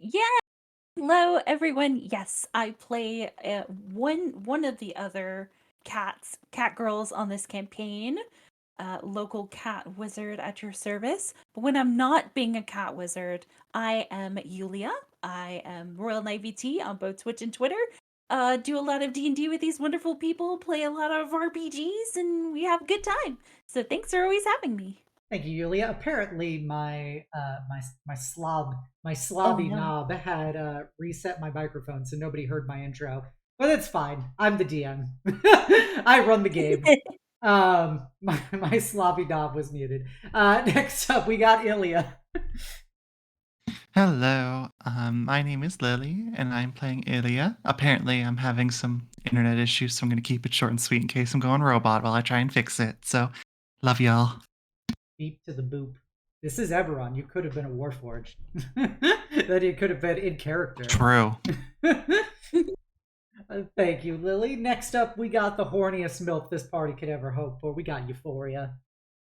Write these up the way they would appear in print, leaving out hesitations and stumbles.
Yeah, hello everyone. Yes, I play one of the other cat girls on this campaign. Local cat wizard at your service. But when I'm not being a cat wizard, I am Yulia. I am Royal Navy T on both Twitch and Twitter. Do a lot of D&D with these wonderful people, play a lot of RPGs, and we have a good time. So thanks for always having me. Thank you, Yulia. Apparently, my Oh slobby no. knob had reset my microphone, so nobody heard my intro. But it's fine. I'm the DM. I run the game. My slobby knob was muted. Next up, we got Ilya. Hello, my name is Lily, and I'm playing Ilya. Apparently, I'm having some internet issues, so I'm going to keep it short and sweet in case I'm going robot while I try and fix it. So, love y'all. Beep to the boop. This is Eberron. You could have been a Warforged. That you could have been in character. True. Thank you, Lily. Next up, we got the horniest milk this party could ever hope for. We got Euphoria.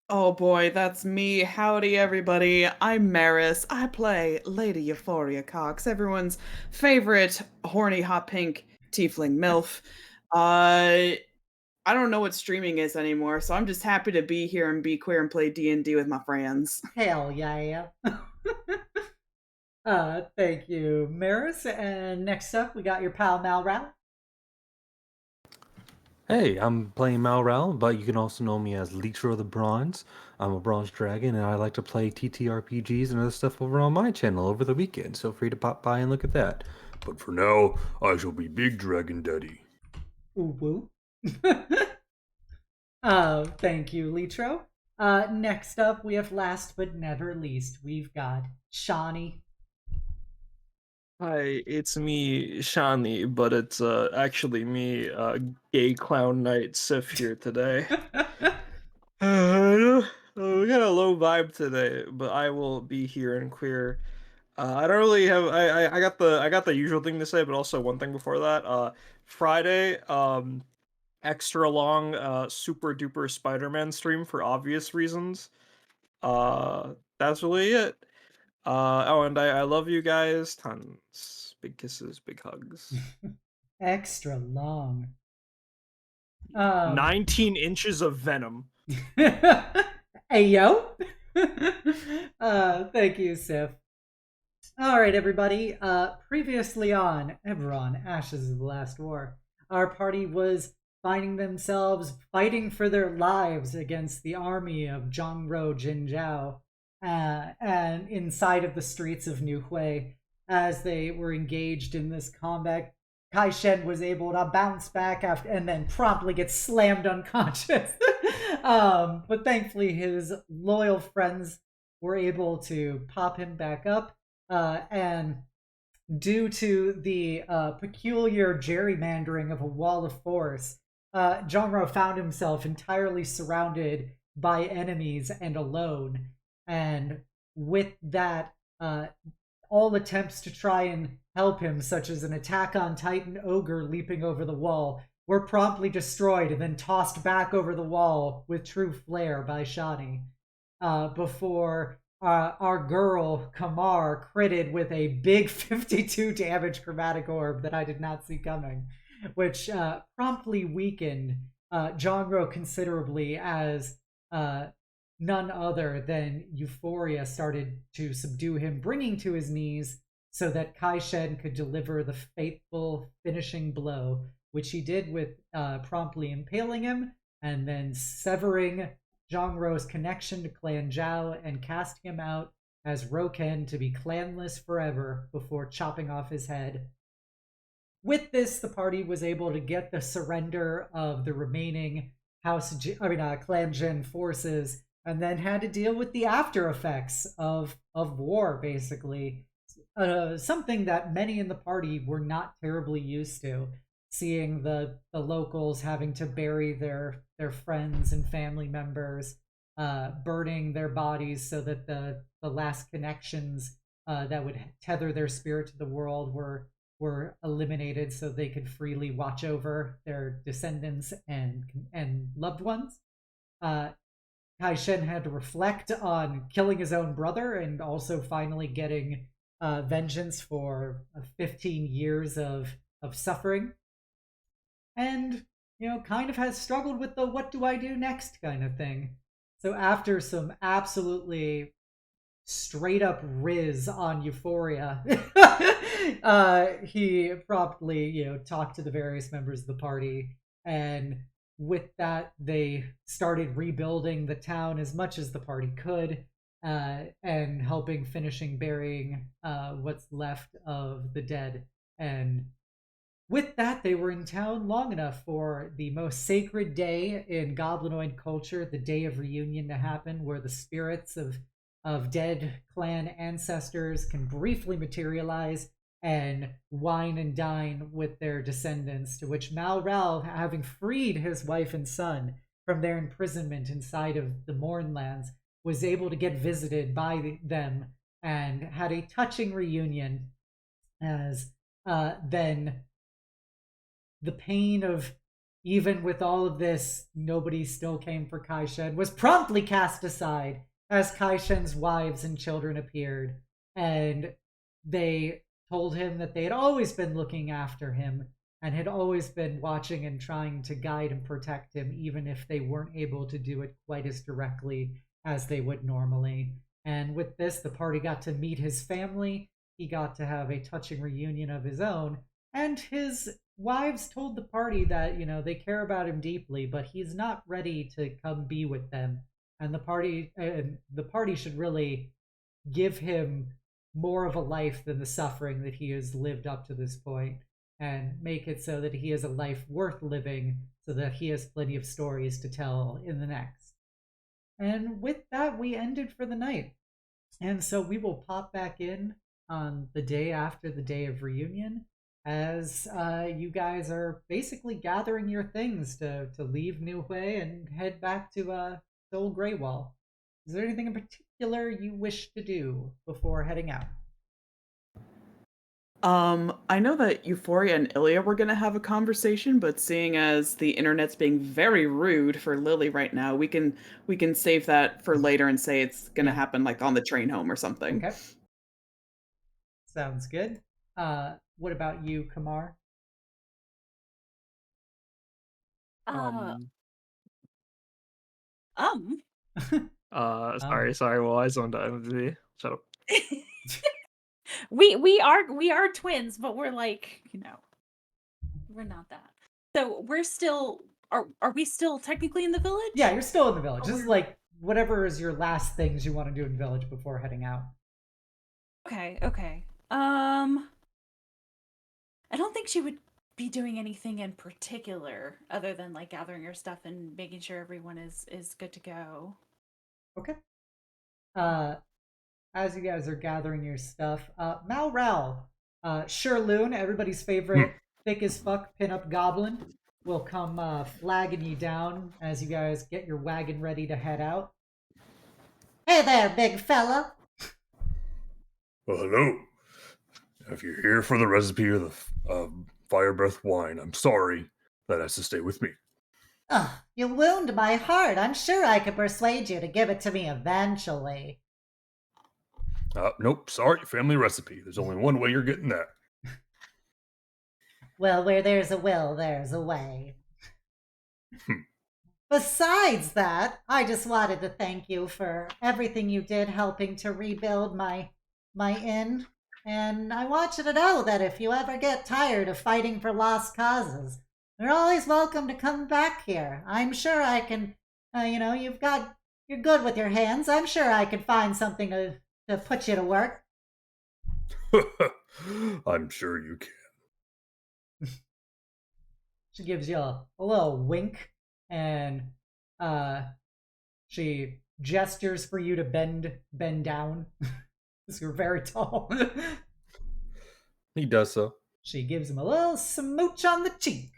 Oh boy, that's me. Howdy, everybody. I'm Maris. I play Lady Euphoria Cox, everyone's favorite horny hot pink tiefling MILF. I don't know what streaming is anymore, so I'm just happy to be here and be queer and play D&D with my friends. Hell yeah. Thank you, Maris. And next up, we got your pal Malral. Hey, I'm playing Malral, but you can also know me as Leecher the Bronze. I'm a bronze dragon, and I like to play TTRPGs and other stuff over on my channel over the weekend, so free to pop by and look at that. But for now, I shall be Big Dragon Daddy. Ooh woo. Thank you, Litro. Next up, we have last but never least, we've got Shawnee. Hi, it's me, Shani, but it's actually me, gay clown knight Sif here today. We got a low vibe today, but I will be here and queer. I don't really have I got the usual thing to say, but also one thing before that. Friday, extra long super duper Spider-Man stream for obvious reasons. That's really it. Oh, and I love you guys tons. Big kisses, big hugs. Extra long. 19 inches of venom. Hey yo. Thank you, Sif. All right, everybody. Previously on Eberron, Ashes of the Last War, our party was finding themselves fighting for their lives against the army of Zhongro Jinzhao, and inside of the streets of Nue Hue, as they were engaged in this combat. Kai Shen was able to bounce back after and then promptly get slammed unconscious. But thankfully, his loyal friends were able to pop him back up, and due to the peculiar gerrymandering of a wall of force, Jonro found himself entirely surrounded by enemies and alone. And with that, all attempts to try and help him, such as an attack on Titan Ogre leaping over the wall, were promptly destroyed and then tossed back over the wall with true flair by Shani. Before our girl Kamar critted with a big 52 damage chromatic orb that I did not see coming, which promptly weakened Jongro considerably as none other than Euphoria started to subdue him, bringing to his knees so that Kai Shen could deliver the fateful finishing blow, which he did with promptly impaling him and then severing Zhongro's connection to Clan Zhao and casting him out as Roken to be clanless forever before chopping off his head. With this, the party was able to get the surrender of the remaining Clan Jin forces, and then had to deal with the after effects of war, basically. Something that many in the party were not terribly used to, seeing the locals having to bury their friends and family members, burning their bodies so that the last connections that would tether their spirit to the world were eliminated, so they could freely watch over their descendants and loved ones. Kai Shen had to reflect on killing his own brother and also finally getting vengeance for 15 years of suffering, and kind of has struggled with the what do I do next kind of thing. So after some absolutely straight up riz on Euphoria, he promptly talked to the various members of the party, and with that they started rebuilding the town as much as the party could, and helping finishing burying what's left of the dead. And with that, they were in town long enough for the most sacred day in goblinoid culture, the day of reunion, to happen, where the spirits of dead clan ancestors can briefly materialize and wine and dine with their descendants, to which Malral, having freed his wife and son from their imprisonment inside of the Mournlands, was able to get visited by them and had a touching reunion, as then the pain of, even with all of this, nobody still came for Kai-Shen, was promptly cast aside as Kai-Shen's wives and children appeared, and they told him that they had always been looking after him and had always been watching and trying to guide and protect him, even if they weren't able to do it quite as directly as they would normally. And with this, the party got to meet his family, he got to have a touching reunion of his own, and his wives told the party that they care about him deeply, but he's not ready to come be with them, and the party should really give him more of a life than the suffering that he has lived up to this point, and make it so that he has a life worth living, so that he has plenty of stories to tell in the next. And with that, we ended for the night, and so we will pop back in on the day after the day of reunion, as you guys are basically gathering your things to leave Nue Hue and head back to old Greywall. Is there anything in particular you wish to do before heading out? I know that Euphoria and Ilya were gonna have a conversation, but seeing as the internet's being very rude for Lily right now, we can save that for later and say it's gonna happen like on the train home or something. Okay. Sounds good. What about you, Kamar? Sorry. Well, I zoned out. Shut up. we are twins, but we're like, we're not that. So we're still are we still technically in the village? Yeah, you're still in the village. This is like whatever is your last things you want to do in the village before heading out. Okay. I don't think she would be doing anything in particular other than like gathering her stuff and making sure everyone is good to go. Okay. As you guys are gathering your stuff, Malral, Sherloon, everybody's favorite thick as fuck pinup goblin, will come flagging you down as you guys get your wagon ready to head out. Hey there, big fella. Well, hello. If you're here for the recipe of the fire breath wine, I'm sorry. That has to stay with me. Oh, you wound my heart. I'm sure I could persuade you to give it to me eventually. Nope, sorry, family recipe. There's only one way you're getting that. Well, where there's a will, there's a way. Besides that, I just wanted to thank you for everything you did helping to rebuild my inn. And I want you to know that if you ever get tired of fighting for lost causes, you're always welcome to come back here. I'm sure I can, you're good with your hands. I'm sure I could find something to put you to work. I'm sure you can. She gives you a little wink, and she gestures for you to bend down. Because you're very tall. He does so. She gives him a little smooch on the cheek,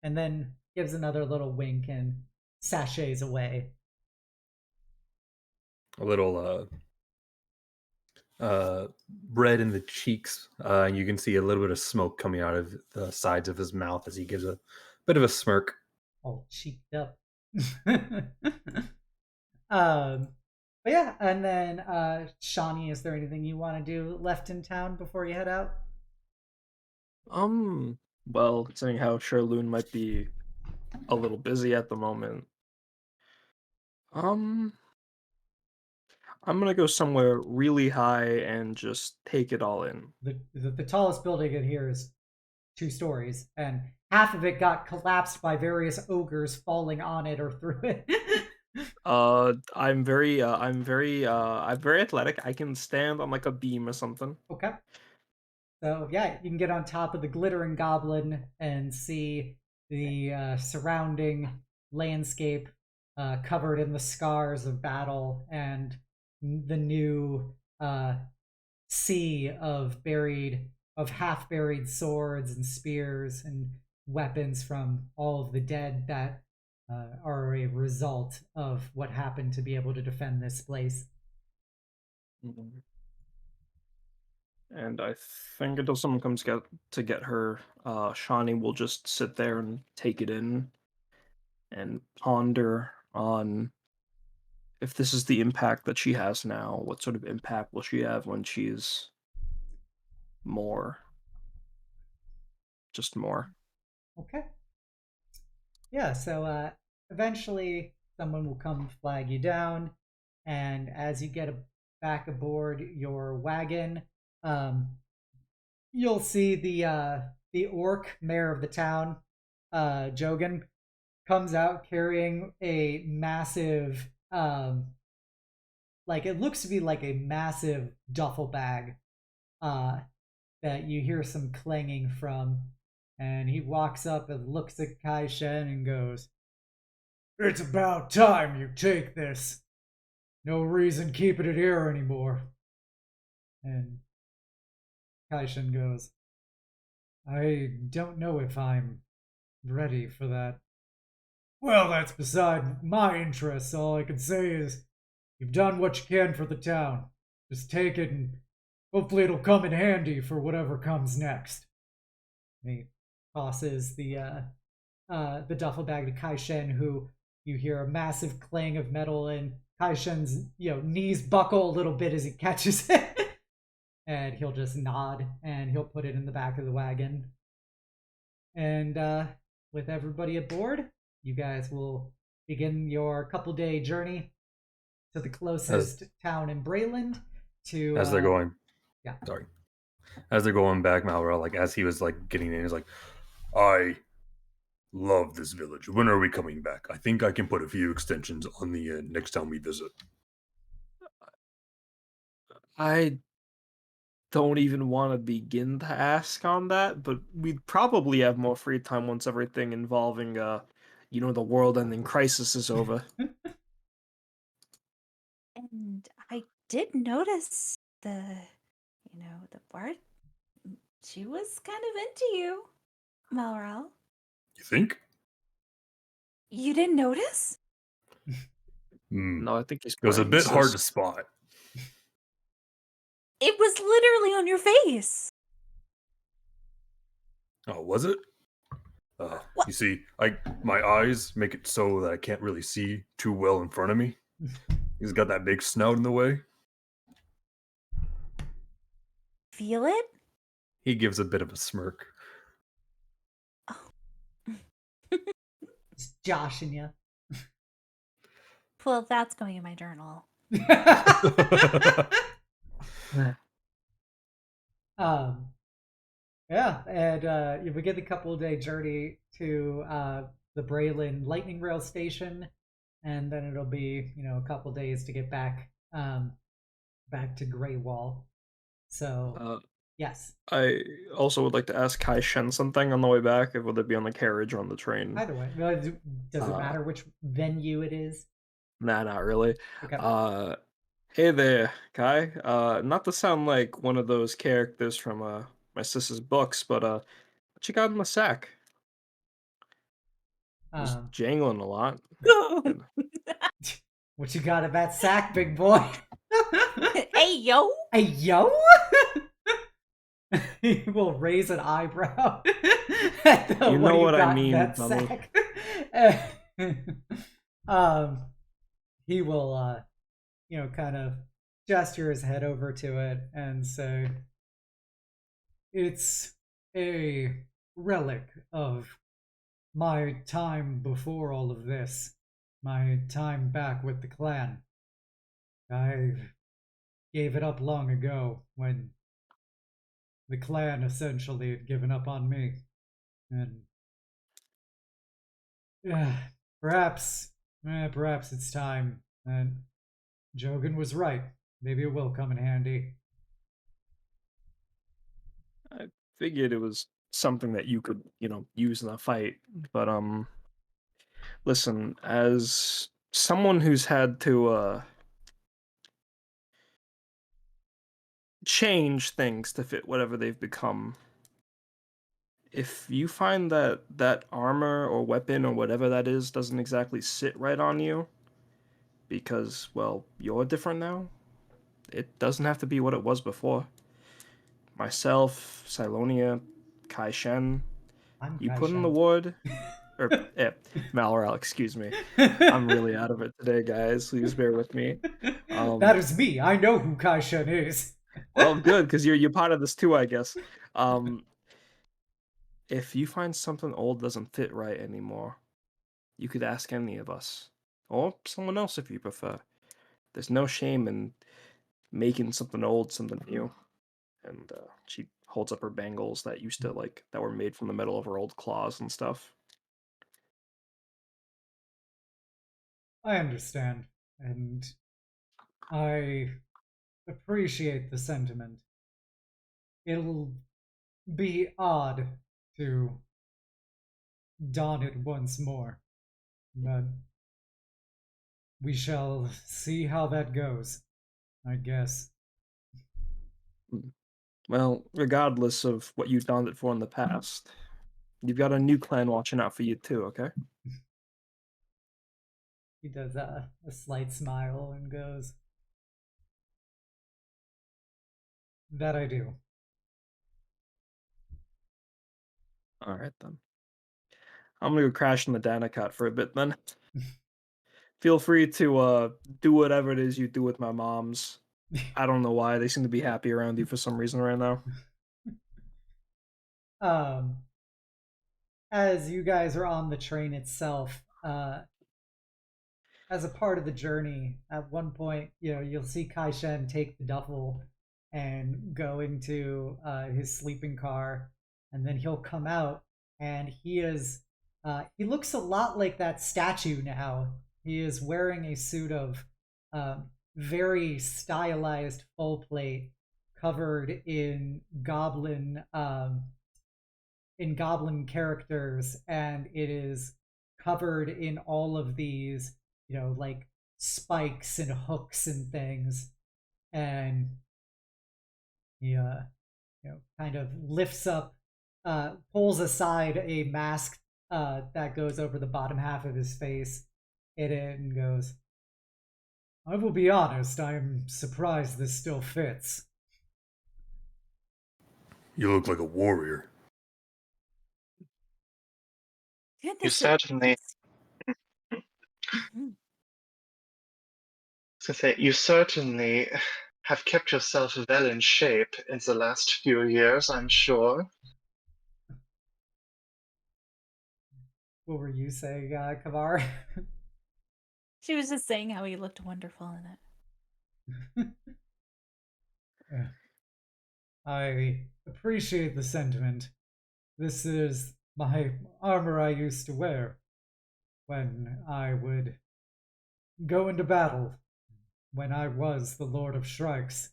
and then gives another little wink and sachets away. A little red in the cheeks, and you can see a little bit of smoke coming out of the sides of his mouth as he gives a bit of a smirk. All cheeked up. But yeah, and then Shawnee, is there anything you want to do left in town before you head out? Well, seeing how Sherloon might be a little busy at the moment, um, I'm gonna go somewhere really high and just take it all in. The tallest building in here is 2 stories, and half of it got collapsed by various ogres falling on it or through it. I'm very athletic. I can stand on like a beam or something. Okay. So yeah, you can get on top of the glittering goblin and see the surrounding landscape covered in the scars of battle and the new sea of half buried swords and spears and weapons from all of the dead that are a result of what happened to be able to defend this place. Mhm. And I think until someone comes to get her, Shawnee will just sit there and take it in and ponder on if this is the impact that she has now, what sort of impact will she have when she's more, just more. Okay. Yeah, so eventually someone will come flag you down, and as you get back aboard your wagon, um, you'll see the orc mayor of the town, Jogan, comes out carrying a massive, like it looks to be like a massive duffel bag, uh, that you hear some clanging from, and he walks up and looks at Kai Shen and goes, "It's about time you take this. No reason keeping it here anymore." And Kai Shen goes, "I don't know if I'm ready for that." "Well, that's beside my interests. All I can say is you've done what you can for the town. Just take it and hopefully it'll come in handy for whatever comes next." And he tosses the duffel bag to Kai Shen, who you hear a massive clang of metal, and Kai Shen's knees buckle a little bit as he catches it. And he'll just nod and he'll put it in the back of the wagon. And with everybody aboard, you guys will begin your couple-day journey to the closest town in Brayland. As they're going, yeah. Sorry. As they're going back, Malrell, like as he was like getting in, he's like, "I love this village. When are we coming back? I think I can put a few extensions on the end next time we visit." I don't even want to begin to ask on that, but we'd probably have more free time once everything involving, the world-ending crisis is over. And I did notice the bard. She was kind of into you, Malral. You think? You didn't notice? No, I think he's It was a playing, bit hard sis. to spot. It was literally on your face. Oh, was it? You see, my eyes make it so that I can't really see too well in front of me. He's got that big snout in the way. Feel it? He gives a bit of a smirk. It's joshing you. Well, that's going in my journal. Yeah, and you begin the couple-day journey to the Brayland Lightning Rail Station, and then it'll be a couple days to get back to Greywall. So yes. I also would like to ask Kai Shen something on the way back. Would it be on the carriage or on the train? Either way, does it matter which venue it is? Nah, not really. Okay. Hey there, Kai. Not to sound like one of those characters from my sister's books, but what you got in the sack? Just jangling a lot. What you got in that sack, big boy? Hey, yo! Hey, yo! He will raise an eyebrow at the You know what I got in mean, that Bubble. sack. He will kind of gesture his head over to it and say, "It's a relic of my time before all of this, my time back with the clan. I gave it up long ago when the clan essentially had given up on me. And perhaps, perhaps it's time. And Jogan was right. Maybe it will come in handy." I figured it was something that you could, use in a fight. But listen, as someone who's had to change things to fit whatever they've become, if you find that that armor or weapon or whatever that is doesn't exactly sit right on you, because, well, you're different now, it doesn't have to be what it was before. Myself, Silonia, Kai Shen, I'm you Kai put in the Shen. word, or Malorel, excuse me. I'm really out of it today, guys. Please bear with me. That is me. I know who Kai Shen is. Well, good, because you're part of this too, I guess. If you find something old doesn't fit right anymore, you could ask any of us, or someone else if you prefer. There's no shame in making something old something new. And she holds up her bangles that used to that were made from the metal of her old claws and stuff. I understand, and I appreciate the sentiment. It'll be odd to don it once more, but we shall see how that goes, I guess. Well, regardless of what you've donned it for in the past, you've got a new clan watching out for you too, okay? He does a slight smile and goes, "That I do." Alright then. I'm gonna go crash in the Danicat for a bit then. Feel free to do whatever it is you do with my moms. I don't know why, they seem to be happy around you for some reason right now. Um, as you guys are on the train itself, as a part of the journey, at one point, you'll see Kai Shen take the duffel and go into his sleeping car, and then he'll come out, and he looks a lot like that statue now. He is wearing a suit of very stylized full plate, covered in goblin characters, and it is covered in all of these, like spikes and hooks and things. And he, kind of lifts up, pulls aside a mask that goes over the bottom half of his face, and goes, "I will be honest, I'm surprised this still fits." You look like a warrior. Goodness, You certainly, Mm. to say, you certainly have kept yourself well in shape in the last few years, I'm sure. What were you saying, Kamar? She was just saying how he looked wonderful in it. I appreciate the sentiment. This is my armor I used to wear when I would go into battle, when I was the Lord of Strikes.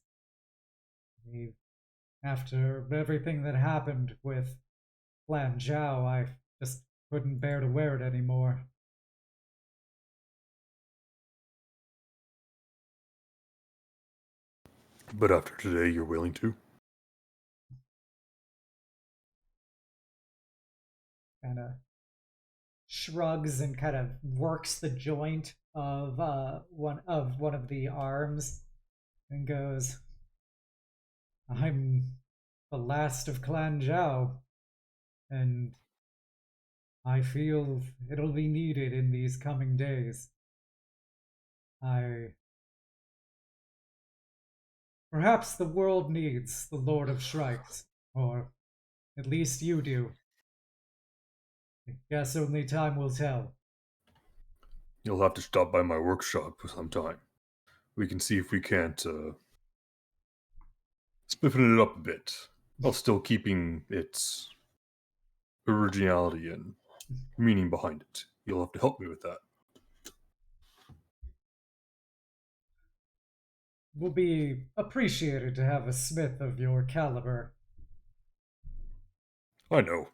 After everything that happened with Clan Zhao, I just couldn't bear to wear it anymore. But after today, you're willing to? Kind of shrugs and kind of works the joint of one of the arms and goes, "I'm the last of Clan Zhao, and I feel it'll be needed in these coming days. I Perhaps the world needs the Lord of Shrikes, or at least you do. I guess only time will tell. You'll have to stop by my workshop sometime. We can see if we can't spiffen it up a bit, while still keeping its originality and meaning behind it. You'll have to help me with that. Will be appreciated to have a smith of your caliber. I know.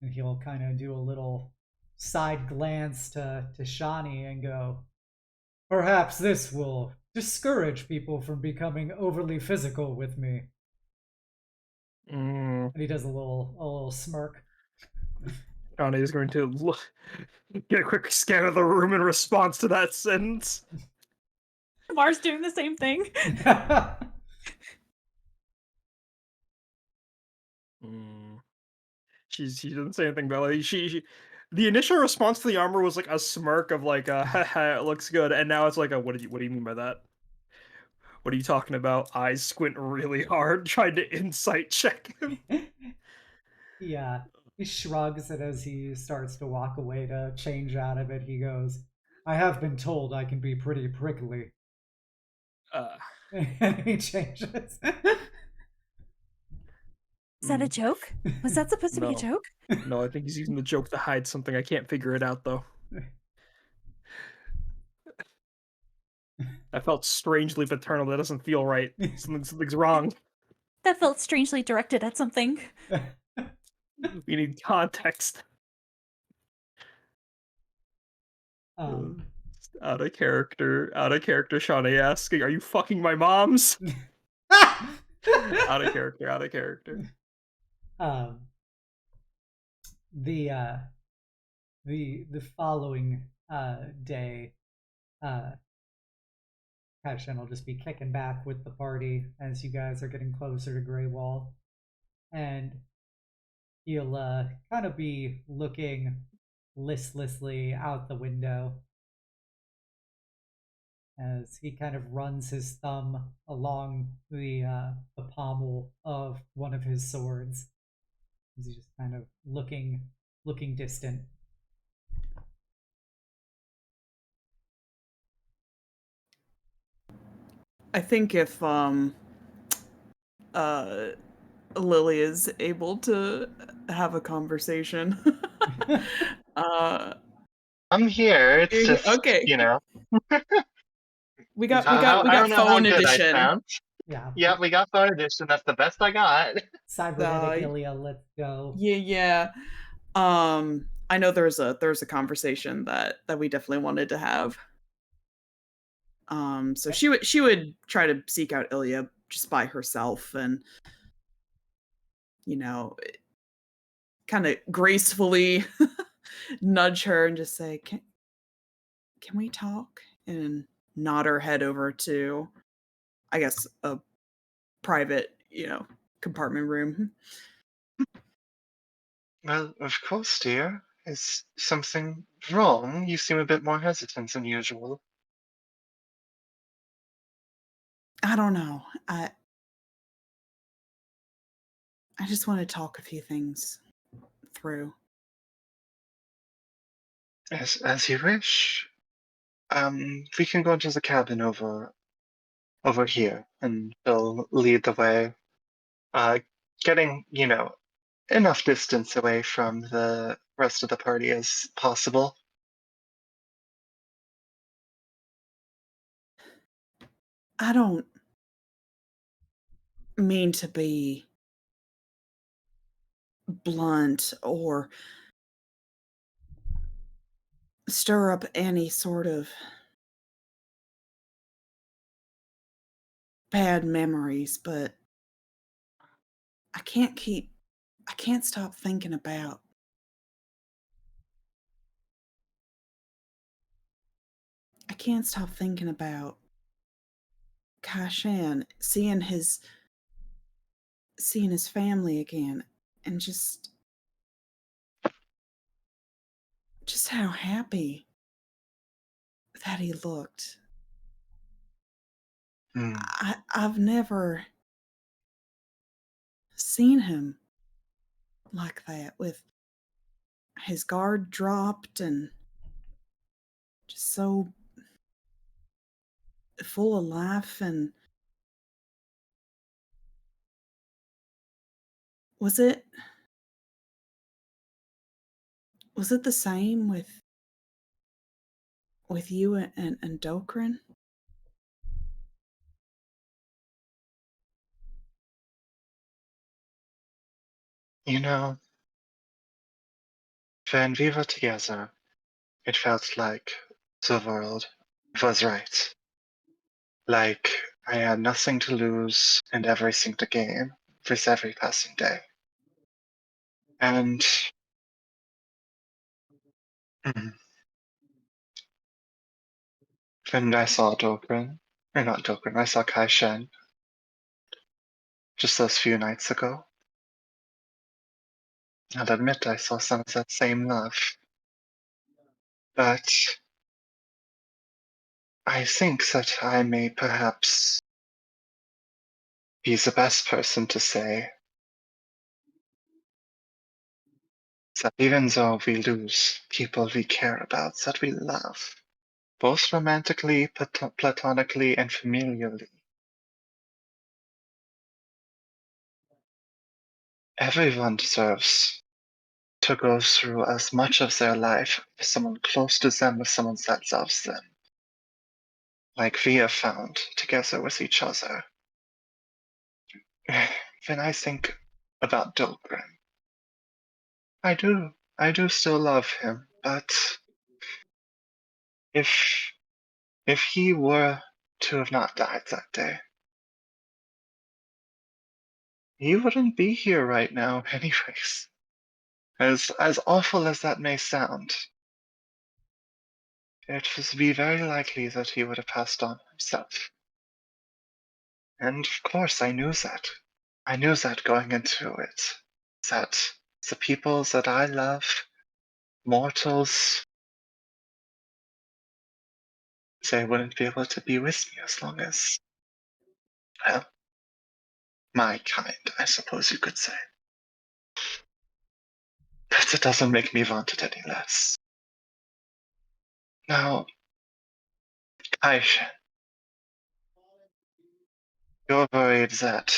And he'll kind of do a little side glance to Shawnee and go, perhaps this will discourage people from becoming overly physical with me. Mm, And he does a little smirk. Johnny is going to get a quick scan of the room in response to that sentence. Kamar's doing the same thing. She doesn't say anything about it. The initial response to the armor was like a smirk of like haha, it looks good, and now it's like a what do you mean by that? What are you talking about? Eyes squint really hard, trying to insight check him. Yeah, he shrugs, and as he starts to walk away to change out of it, he goes, I have been told I can be pretty prickly. And he changes. Is that a joke? Was that supposed to be a No. joke? No, I think he's using the joke to hide something. I can't figure it out though. I felt strangely paternal. That doesn't feel right. Something's wrong. That felt strangely directed at something. We need context. Out of character, Shawnee asking, are you fucking my moms? Out of character. The following day, Kashin will just be kicking back with the party as you guys are getting closer to Greywall, and he'll kind of be looking listlessly out the window as he kind of runs his thumb along the pommel of one of his swords. As he's just kind of looking distant. I think if Lily is able to have a conversation. I'm here. It's just okay. you know. we got I don't know how phone good edition. I sound. Yeah, we got phone edition. That's the best I got. Cybernetic Ilya, let's go. Yeah. I know there's a conversation that we definitely wanted to have. So she would try to seek out Ilya just by herself and kind of gracefully nudge her and just say, can we talk? And nod her head over to, I guess, a private, compartment room. Well, of course, dear. Is something wrong? You seem a bit more hesitant than usual. I don't know. I just want to talk a few things through. As you wish. We can go into the cabin over here, and they'll lead the way. Getting, enough distance away from the rest of the party as possible. I don't mean to be blunt or stir up any sort of bad memories, but I can't stop thinking about Kashan, seeing his family again, and just just how happy that he looked. Hmm. I've never seen him like that, with his guard dropped and just so full of life. And was it the same with you and Dokrin? You know, when we were together, it felt like the world was right. Like I had nothing to lose and everything to gain with every passing day. And mm, when I saw Dokrin, or not Dokrin, I saw Kai Shen just those few nights ago, I'll admit I saw some of that same love. But I think that I may perhaps be the best person to say that even though we lose people we care about, that we love, both romantically, platonically, and familially, everyone deserves to go through as much of their life with someone close to them, with someone that loves them, like we have found together with each other. When I think about Dolgrim, I do still love him, but if he were to have not died that day, he wouldn't be here right now anyways. As awful as that may sound, it would be very likely that he would have passed on himself. And of course I knew that. I knew that going into it. That the people that I love, mortals, they wouldn't be able to be with me as long as, well, my kind, I suppose you could say. But it doesn't make me want it any less. Now, Aisha, you're worried that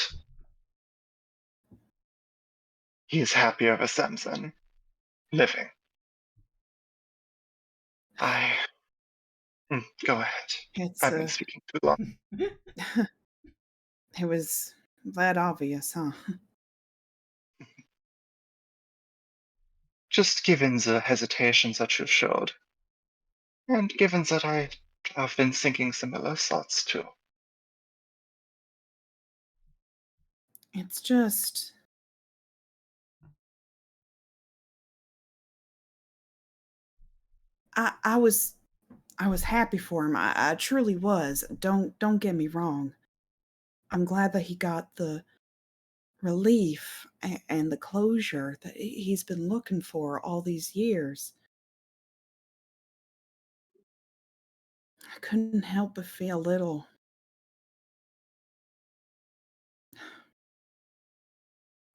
he's happier with them than living. Go ahead. It's I've been speaking too long. it was that obvious, huh? Just given the hesitations that you showed, and given that I've been thinking similar thoughts too. It's just I was happy for him. I truly was. Don't get me wrong. I'm glad that he got the relief and the closure that he's been looking for all these years. I couldn't help but feel a little.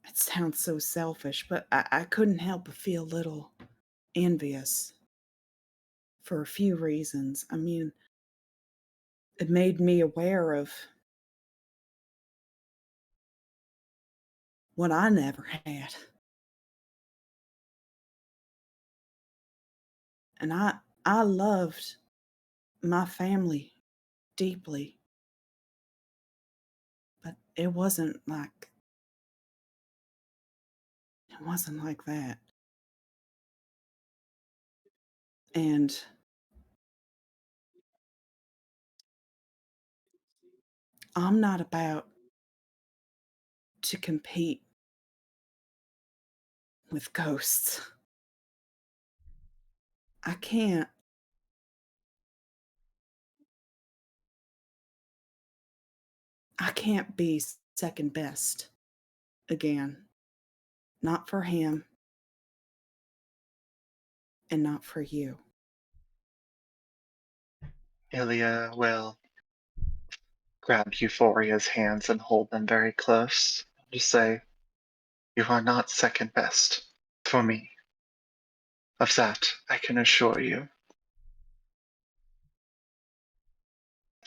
It sounds so selfish, but I couldn't help but feel a little envious for a few reasons. I mean, it made me aware of what I never had. And I loved my family deeply, but it wasn't like that. And I'm not about to compete with ghosts. I can't. I can't be second best again. Not for him. and not for you. Ilya will grab Euphoria's hands and hold them very close. Just say, "You are not second best for me. Of that, I can assure you.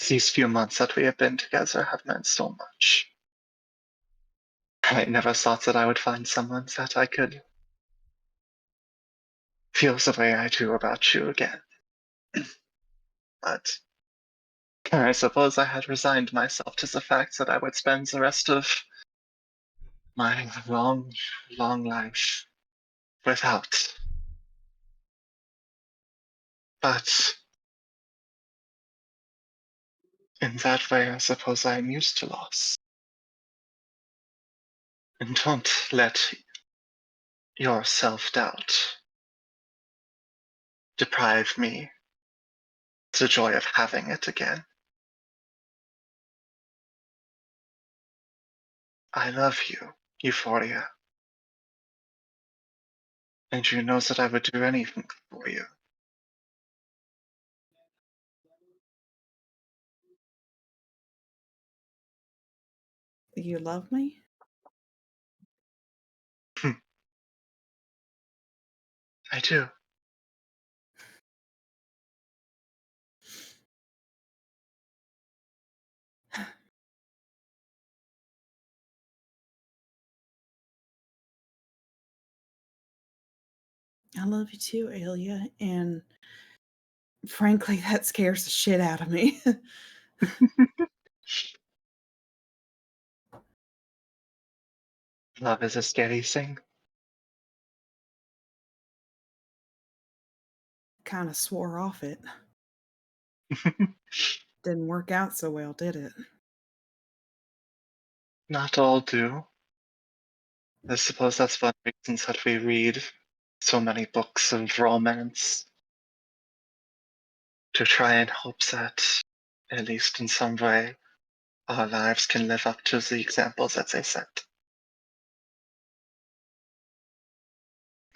These few months that we have been together have meant so much. I never thought that I would find someone that I could feel the way I do about you again. But I suppose I had resigned myself to the fact that I would spend the rest of my long, long life without. But in that way, I suppose I am used to loss. And don't let your self-doubt deprive me the joy of having it again. I love you, Euphoria. And you know that I would do anything for you. You love me? I do. I love you too, Ilya, and frankly, that scares the shit out of me. Love is a scary thing. Kind of swore off it. Didn't work out so well, did it? Not all do. I suppose that's one of the reasons that we read so many books of romance. To try and hope that, at least in some way, our lives can live up to the examples that they set.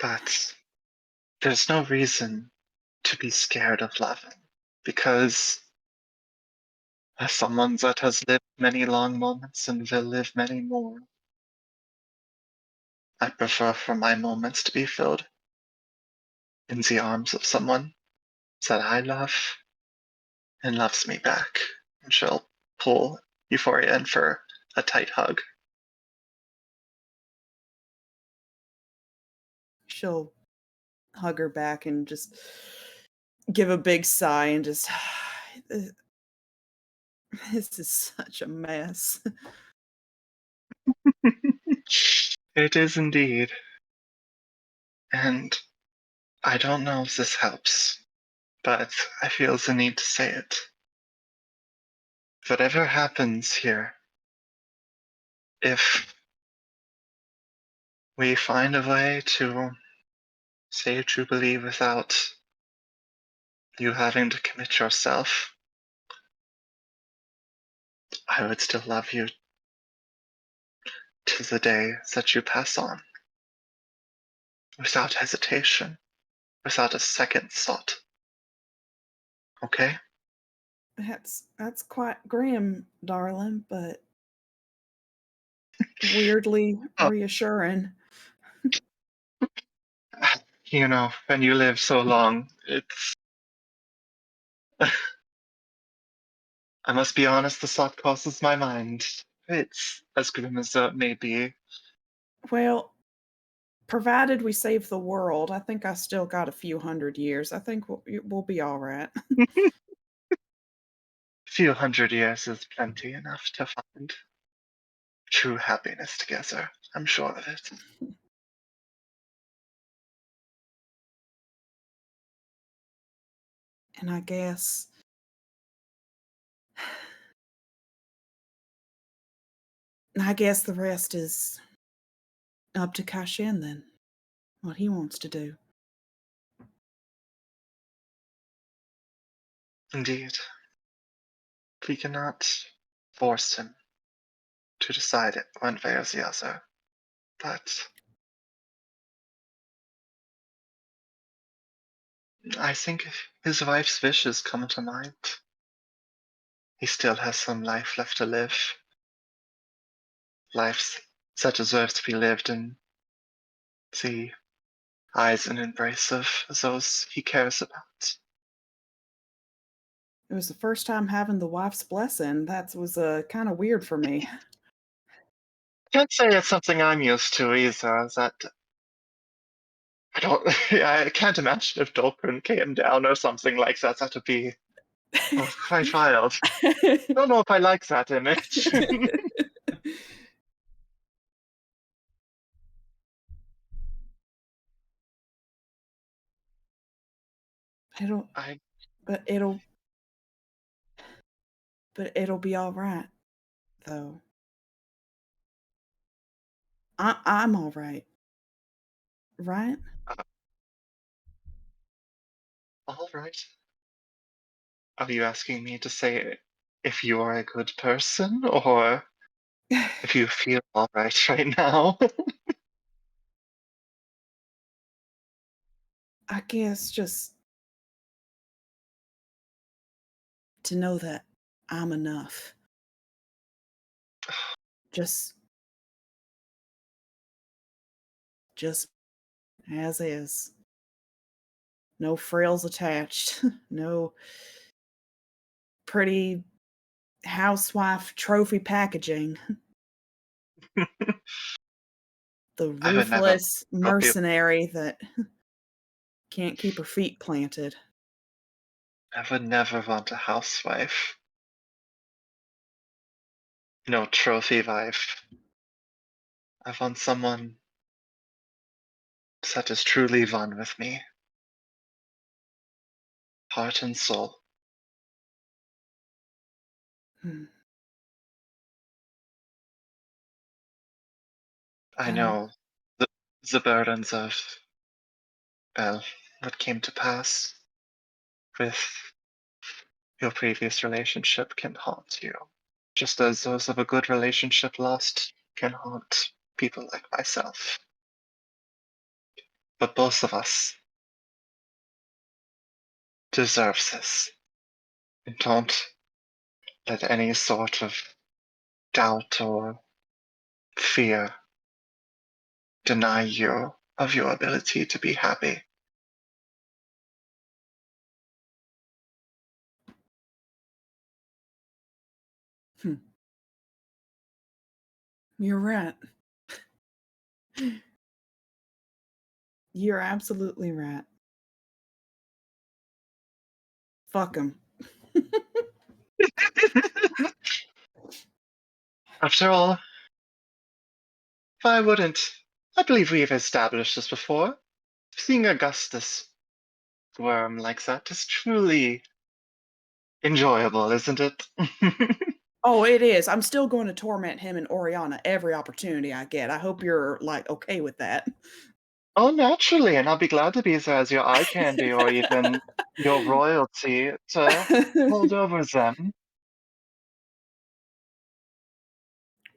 But there's no reason to be scared of loving, because as someone that has lived many long moments and will live many more, I prefer for my moments to be filled in the arms of someone that I love and loves me back. And she'll pull Euphoria in for a tight hug. She'll hug her back and just give a big sigh and just, this is such a mess. It is indeed. And I don't know if this helps, but I feel the need to say it. Whatever happens here, if we find a way to say Jubilee without you having to commit yourself, I would still love you to the day that you pass on. Without hesitation, without a second thought. Okay? That's quite grim, darling, but weirdly Oh. reassuring. You know, when you live so long, it's. I must be honest, the thought crosses my mind. It's as grim as it may be. Well, provided we save the world, I think I still got a few hundred years. I think we'll be all right. A few hundred years is plenty enough to find true happiness together. I'm sure of it. And I guess the rest is up to Kashin then. What he wants to do. Indeed. We cannot force him to decide it one way or the other. But I think his wife's wishes come to mind. He still has some life left to live. Life that deserves to be lived in the eyes and embrace of those he cares about. It was the first time having the wife's blessing. That was kind of weird for me. Can't say it's something I'm used to either. That I don't. I can't imagine if Dolphin came down or something like that. That would be quite wild. I don't know if I like that image. I don't. I But it'll be all right, though. I'm all right, right? all right. Are you asking me to say if you are a good person or if you feel all right now? I guess just to know that I'm enough. Just as is. No frills attached. No pretty housewife trophy packaging. The I would never ruthless trophy. mercenary that can't keep her feet planted. I would never want a housewife. No trophy wife. I want someone that is truly one with me, heart and soul. Hmm. I know the, the burdens of, well, what came to pass with your previous relationship can haunt you, just as those of a good relationship lost can haunt people like myself. But both of us deserve this. And don't let any sort of doubt or fear deny you of your ability to be happy. You're right. You're absolutely right. Fuck him. After all, why wouldn't? I believe we have established this before. Seeing Augustus worm like that is truly enjoyable, isn't it? Oh, it is. I'm still going to torment him and Oriana every opportunity I get. I hope you're like okay with that. Oh, naturally, and I'll be glad to be there as your eye candy or even your royalty to hold over them.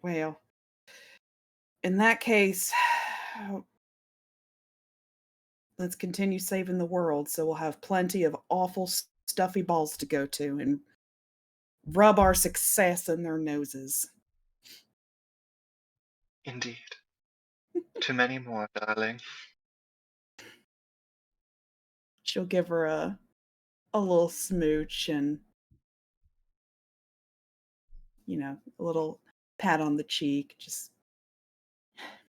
Well, in that case, let's continue saving the world so we'll have plenty of awful, stuffy balls to go to and rub our success in their noses. Indeed. Too many more, darling. She'll give her a little smooch and, a little pat on the cheek. Just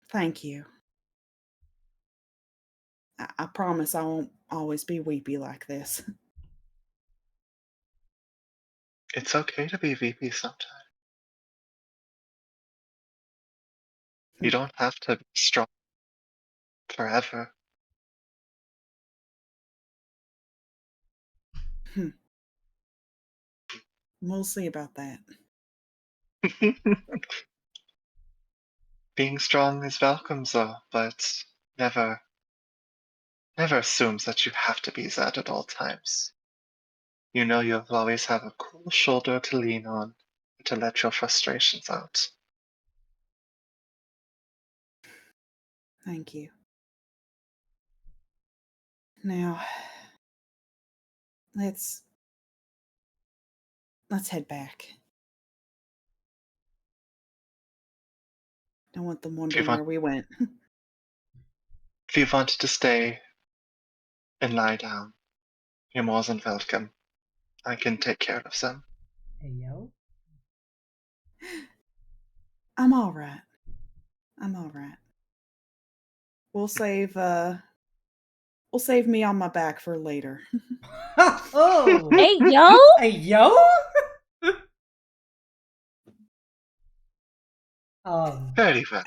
thank you. I promise I won't always be weepy like this. It's okay to be VP sometimes. You don't have to be strong forever. We'll see about that. Being strong is welcome, though, but never assumes that you have to be that at all times. You know you'll always have a cool shoulder to lean on to let your frustrations out. Thank you. Now, let's head back. Don't want them wondering where we went. If you wanted to stay and lie down, you're more than welcome. I can take care of them. Hey, yo. I'm all right. We'll save me on my back for later. Oh! Hey, yo! Hey, yo! Very well.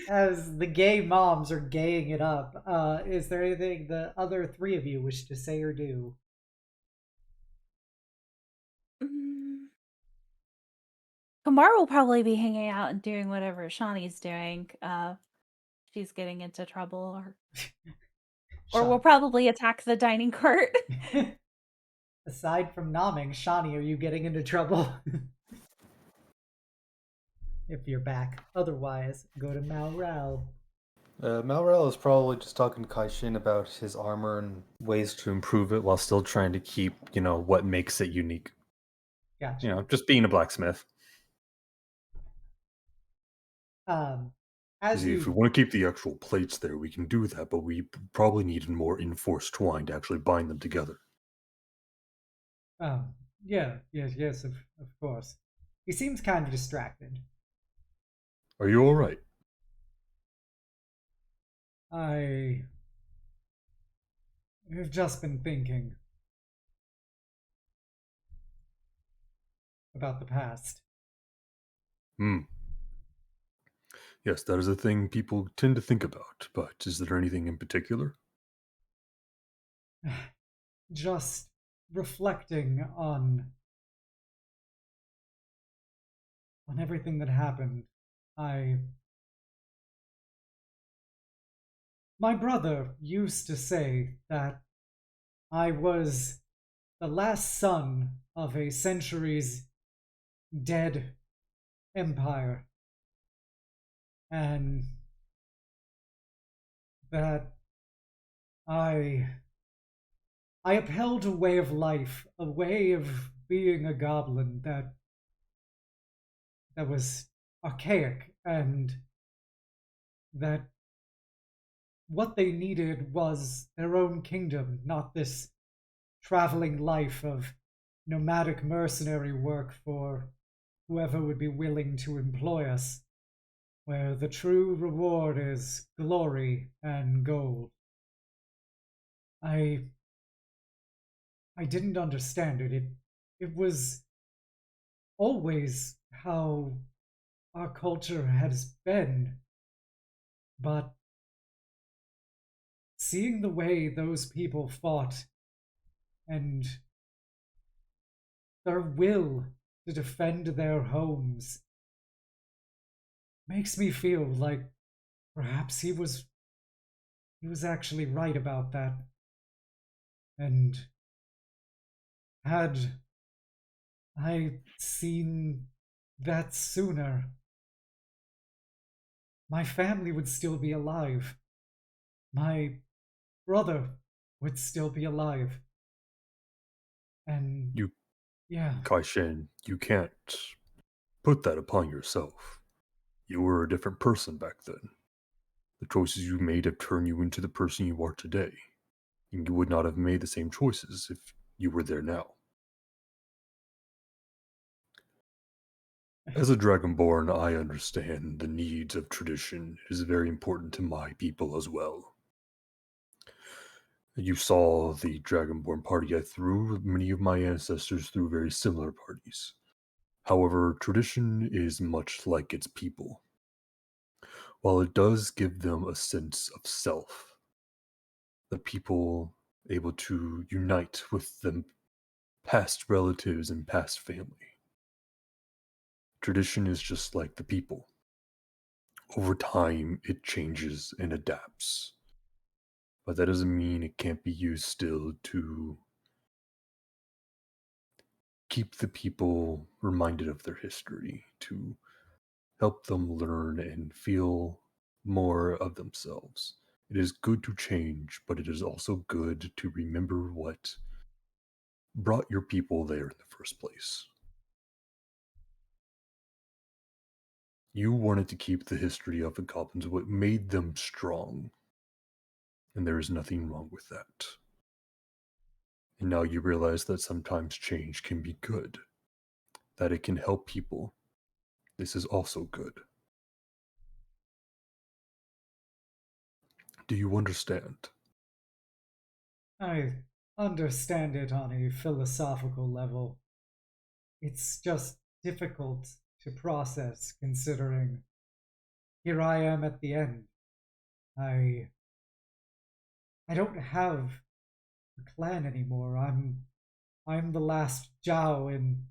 As the gay moms are gaying it up, is there anything the other three of you wish to say or do? Kamar will probably be hanging out and doing whatever Shawnee's doing. She's getting into trouble, or we'll probably attack the dining cart. Aside from nomming, Shawnee, are you getting into trouble? If you're back. Otherwise, go to Malral. Malrel is probably just talking to Kaishin about his armor and ways to improve it while still trying to keep, what makes it unique. Gotcha. Just being a blacksmith. As If we you want to keep the actual plates there, we can do that, but we probably need a more enforced twine to actually bind them together. yes, of course. He seems kind of distracted. Are you all right? I've just been thinking about the past. Yes, that is a thing people tend to think about, but is there anything in particular? Just reflecting on everything that happened. My brother used to say that I was the last son of a centuries dead empire, and that I upheld a way of life, a way of being a goblin that was archaic, and that what they needed was their own kingdom, not this traveling life of nomadic mercenary work for whoever would be willing to employ us, where the true reward is glory and gold. I didn't understand it. It was always how our culture has been, but seeing the way those people fought and their will to defend their homes makes me feel like perhaps he was actually right about that. And had I seen that sooner, my family would still be alive. My brother would still be alive. And yeah. Kaishin, you can't put that upon yourself. You were a different person back then. The choices you made have turned you into the person you are today. And you would not have made the same choices if you were there now. As a Dragonborn, I understand the needs of tradition. It is very important to my people as well. You saw the Dragonborn party I threw. Many of my ancestors threw very similar parties. However, tradition is much like its people. While it does give them a sense of self, the people able to unite with them past relatives and past family. Tradition is just like the people. Over time, it changes and adapts. But that doesn't mean it can't be used still to keep the people reminded of their history, to help them learn and feel more of themselves It is good to change, but it is also good to remember what brought your people there in the first place. You wanted to keep the history of the goblins, what made them strong. And there is nothing wrong with that. And now you realize that sometimes change can be good, that it can help people. This is also good. Do you understand? I understand it on a philosophical level. It's just difficult to process considering here I am at the end. I don't have a clan anymore. I'm the last Zhao in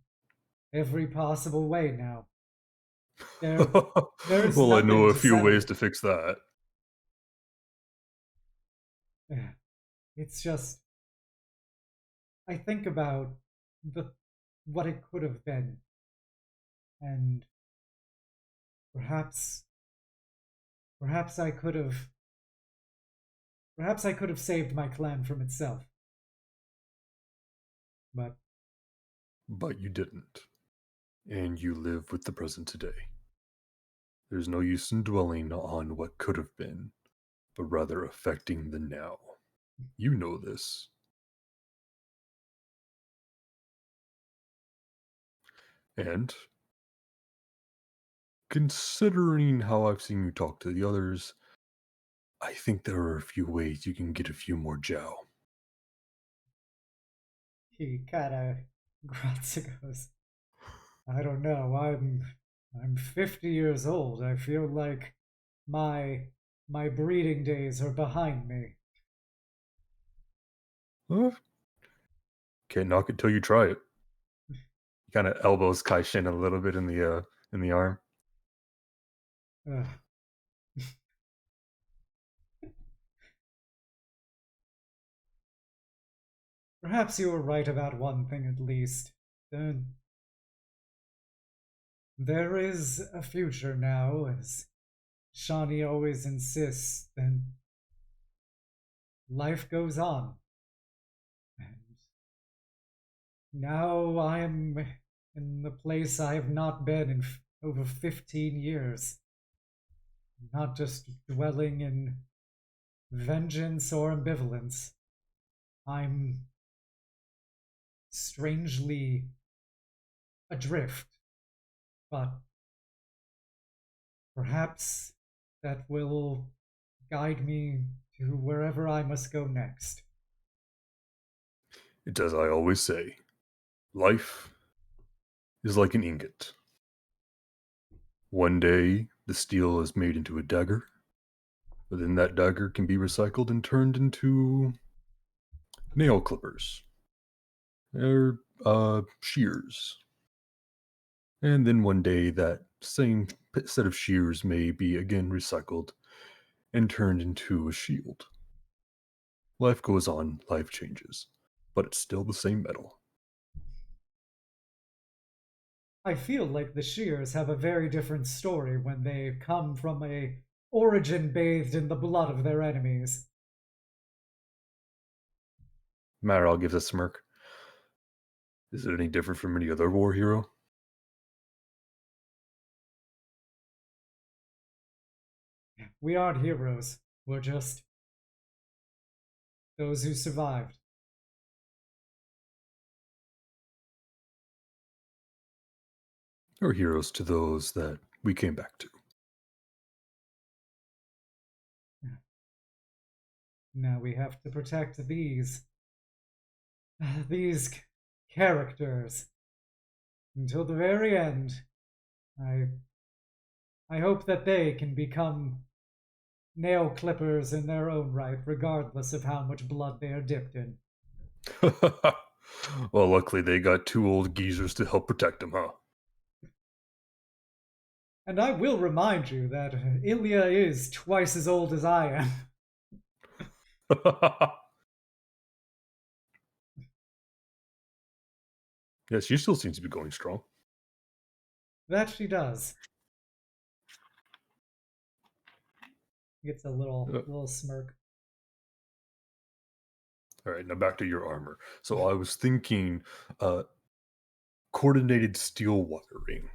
every possible way now. There's Well, I know nothing a to few settle. ways to fix that. It's just I think about what it could have been, and perhaps I could have saved my clan from itself. But you didn't. And you live with the present today. There's no use in dwelling on what could have been, but rather affecting the now. You know this. And considering how I've seen you talk to the others, I think there are a few ways you can get a few more Zhao. he kind of grunts and goes, I don't know. I'm 50 years old. I feel like my breeding days are behind me. Huh? Can't knock it till you try it. He kind of elbows Kai Shin a little bit in the arm. Ugh. Perhaps you were right about one thing at least. There is a future now, as Shawnee always insists, then life goes on. And now I'm in the place I have not been in over 15 years. Not just dwelling in vengeance or ambivalence. I'm strangely adrift, but perhaps that will guide me to wherever I must go next. It's as I always say, life is like an ingot. One day, the steel is made into a dagger, but then that dagger can be recycled and turned into nail clippers or shears. And then one day, that same set of shears may be again recycled and turned into a shield. Life goes on, life changes, but it's still the same metal. I feel like the shears have a very different story when they come from a origin bathed in the blood of their enemies. Maral gives a smirk. Is it any different from any other war hero? We aren't heroes. We're just those who survived. Or heroes to those that we came back to? Now we have to protect these characters until the very end. I hope that they can become nail clippers in their own right, regardless of how much blood they are dipped in. Well, luckily they got two old geezers to help protect them, huh? And I will remind you that Ilya is twice as old as I am. Yeah, she still seems to be going strong. That she does. He gets a little smirk. All right, now back to your armor. So I was thinking, coordinated steel wiring.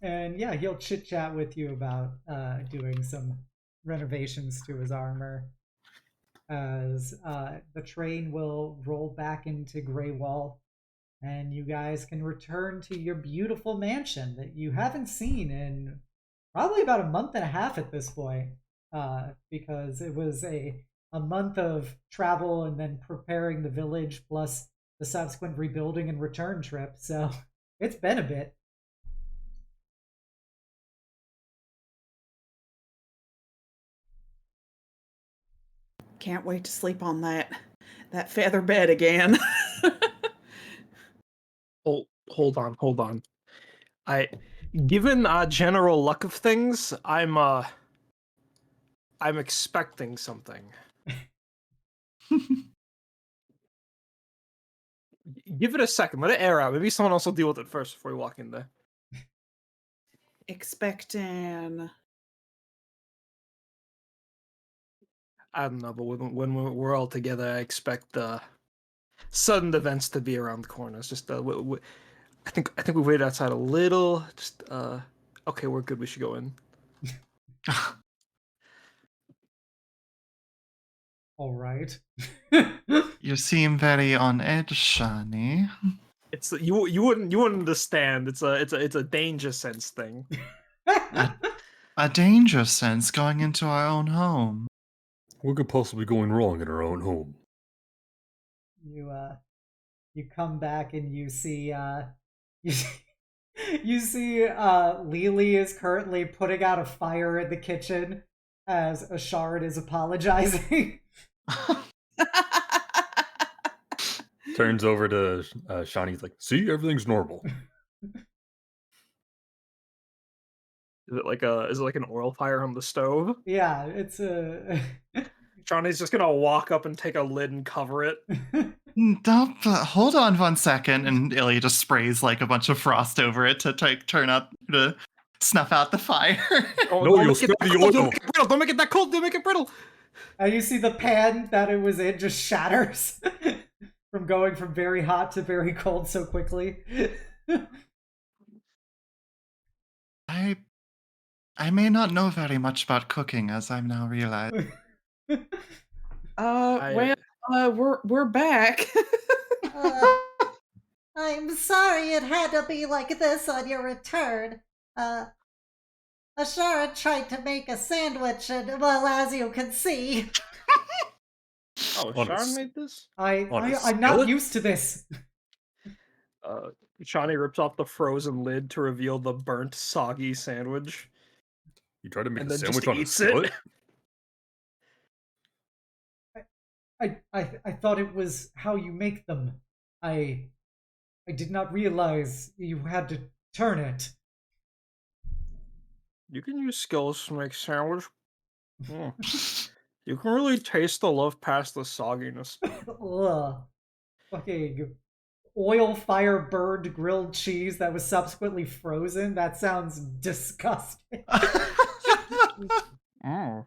And yeah, he'll chit chat with you about doing some renovations to his armor as the train will roll back into Greywall, and you guys can return to your beautiful mansion that you haven't seen in probably about a month and a half at this point, because it was a month of travel and then preparing the village plus the subsequent rebuilding and return trip. So it's been a bit. Can't wait to sleep on that feather bed again. Hold on. Given general luck of things, I'm expecting something. Give it a second. Let it air out. Maybe someone else will deal with it first before we walk in there. Expecting. I don't know, but when we're all together, I expect sudden events to be around the corner. It's just I think we waited outside a little. Just okay, we're good. We should go in. All right. You seem very on edge, Shani. It's you wouldn't understand. It's a danger sense thing. A danger sense going into our own home. What could possibly going wrong in our own home? You come back and you see you see Lily is currently putting out a fire in the kitchen as Ashard is apologizing. Turns over to Shani's like, see, everything's normal. Is it like an oil fire on the stove? Yeah, it's a. Johnny's just gonna walk up and take a lid and cover it. Hold on 1 second, and Ilya just sprays like a bunch of frost over it to turn up to snuff out the fire. No, you'll spill the oil. Don't make it that cold. Don't make it brittle. And you see the pan that it was in just shatters from going from very hot to very cold so quickly. I may not know very much about cooking, as I'm now realizing. We're back. I'm sorry it had to be like this on your return. Ashara tried to make a sandwich, and well, as you can see. Oh, Sharon made this? I'm not used to this. Shawnee rips off the frozen lid to reveal the burnt, soggy sandwich. You tried to make and a then sandwich just on a eats skillet? I thought it was how you make them. I did not realize you had to turn it. You can use skills to make sandwich. You can really taste the love past the sogginess. Ugh. Fucking oil fire burned grilled cheese that was subsequently frozen. That sounds disgusting. Oh.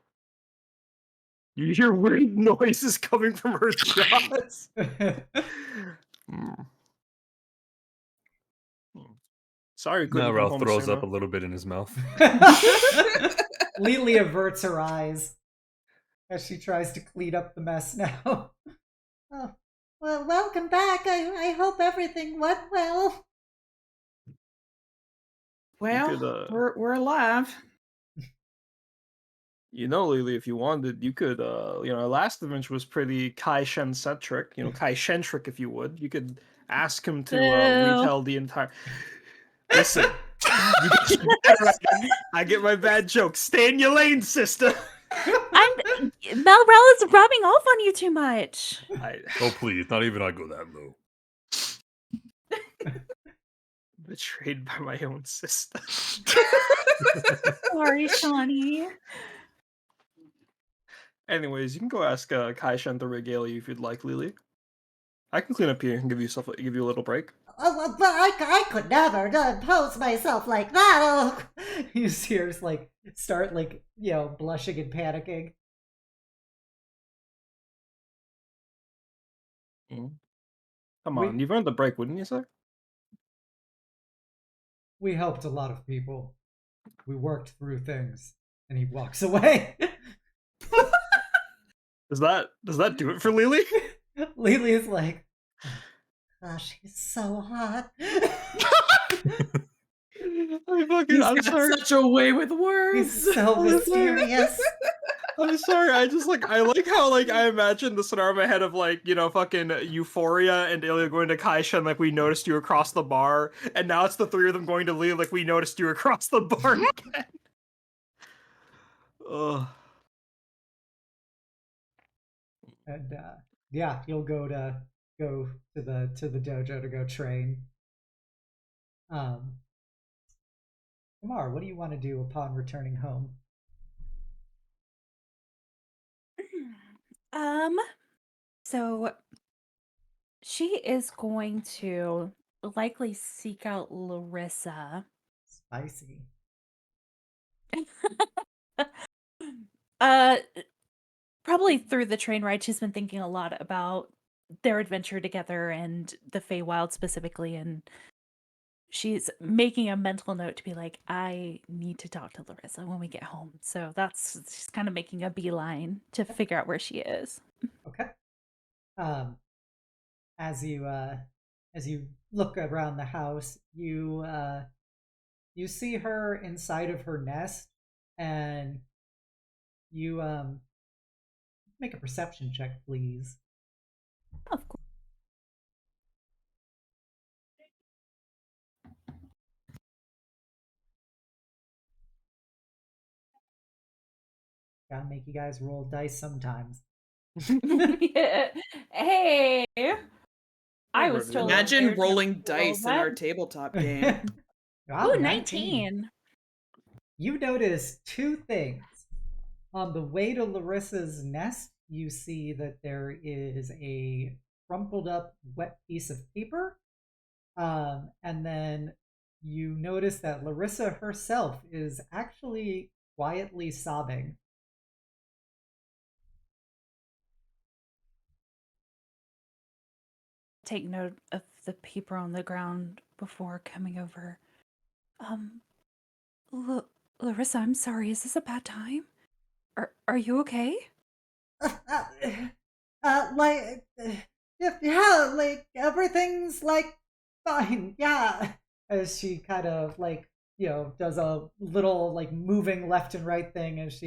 You hear weird noises coming from her jaws. Sorry, now Ralph throws up a little bit in his mouth. Lily averts her eyes as she tries to clean up the mess now. Oh, well, welcome back. I hope everything went well. Well, we're alive. You know, Lily, if you wanted, you could, our last adventure was pretty Kai Shen-centric, Kai Shentric, if you would. You could ask him to retell the entire... Listen, I get my bad jokes. Stay in your lane, sister. Malrell is rubbing off on you too much. Oh, please, not even I go that low. Betrayed by my own sister. Sorry, Shawnee. Anyways, you can go ask Kai Shen to regale you if you'd like, Lily. I can clean up here and give you a little break. But I could never impose myself like that. Oh. You see her like start like blushing and panicking. Come We- on, you've earned the break, wouldn't you, sir? We helped a lot of people. We worked through things. And he walks away. Does that do it for Lily? Lily is like, Gosh, he's so hot. I'm sorry. Such a way with he's words. so mysterious. I'm sorry. I like how I imagine the scenario in my head of fucking Euphoria and Ilya going to Kaisha and we noticed you across the bar, and now it's the three of them going to Lily we noticed you across the bar again. Ugh. And yeah, you'll go to the dojo to go train. Kamar, what do you want to do upon returning home? So she is going to likely seek out Laryssa. Spicy. Uh, Probably through the train ride, she's been thinking a lot about their adventure together and the Feywild specifically, and she's making a mental note to be like, I need to talk to Laryssa when we get home. So she's kind of making a beeline to figure out where she is. Okay. As you look around the house, you see her inside of her nest, and you make a perception check, please. Of course. Gotta make you guys roll dice sometimes. Yeah. Hey, I was totally Imagine prepared to rolling roll dice in our that. tabletop game. Wow, Ooh, 19. You notice two things. On the way to Laryssa's nest, you see that there is a crumpled up wet piece of paper. And then you notice that Laryssa herself is actually quietly sobbing. Take note of the paper on the ground before coming over. Laryssa, I'm sorry. Is this a bad time? Are you okay? Like, yeah, like everything's like fine. Yeah. As she kind of does a little moving left and right thing as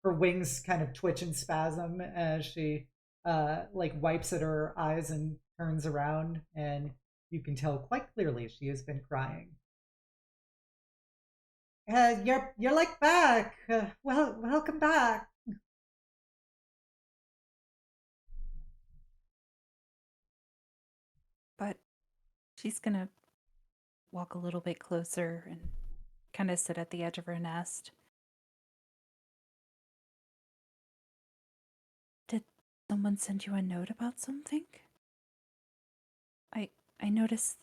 her wings kind of twitch and spasm as she wipes at her eyes and turns around, and you can tell quite clearly she has been crying. You're like back. Welcome back. But she's gonna walk a little bit closer and kind of sit at the edge of her nest. Did someone send you a note about something? I noticed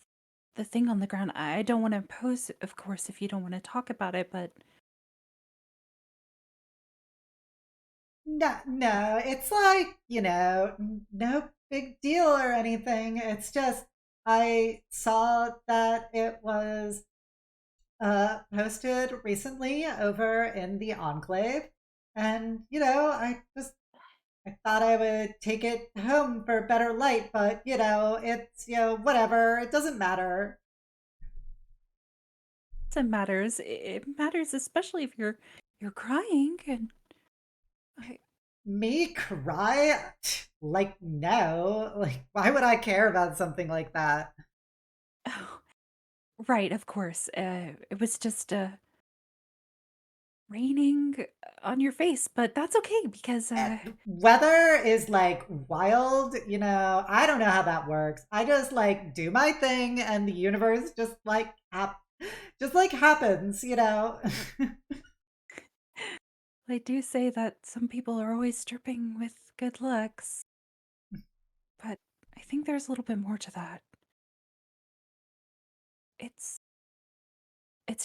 the thing on the ground. I don't want to impose, of course, if you don't want to talk about it, but No, it's like, no big deal or anything. It's just I saw that it was posted recently over in the Enclave, and I thought I would take it home for better light, but it's whatever. It doesn't matter. it matters. It matters, especially if you're crying. And Me cry? Like, no. Like, why would I care about something like that? oh, right, of course. It was just raining on your face, but that's okay because Weather is like wild, I don't know how that works. I just do my thing and the universe just happens. they do say that some people are always dripping with good looks, but I think there's a little bit more to that. It's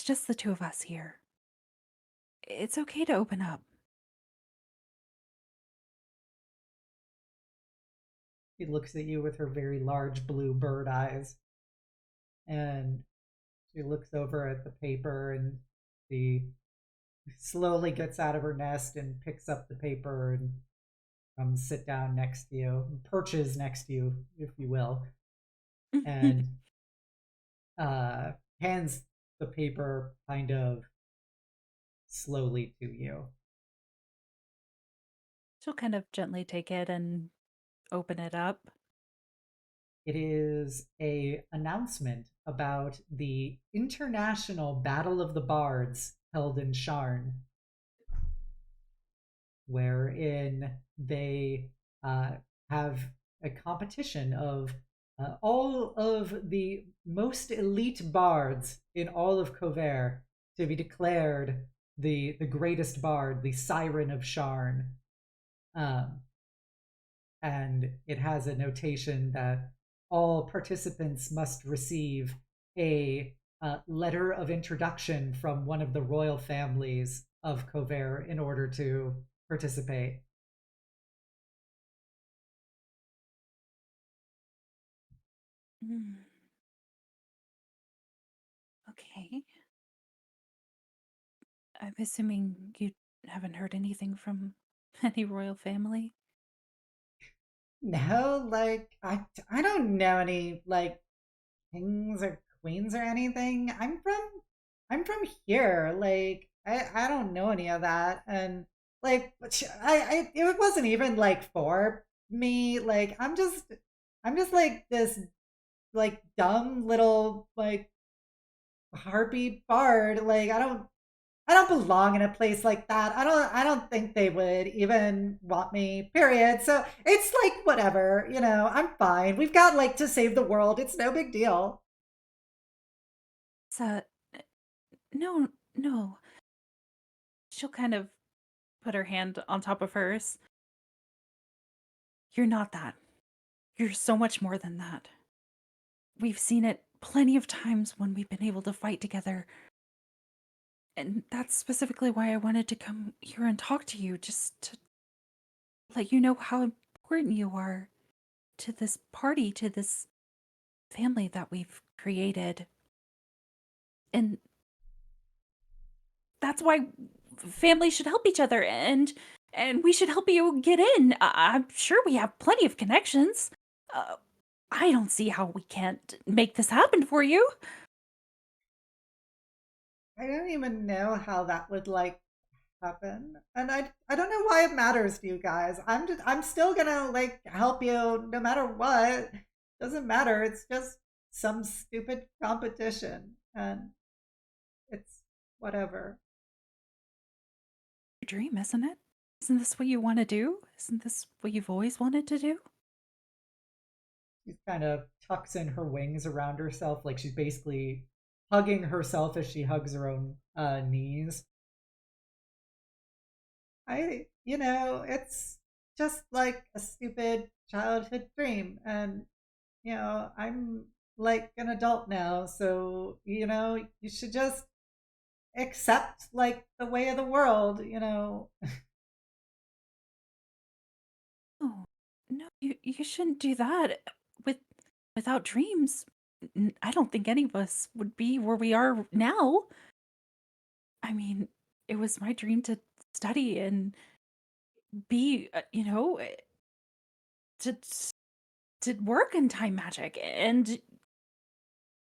just the two of us here. It's okay to open up. She looks at you with her very large blue bird eyes. And she looks over at the paper and she slowly gets out of her nest and picks up the paper and comes sit down next to you, perches next to you, if you will, and hands the paper kind of slowly to you. She'll kind of gently take it and open it up. It is a announcement about the International Battle of the Bards held in Sharn, wherein they have a competition of all of the most elite bards in all of Cover to be declared the greatest bard, the Siren of Sharn. And it has a notation that all participants must receive a letter of introduction from one of the royal families of Cover in order to participate. Okay. I'm assuming you haven't heard anything from any royal family? No, like I don't know any like kings or queens or anything. I'm from here. Like I don't know any of that. And like I it wasn't even like for me. Like I'm just like this like dumb little like harpy bard. Like I don't belong in a place like that. I don't think they would even want me, period. So it's like whatever, you know, I'm fine. We've got like to save the world. It's no big deal. So, no, no. She'll kind of put her hand on top of hers. You're not that. You're so much more than that. We've seen it plenty of times when we've been able to fight together. And that's specifically why I wanted to come here and talk to you, just to let you know how important you are to this party, to this family that we've created. And that's why families should help each other, and we should help you get in. I'm sure we have plenty of connections. I don't see how we can't make this happen for you. I don't even know how that would like happen. And I don't know why it matters to you guys. I'm still gonna like help you no matter what. Doesn't matter. It's just some stupid competition. And it's whatever. Your dream, isn't it? Isn't this what you want to do? Isn't this what you've always wanted to do? She kind of tucks in her wings around herself, like she's basically hugging herself as she hugs her own knees. You know, it's just like a stupid childhood dream. And, you know, I'm like an adult now. So, you know, you should just accept like the way of the world, you know. Oh, no, you shouldn't do that. Without dreams, I don't think any of us would be where we are now. I mean, it was my dream to study and be, to work in time magic, and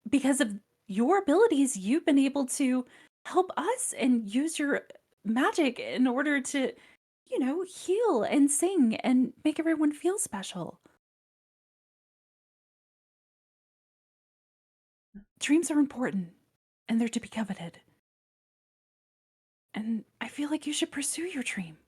because of your abilities, you've been able to help us and use your magic in order to, heal and sing and make everyone feel special. Dreams are important, and they're to be coveted. And I feel like you should pursue your dream.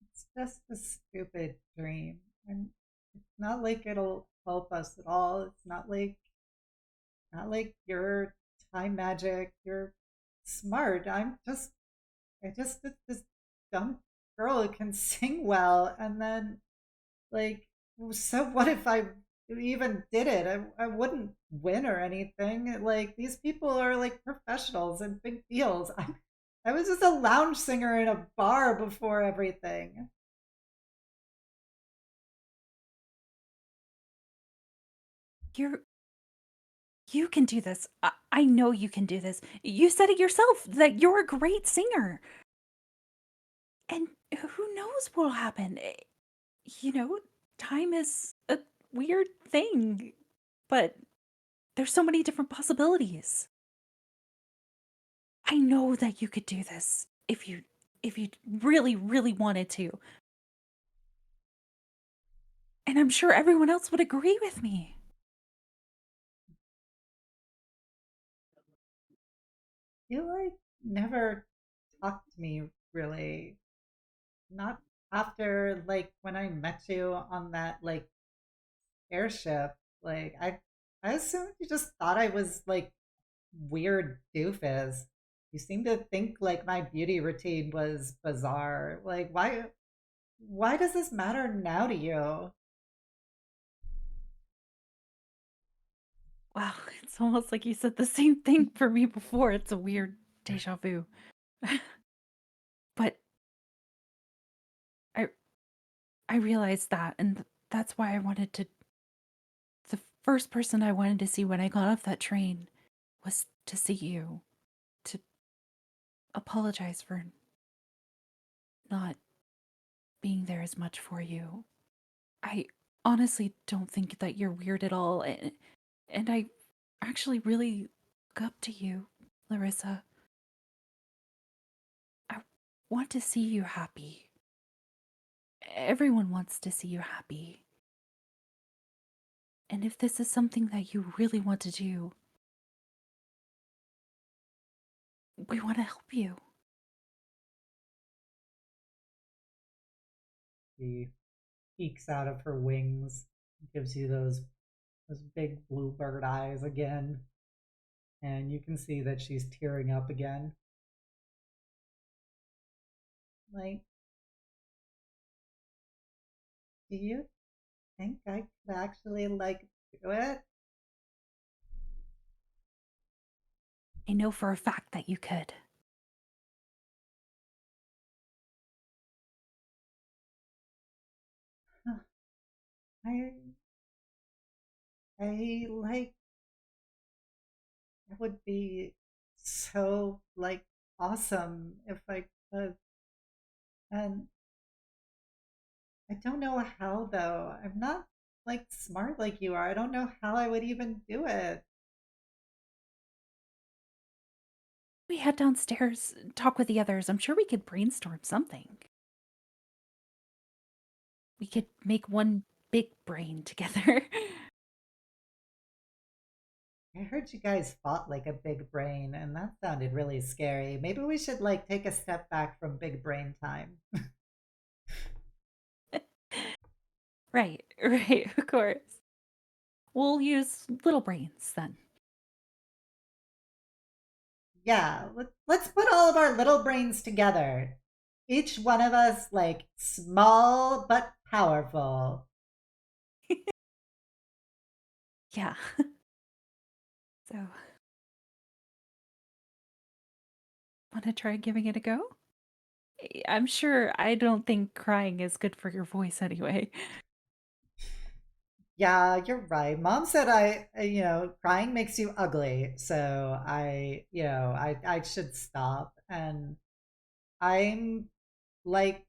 It's just a stupid dream. And it's not like it'll help us at all. It's not like you're time magic. You're smart. I just this dumb girl who can sing well, and then like So what if I even did it? I wouldn't win or anything. Like, these people are like professionals and big deals. I was just a lounge singer in a bar before everything. You can do this. I know you can do this. You said it yourself that you're a great singer. And who knows what'll happen? You know, time is a weird thing, but there's so many different possibilities. I know that you could do this if you really really wanted to. And I'm sure everyone else would agree with me. You like never talked to me really. Not after like when I met you on that like airship. Like I assumed you just thought I was like weird doofus. You seem to think like my beauty routine was bizarre. Like why does this matter now to you? Wow, it's almost like you said the same thing for me before. It's a weird deja vu. But I I realized that, and that's why I wanted to. The first person I wanted to see when I got off that train was to see you, to apologize for not being there as much for you. I honestly don't think that you're weird at all, and I actually really look up to you, Laryssa. I want to see you happy. Everyone wants to see you happy. And if this is something that you really want to do, we want to help you. She peeks out of her wings, gives you those big blue bird eyes again, and you can see that she's tearing up again. Like, do you think I could actually like do it? I know for a fact that you could. I I like it would be so like awesome if I could. And I don't know how though. I'm not like smart like you are. I don't know how I would even do it. We head downstairs, talk with the others. I'm sure we could brainstorm something. We could make one big brain together. I heard you guys fought like a big brain, and that sounded really scary. Maybe we should like take a step back from big brain time. Right, right, of course. We'll use little brains then. Yeah, let's put all of our little brains together. Each one of us like small but powerful. Yeah. So, want to try giving it a go? I'm sure I don't think crying is good for your voice anyway. Yeah, you're right. Mom said crying makes you ugly. So I should stop. And I'm like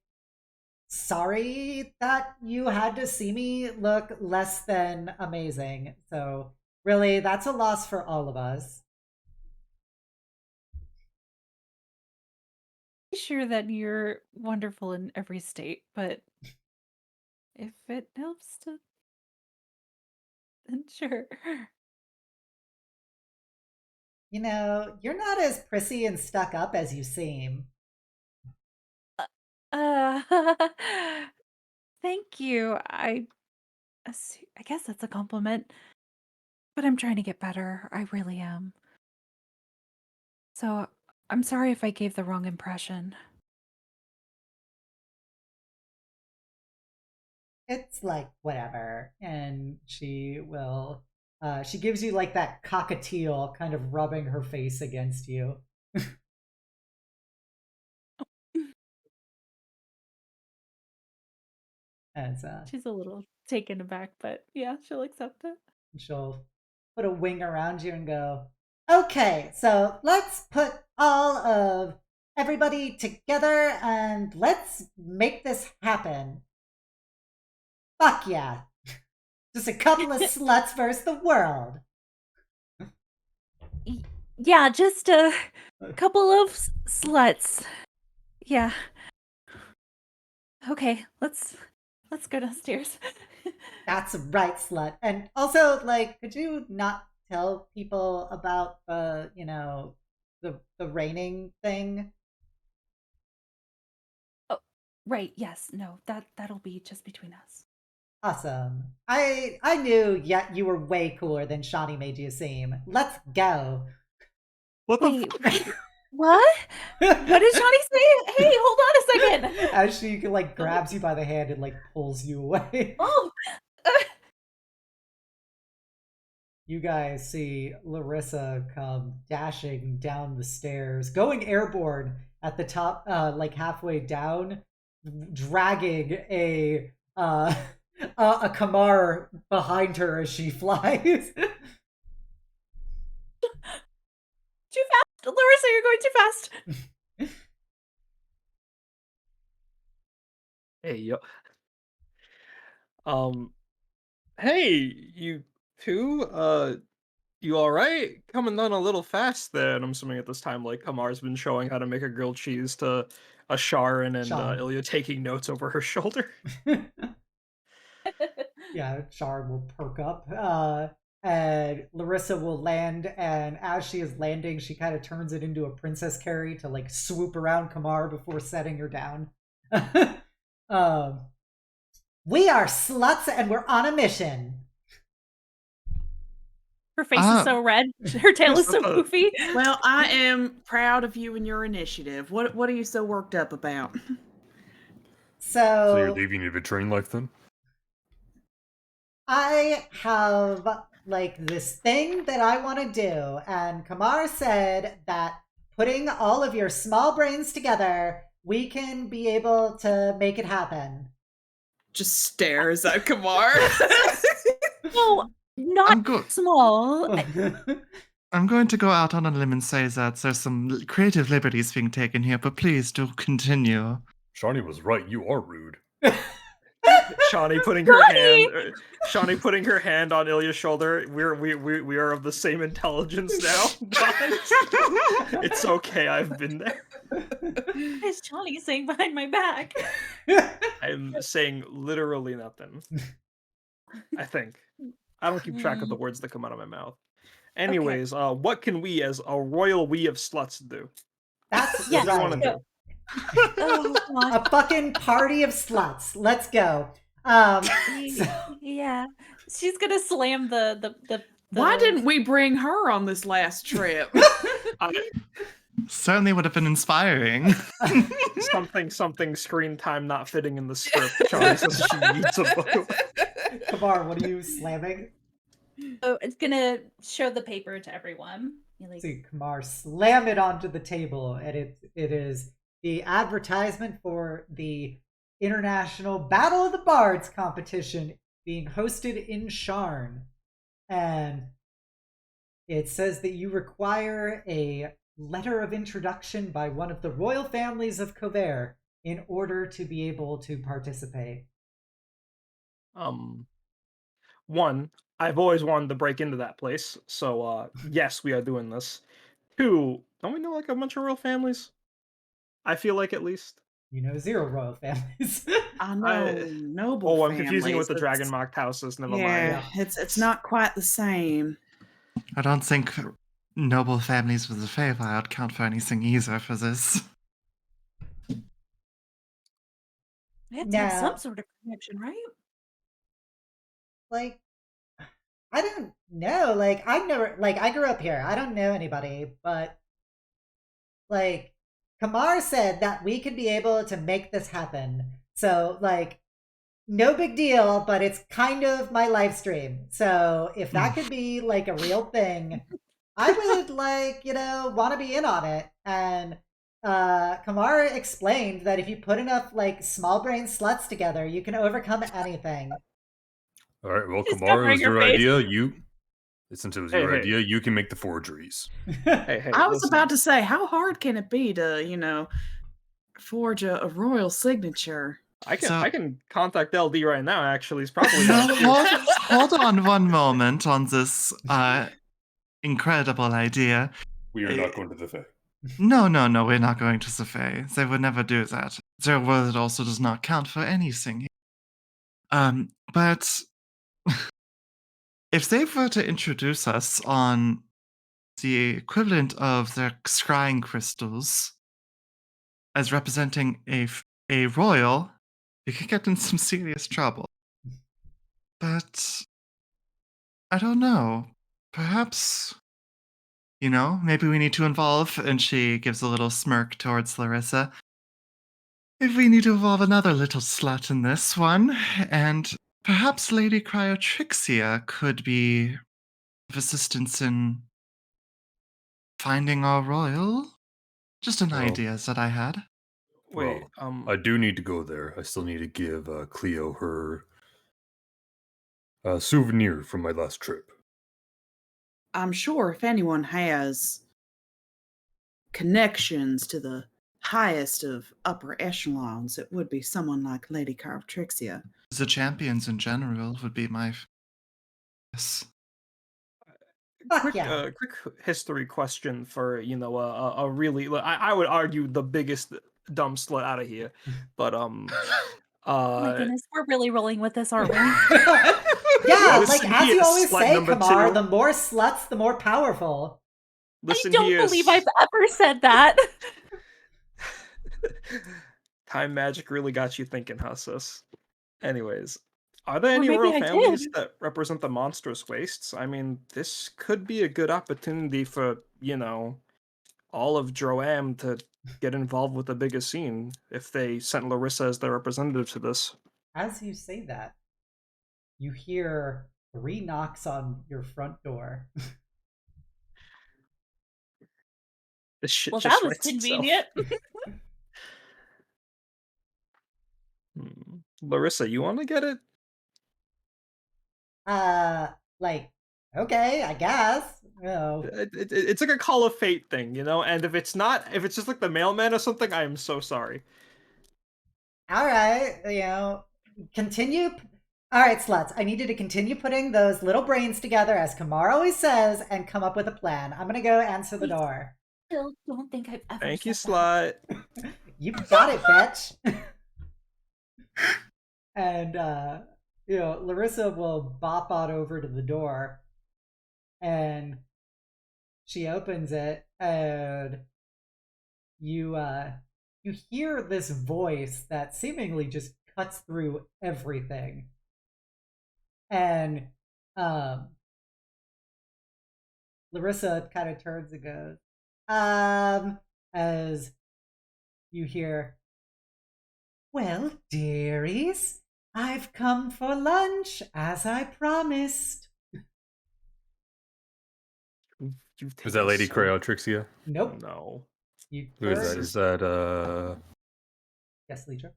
sorry that you had to see me look less than amazing. So really, that's a loss for all of us. Sure that you're wonderful in every state, but if it helps to, then sure. You know, you're not as prissy and stuck up as you seem. Uh, thank you. I guess that's a compliment, but I'm trying to get better. I really am. So I'm sorry if I gave the wrong impression. it's like whatever. And she will, she gives you like that cockatiel, kind of rubbing her face against you. As She's a little taken aback, but yeah, she'll accept it. she'll put a wing around you and go, okay, so let's put all of everybody together and let's make this happen. Fuck yeah. Just a couple of sluts versus the world. Yeah, just a couple of sluts. Yeah. Okay, let's go downstairs. That's right, slut. And also, like, could you not tell people about the, the raining thing? Oh, right. Yes. No. That'll be just between us. Awesome. I knew yet you were way cooler than Shawnee made you seem. Let's go. What Wait. the fuck? What? What did Shawnee say? Hey, hold on a second. As she like grabs you by the hand and like pulls you away. Oh. You guys see Laryssa come dashing down the stairs, going airborne at the top, like halfway down, dragging a Kamar behind her as she flies. Too fast, Laryssa. You're going too fast. Hey, yo. Hey, you two, you alright? Coming down a little fast there, and I'm assuming at this time, like, Kamar's been showing how to make a grilled cheese to a Sharon and Ilya taking notes over her shoulder. Yeah, Sharon will perk up, and Laryssa will land, and as she is landing, she kind of turns it into a princess carry to, like, swoop around Kamar before setting her down. We are sluts and we're on a mission. Her face is so red. Her tail is so goofy. Well, I am proud of you and your initiative. What are you so worked up about? So you're leaving your betraying life then? I have like this thing that I want to do, and Kamar said that putting all of your small brains together, we can be able to make it happen. Just stares at Kamar. No, not small. I'm going to go out on a limb and say that there's some creative liberties being taken here, but please do continue. Shawnee was right. You are rude. Shawnee putting her hand on Ilya's shoulder. We are of the same intelligence now. It's okay. I've been there. What is Shawnee saying behind my back? I'm saying literally nothing. I think. I don't keep track of the words that come out of my mouth. Anyways, what can we as a royal we of sluts do? That's what do you want to do? A fucking party of sluts. Let's go. Yeah, she's gonna slam the. Why didn't we bring her on this last trip? Certainly would have been inspiring. something screen time not fitting in the script. Shawnee says she needs a book. Kamar, what are you slamming? Oh, it's gonna show the paper to everyone. See Kamar slam it onto the table, and it is the advertisement for the International Battle of the Bards competition being hosted in Sharn. And it says that you require a letter of introduction by one of the royal families of Cavern in order to be able to participate. One, I've always wanted to break into that place, so yes, we are doing this. Two, don't we know like a bunch of royal families? I feel like at least. You know 0 royal families. I know noble I'm confusing it with the Dragon Marked houses. Never mind. Yeah, it's not quite the same. I don't think noble families with the Feywild count for anything either for this. We have to have some sort of connection, right? Like, I don't know. Like, I grew up here. I don't know anybody, but like, Kamar said that we could be able to make this happen. So, like, no big deal, but it's kind of my live stream. So if that could be like a real thing, I would want to be in on it. And Kamar explained that if you put enough like small brain sluts together, you can overcome anything. All right, well, He's Kamar, it covering was her your face. idea. Since it was your Hey. idea, you can make the forgeries. Hey, I was listen. about to say, how hard can it be to, forge a royal signature? I So- can contact LD right now. Actually, he's probably No, not here. hold on one moment on this incredible idea. We are not going to the Fae. No, we're not going to the Fae. They would never do that. Their word also does not count for anything. But if they were to introduce us on the equivalent of their scrying crystals as representing a royal, we could get in some serious trouble. But I don't know. Perhaps, maybe we need to involve, and she gives a little smirk towards Laryssa. If we need to involve another little slut in this one, and perhaps Lady Cryotrixia could be of assistance in finding our royal. Just an Well, idea that I had. Wait, I do need to go there. I still need to give Cleo her souvenir from my last trip. I'm sure if anyone has connections to the highest of upper echelons, it would be someone like Lady Cryotrixia. The champions in general would be my yes. Fuck yeah. quick history question for a really I would argue the biggest dumb slut out of here, but Oh my goodness, we're really rolling with this, aren't we? Yeah, Listen like as here, you always slut say, number Kamar, two. the more sluts, the more powerful. listen I don't here, believe I've ever said that. Time magic really got you thinking, huh, sis? Anyways, are there Or any maybe royal I families did. that represent the monstrous wastes? I mean, this could be a good opportunity for, all of Droaam to get involved with the bigger scene if they sent Laryssa as their representative to this. As you say that, you hear 3 knocks on your front door. This shit Well, just that was writes itself. convenient. Laryssa, you want to get it? Okay, I guess. Oh. It's like a Call of Fate thing, and if it's just like the mailman or something, I am so sorry. All right, continue. All right, sluts, I need you to continue putting those little brains together, as Kamar always says, and come up with a plan. I'm gonna go answer the door. Still don't think I've ever Thank you, said that. slut. You got it, bitch. And, Laryssa will bop on over to the door, and she opens it, and you hear this voice that seemingly just cuts through everything. And Laryssa kind of turns and goes, as you hear, "Well, dearies, I've come for lunch, as I promised." Is that Lady Cryotrixia? Nope. No. You Who is that? first- Is that Yes, Leisha?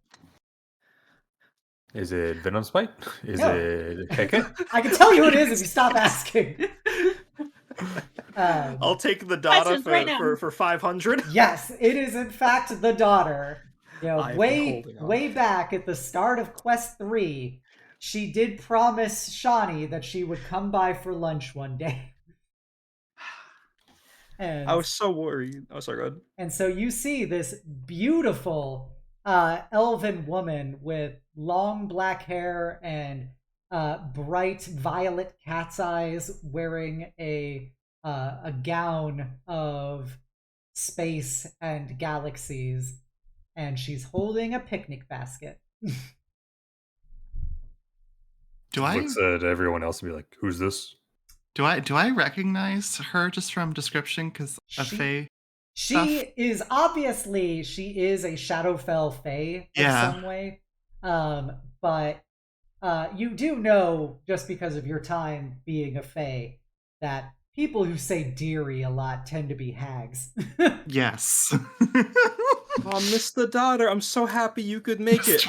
Is it Venom Spite? Is No. it Keke? I can tell you it is if you stop asking. I'll take the data Questions right now. for 500. Yes, it is in fact the daughter. I've been way holding on. way back at the start of Quest 3, she did promise Shawnee that she would come by for lunch one day. And I was so worried. Oh, sorry, go ahead. And so you see this beautiful elven woman with long black hair and bright violet cat's eyes, wearing a gown of space and galaxies, and she's holding a picnic basket. Do I Looks at everyone else and be like, "Who's this?" do I recognize her just from description? Because a She- fae. She is a Shadowfell fae in Yeah. some way. But you do know, just because of your time being a fae, that people who say dearie a lot tend to be hags. Yes. Oh, Mr. Daughter, I'm so happy you could make it.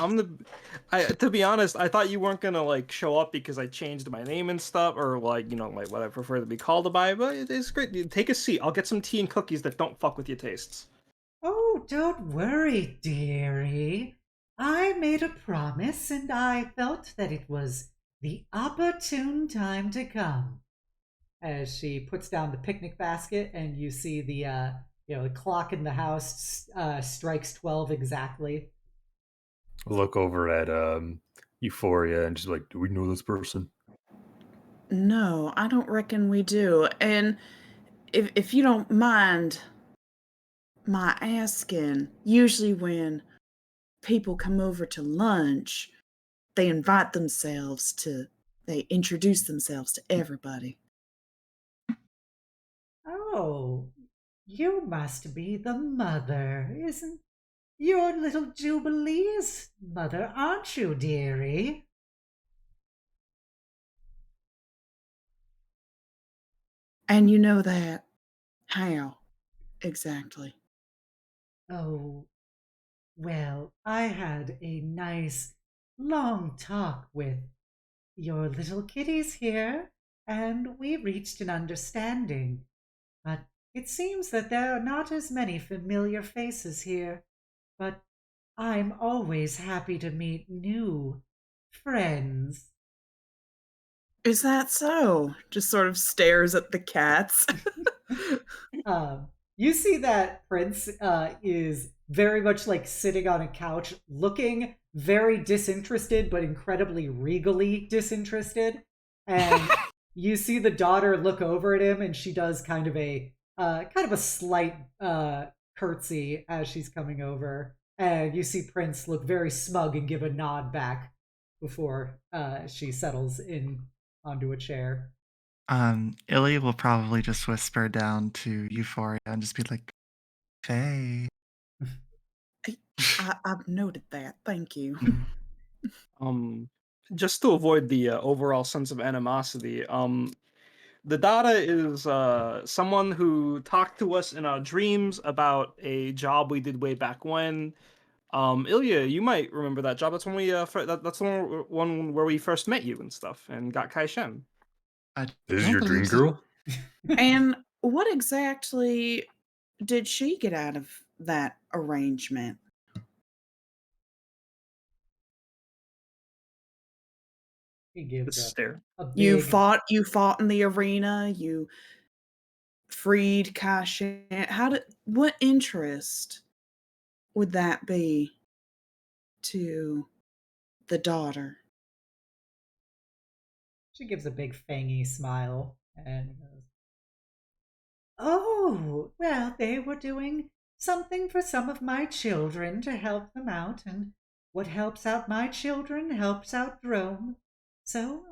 To be honest, I thought you weren't gonna like show up because I changed my name and stuff, or like like what I prefer to be called by. But it's great. Take a seat. I'll get some tea and cookies that don't fuck with your tastes. Oh, don't worry, dearie. I made a promise and I felt that it was the opportune time to come. As she puts down the picnic basket, and you see the clock in the house strikes 12 exactly. Look over at Euphoria and just like, do we know this person? No, I don't reckon we do. And if you don't mind my asking, usually when people come over to lunch, they introduce themselves to everybody. Oh, you must be the mother, isn't your little Jubilee's mother, aren't you, dearie? And you know that? How? Exactly. Oh, well, I had a nice long talk with your little kitties here, and we reached an understanding. But it seems that there are not as many familiar faces here. But I'm always happy to meet new friends. Is that so? Just sort of stares at the cats. You see that Prince is very much like sitting on a couch, looking very disinterested, but incredibly regally disinterested. And you see the daughter look over at him, and she does kind of a slight curtsy as she's coming over. And you see Prince look very smug and give a nod back before she settles in onto a chair. Illy will probably just whisper down to Euphoria and just be like, "Faye." I've noted that. Thank you. Just to avoid the overall sense of animosity, the Dada is someone who talked to us in our dreams about a job we did way back when. Ilya, you might remember that job. That's when we that's the one where we first met you and stuff, and got Kai Shen. I This is don't your believe dream so. girl? And what exactly did she get out of that arrangement? He gives The stare. a You big fought in the arena, you freed Kai Shen. What interest would that be to the daughter? She gives a big fangy smile and goes, Oh, well, they were doing something for some of my children to help them out, and what helps out my children helps out Droaam. So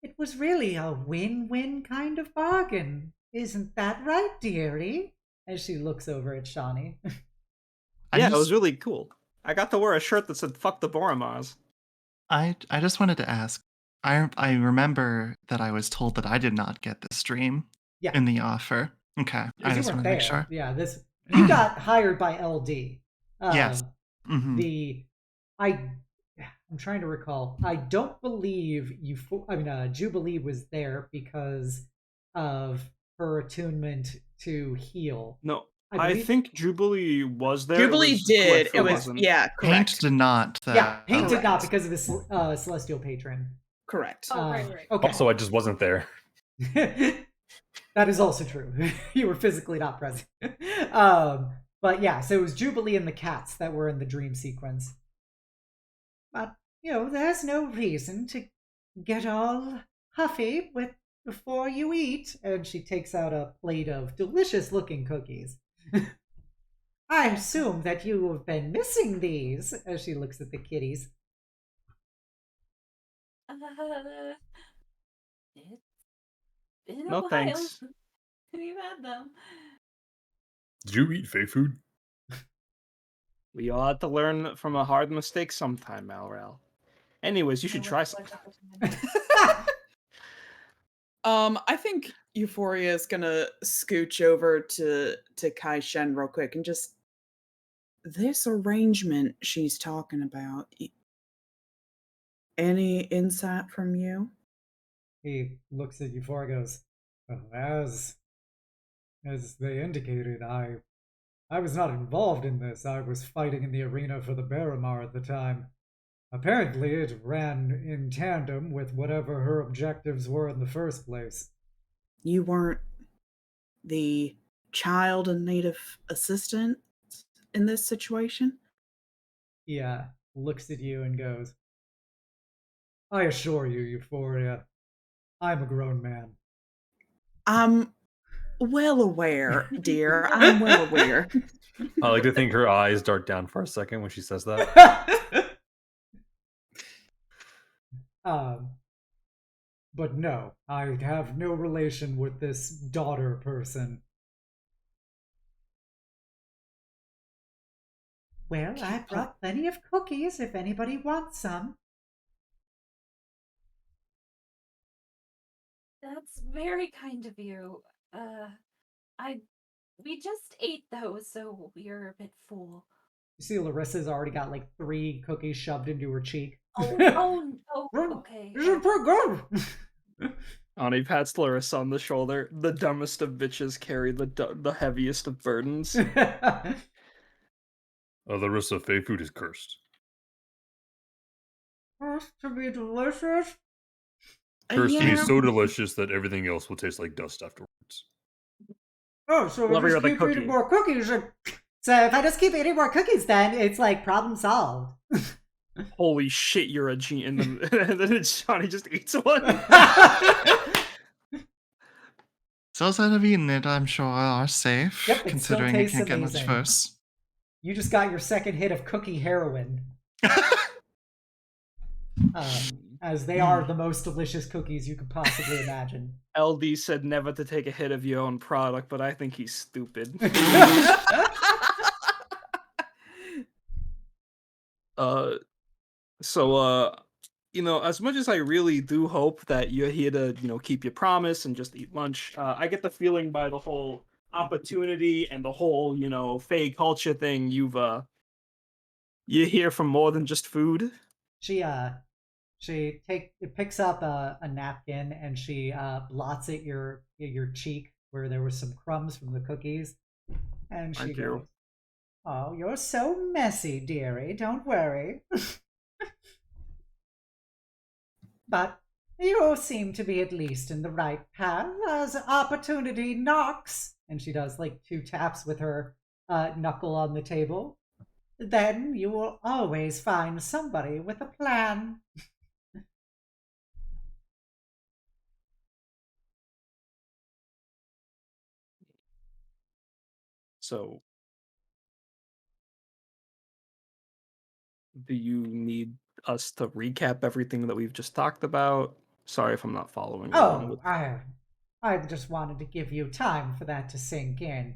it was really a win-win kind of bargain. Isn't that right, dearie? as she looks over at Shawnee. Yeah, it was really cool. I got to wear a shirt that said "Fuck the Boromars." I just wanted to ask. I remember that I was told that I did not get this dream Yeah, in the offer. Okay, I you just weren't want to make there. sure. Yeah, this you got hired by LD. Yes. Mhm. I'm trying to recall. I don't believe Jubilee was there because of her attunement to heal. No, I I believe. think Jubilee was there. Jubilee It was did. Glyph It who was wasn't. yeah, Paint correct. did not. Yeah, Paint did not Correct. because of his celestial patron. Correct. Oh, right. Okay. Also, I just wasn't there. That is also true. You were physically not present. But yeah, so it was Jubilee and the cats that were in the dream sequence. But, there's no reason to get all huffy before you eat. And she takes out a plate of delicious looking cookies. I assume that you have been missing these, As she looks at the kitties. It's been a No while. thanks. We've had them. Did you eat fake food? We all had to learn from a hard mistake sometime, Malral. Anyways, you should try some. something. I think Euphoria is gonna scooch over to Kai Shen real quick and just this arrangement she's talking about. Any insight from you? He looks at Euphoria and goes, well, as they indicated, I was not involved in this. I was fighting in the arena for the Barramar at the time. Apparently, it ran in tandem with whatever her objectives were in the first place. You weren't the child and native assistant in this situation? Yeah, looks at you and goes, I assure you, Euphoria, I'm a grown man. I'm well aware, dear. I'm well aware. I like to think her eyes dart down for a second when she says that. But no, I have no relation with this daughter person. Well, I brought plenty of cookies if anybody wants some. That's very kind of you. We just ate those, so we're a bit full. You see Laryssa's already got like 3 cookies shoved into her cheek. Oh, okay. This is pretty good. Ani pats Laryssa on the shoulder. The dumbest of bitches carry the heaviest of burdens. Laryssa, Fey food is cursed. Cursed to be delicious? Cursed to be so delicious that everything else will taste like dust afterwards. Oh, so if I just keep eating more cookies. So if I just keep eating more cookies, then it's like problem solved. Holy shit, you're a genius. And then Johnny just eats one. Those that have eaten it, I'm sure, are safe, Yep, considering it can't get much amazing. worse. You just got your second hit of cookie heroin. As they are the most delicious cookies you could possibly imagine. LD said never to take a hit of your own product, but I think he's stupid. You know, as much as I really do hope that you're here to, you know, keep your promise and just eat lunch, I get the feeling by the whole opportunity and the whole, you know, Fey culture thing, you're here for more than just food. She picks up a napkin and she blots at your cheek where there were some crumbs from the cookies, and she goes, "Oh, you're so messy, dearie. Don't worry." But you seem to be at least in the right path as opportunity knocks. And she does like 2 taps with her knuckle on the table. Then you will always find somebody with a plan. So, do you need us to recap everything that we've just talked about? Sorry if I'm not following along with... I just wanted to give you time for that to sink in.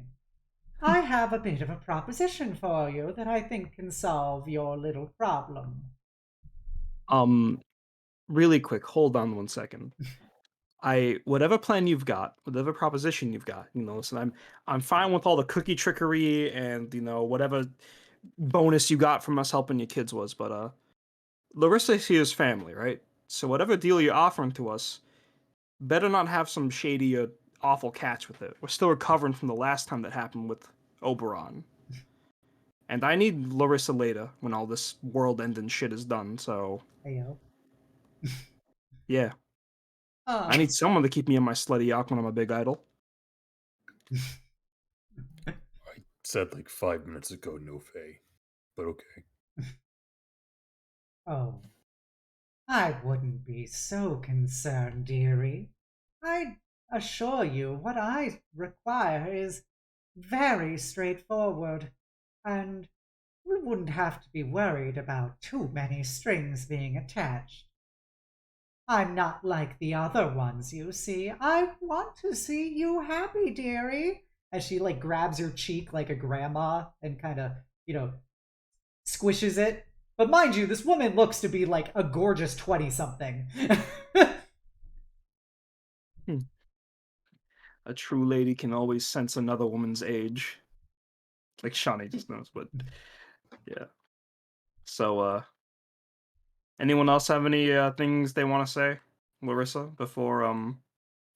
I have a bit of a proposition for you that I think can solve your little problem. Really quick, hold on 1 second. Whatever plan you've got, whatever proposition you've got, you know, listen, I'm fine with all the cookie trickery and, you know, whatever bonus you got from us helping your kids was, but Laryssa here's family, right? So whatever deal you're offering to us, better not have some shady or awful catch with it. We're still recovering from the last time that happened with Oberon. And I need Laryssa later when all this world-ending shit is done, so... Heyo. Yeah. I need someone to keep me on my slutty yacht when I'm a big idol. I said like 5 minutes ago, no Fey. But okay. Oh, I wouldn't be so concerned, dearie. I assure you what I require is very straightforward, and we wouldn't have to be worried about too many strings being attached. I'm not like the other ones, you see. I want to see you happy, dearie. As she like grabs your cheek like a grandma and kind of, you know, squishes it. But mind you, this woman looks to be like a gorgeous 20-something. A true lady can always sense another woman's age. Like Shawnee just knows, but yeah. So, anyone else have any things they want to say, Laryssa, before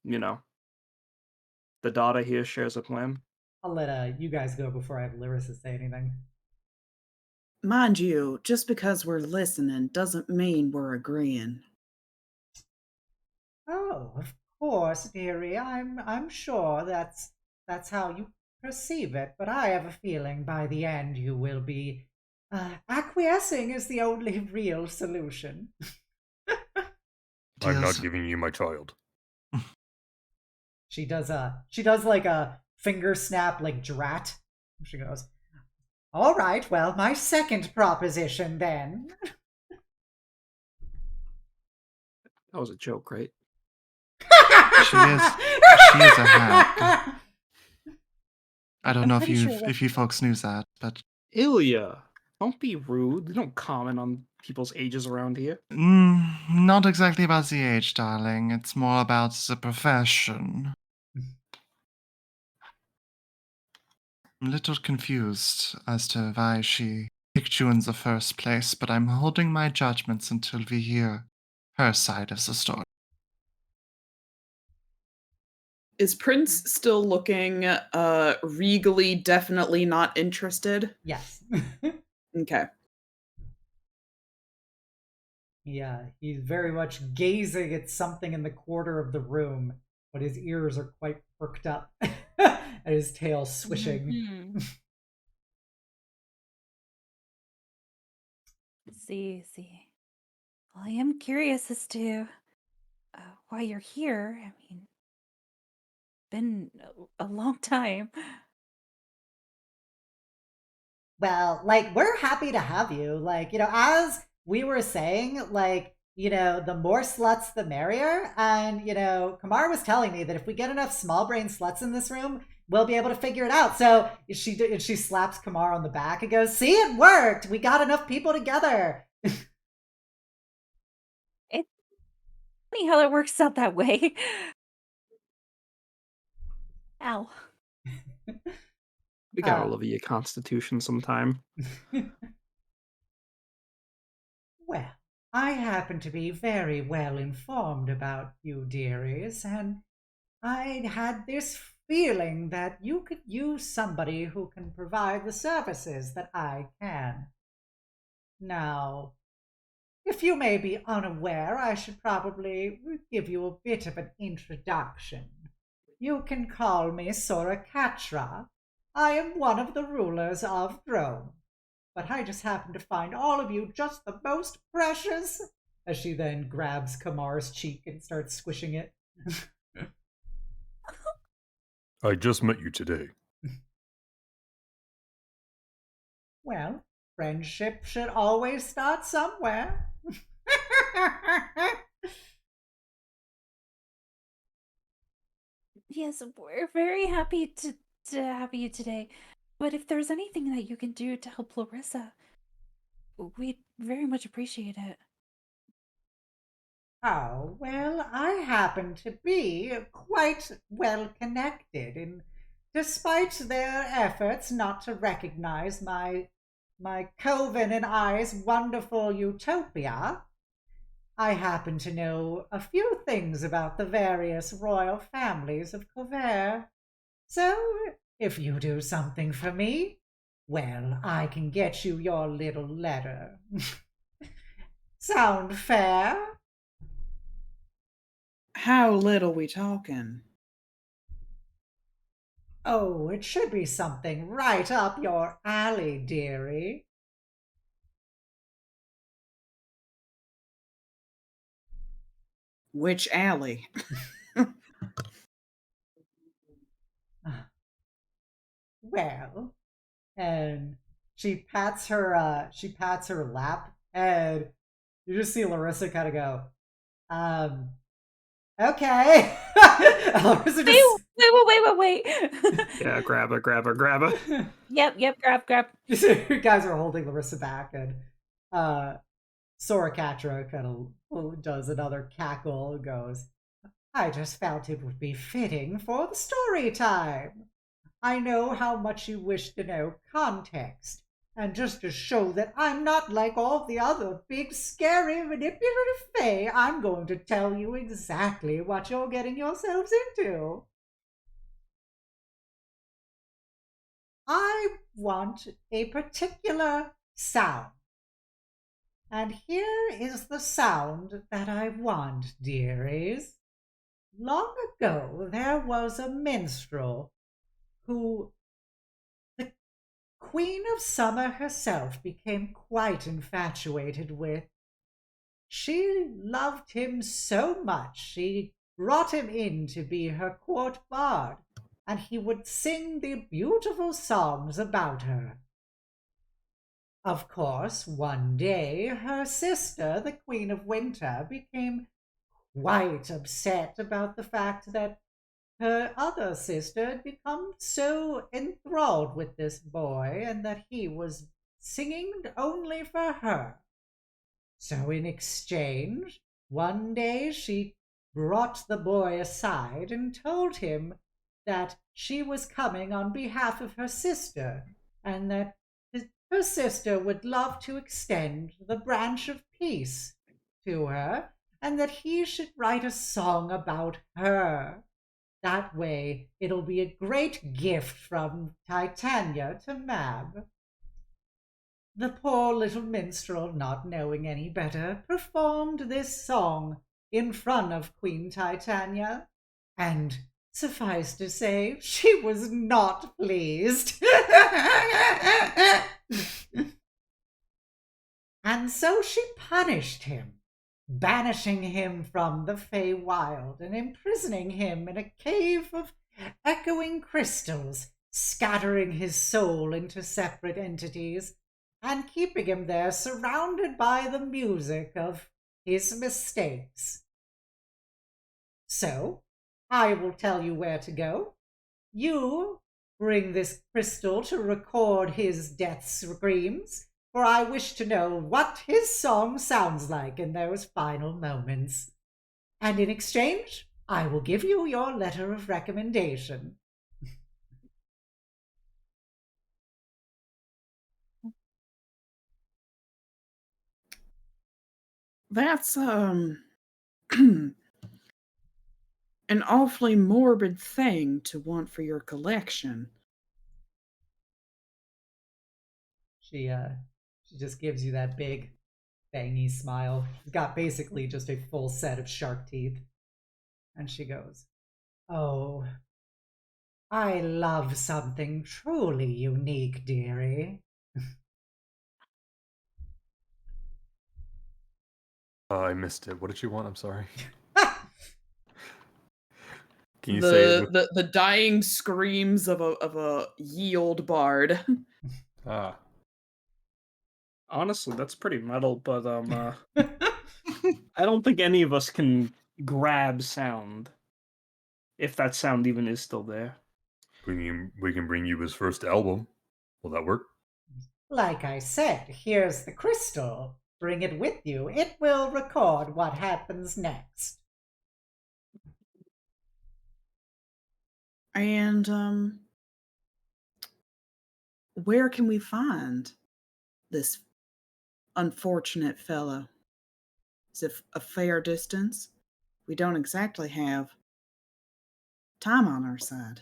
the daughter here shares a plan? I'll let you guys go before I have Laryssa say anything. Mind you, just because we're listening doesn't mean we're agreeing. Oh, of course, dearie. I'm sure that's how you perceive it, but I have a feeling by the end you will be acquiescing is the only real solution. I'm not Deals. giving you my child. She does like a finger snap like drat. She goes, "All right, well, my second proposition then." That was a joke, right? She is a hag. I don't know if you folks knew that, but Ilya, don't be rude. We don't comment on people's ages around here. not exactly about the age, darling. It's more about the profession. I'm a little confused as to why she picked you in the first place, but I'm holding my judgments until we hear her side of the story. Is Prince still looking regally definitely not interested? Yes. Okay. Yeah, he's very much gazing at something in the corner of the room, but his ears are quite perked up and his tail swishing. Mhm. See. Well, I am curious as to why you're here. I mean, been a long time. Well, like, we're happy to have you. Like, as we were saying, like, the more sluts, the merrier. And, Kamar was telling me that if we get enough small brain sluts in this room, we'll be able to figure it out. So she slaps Kamar on the back and goes, "See, it worked. We got enough people together." It's funny how it works out that way. Ow. We got all over your constitution sometime. Well, I happen to be very well informed about you, dearies, and I had this feeling that you could use somebody who can provide the services that I can. Now, if you may be unaware, I should probably give you a bit of an introduction. You can call me Sora Katra. I am one of the rulers of Droaam. But I just happen to find all of you just the most precious. As she then grabs Kamar's cheek and starts squishing it. I just met you today. Well, friendship should always start somewhere. Yes, we're very happy to have you today. But if there's anything that you can do to help Laryssa, we'd very much appreciate it. Oh, well, I happen to be quite well connected, and despite their efforts not to recognize my coven and I's wonderful utopia, I happen to know a few things about the various royal families of Cavern. So, if you do something for me, well, I can get you your little letter. Sound fair? How little we talking? Oh, it should be something right up your alley, dearie. Which alley? Well, and she pats her lap, and you just see Laryssa kind of go, okay. Laryssa just... Wait. Yeah, grab her. Yep, grab. You guys are holding Laryssa back, and Sora Katra kind of does another cackle and goes, I just felt it would be fitting for the story time. I know how much you wish to know context, and just to show that I'm not like all the other big, scary, manipulative fae, I'm going to tell you exactly what you're getting yourselves into. I want a particular sound. And here is the sound that I want, dearies. Long ago, there was a minstrel who the Queen of Summer herself became quite infatuated with. She loved him so much, she brought him in to be her court bard, and he would sing the beautiful songs about her. Of course, one day, her sister, the Queen of Winter, became quite upset about the fact that her other sister had become so enthralled with this boy and that he was singing only for her. So in exchange, one day she brought the boy aside and told him that she was coming on behalf of her sister and that her sister would love to extend the branch of peace to her and that he should write a song about her. That way, it'll be a great gift from Titania to Mab. The poor little minstrel, not knowing any better, performed this song in front of Queen Titania, and suffice to say, she was not pleased. And so she punished him, banishing him from the Feywild and imprisoning him in a cave of echoing crystals, scattering his soul into separate entities, and keeping him there surrounded by the music of his mistakes. So, I will tell you where to go. You bring this crystal to record his death screams, for I wish to know what his song sounds like in those final moments. And in exchange, I will give you your letter of recommendation. That's an awfully morbid thing to want for your collection. She just gives you that big, bangy smile. She's got basically just a full set of shark teeth. And she goes, Oh, I love something truly unique, dearie. I missed it. What did you want? I'm sorry. Can you the, say it with... the dying screams of a ye old bard. Ah. Honestly, that's pretty metal, but I don't think any of us can grab sound. If that sound even is still there. We can bring you his first album. Will that work? Like I said, here's the crystal. Bring it with you. It will record what happens next. And where can we find this unfortunate fellow? Is it a fair distance? We don't exactly have time on our side.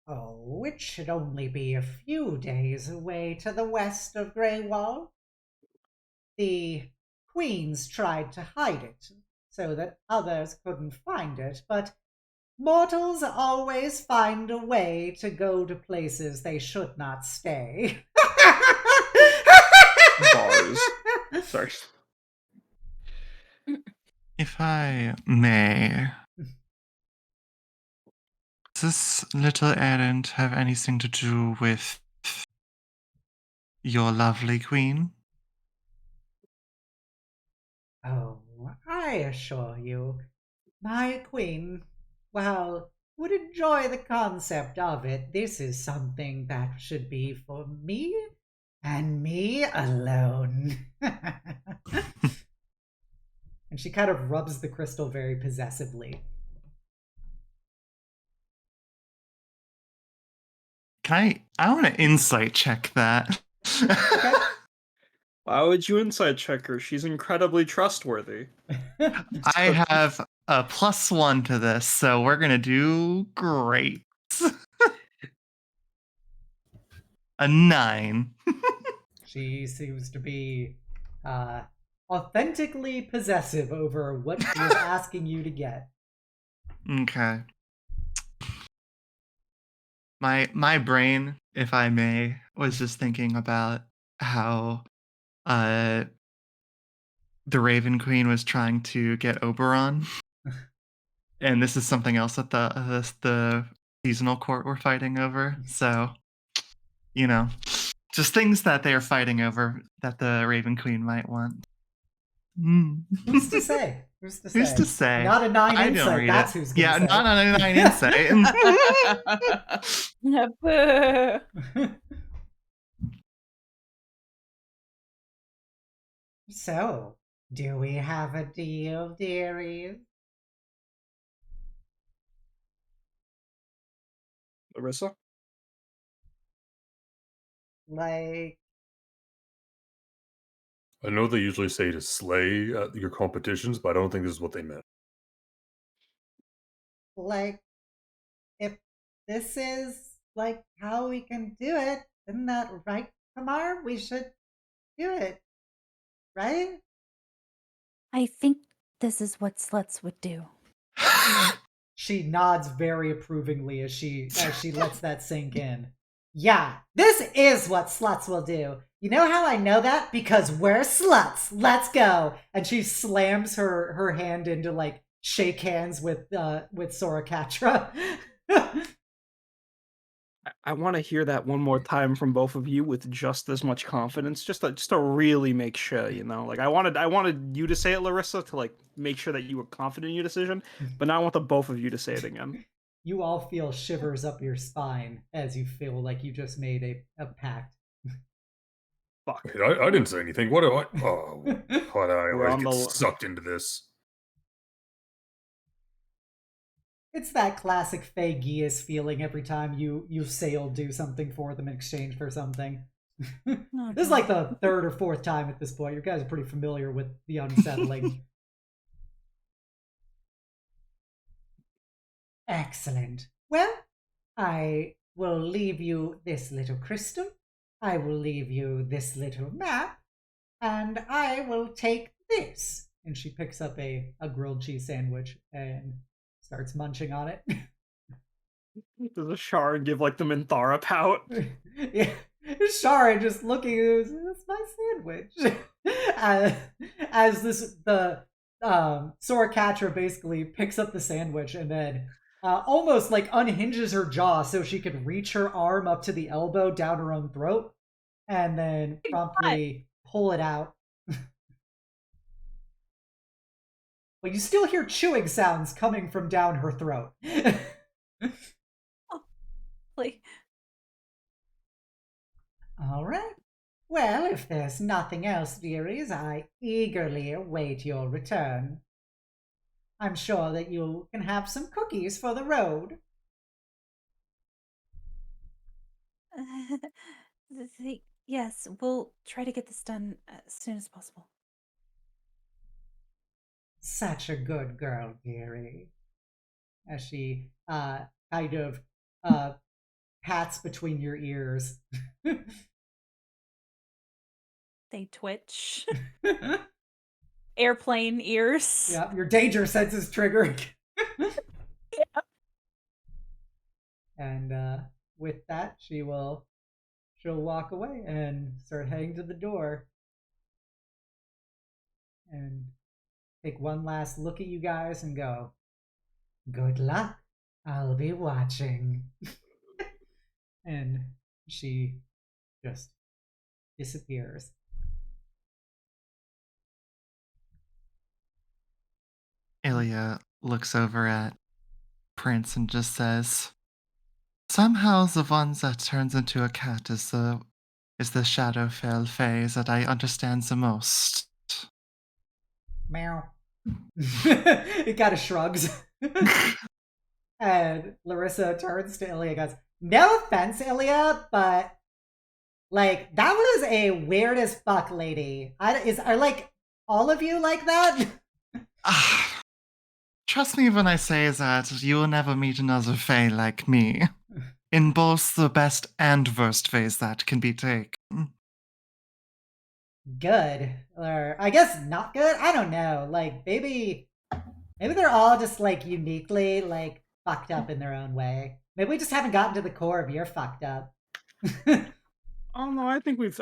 Oh, it should only be a few days away to the west of Greywall. The queens tried to hide it so that others couldn't find it, but mortals always find a way to go to places they should not stay. Bars. Sorry. If I may, does this little errand have anything to do with your lovely queen? Oh, I assure you, my queen, well, would enjoy the concept of it. This is something that should be for me And me alone. And she kind of rubs the crystal very possessively. I want to insight check that. Okay. Why would you inside check her? She's incredibly trustworthy. I have a +1 to this, so we're gonna do great. A 9. She seems to be authentically possessive over what she is asking you to get. Okay. My brain, if I may, was just thinking about how the Raven Queen was trying to get Oberon. And this is something else that the seasonal court were fighting over. So, just things that they are fighting over that the Raven Queen might want. Who's to say? Who's to say? Who's to say? Not a 9 I don't insight. read That's it. who's gonna Yeah, say. not on a 9 insight. Boo. So, do we have a deal, dearies? Laryssa? Like, I know they usually say to slay at your competitions, but I don't think this is what they meant. if this is like how we can do it, isn't that right, Kamar? We should do it, right? I think this is what sluts would do. She nods very approvingly as she lets that sink in. Yeah, this is what sluts will do. You know how I know that? Because we're sluts. Let's go. And she slams her hand into like shake hands with Sora Katra. I want to hear that one more time from both of you with just as much confidence, just to really make sure, Like I wanted you to say it, Laryssa, to like make sure that you were confident in your decision, but now I want the both of you to say it again. You all feel shivers up your spine as you feel like you just made a pact. Fuck. I didn't say anything. What do I? Oh, what I We're on get the- sucked into this. It's that classic Faye Gias feeling every time you say you'll do something for them in exchange for something. This is like the third or fourth time at this point. You guys are pretty familiar with the unsettling. Excellent. Well, I will leave you this little crystal. I will leave you this little map. And I will take this. And she picks up a grilled cheese sandwich and starts munching on it. Does a Shar give like the Minthara pout? Yeah, Shara just looking at that's my sandwich. As the Sora Katra basically picks up the sandwich and then almost like unhinges her jaw so she could reach her arm up to the elbow down her own throat and then promptly pull it out. But you still hear chewing sounds coming from down her throat. Like, all right. Well, if there's nothing else, dearies, I eagerly await your return. I'm sure that you can have some cookies for the road. yes, we'll try to get this done as soon as possible. Such a good girl, dearie. As she kind of pats between your ears. They twitch. Airplane ears. Yeah, your danger sense is triggered. Yeah. And with that, she'll walk away and start heading to the door. And take one last look at you guys and go, good luck. I'll be watching. And she just disappears. Ilya looks over at Prince and just says, somehow the one that turns into a cat is the is the Shadowfell phase that I understand the most. Meow. It kind of shrugs. And Laryssa turns to Ilya and goes, no offense, Ilya, but like that was a weird as fuck lady. Are like all of you like that? Trust me when I say that you will never meet another Fae like me. In both the best and worst ways that can be taken. Good. Or I guess not good? I don't know. Like maybe they're all just like uniquely like fucked up in their own way. Maybe we just haven't gotten to the core of your fucked up. Oh no, I think we've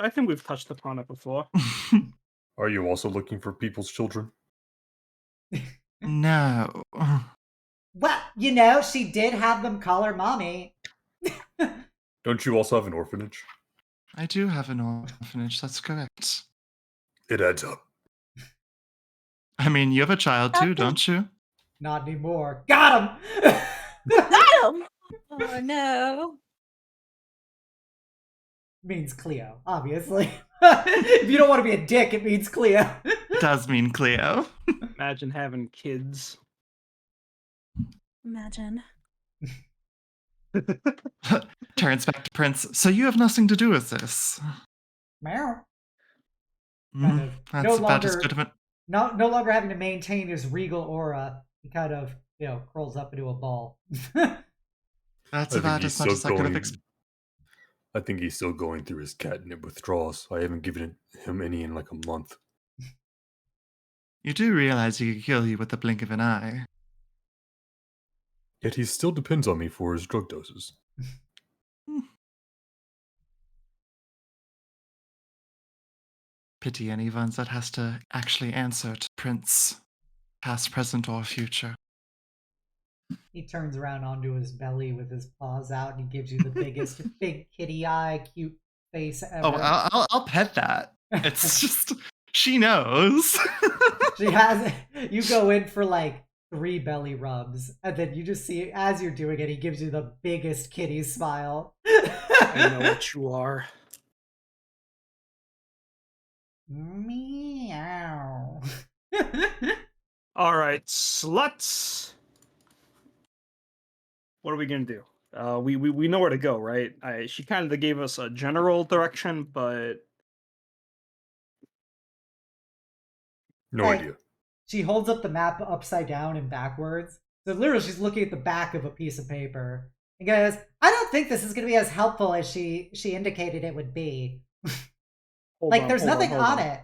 touched upon it before. Are you also looking for people's children? No. Well, you know, she did have them call her mommy. Don't you also have an orphanage? I do have an orphanage, that's correct. It adds up. I mean, you have a child too, don't you? Not anymore. Got him! Got him! Oh no. Means Cleo, obviously. If you don't want to be a dick, it means Cleo. It does mean Cleo. Imagine having kids. Imagine. Turns back to Prince. So you have nothing to do with this. Meow. Kind of That's no about as longer good of it. no longer having to maintain his regal aura. He kind of, you know, curls up into a ball. That's about as much as I could have expected. I think he's still going through his catnip withdrawals. I haven't given him any in like a month. You do realize he could kill you with the blink of an eye. Yet he still depends on me for his drug doses. Pity anyone that has to actually answer to Prince, past, present, or future. He turns around onto his belly with his paws out and he gives you the biggest big kitty eye cute face ever. Oh, I'll pet that. It's just, she knows. She has, you go in for like 3 belly rubs and then you just see as you're doing it, he gives you the biggest kitty smile. I know what you are. Meow. All right, sluts. What are we gonna do? We know where to go, right? She kind of gave us a general direction, but No Like, idea. She holds up the map upside down and backwards. So literally she's looking at the back of a piece of paper and goes, I don't think this is going to be as helpful as she indicated it would be. There's nothing on it.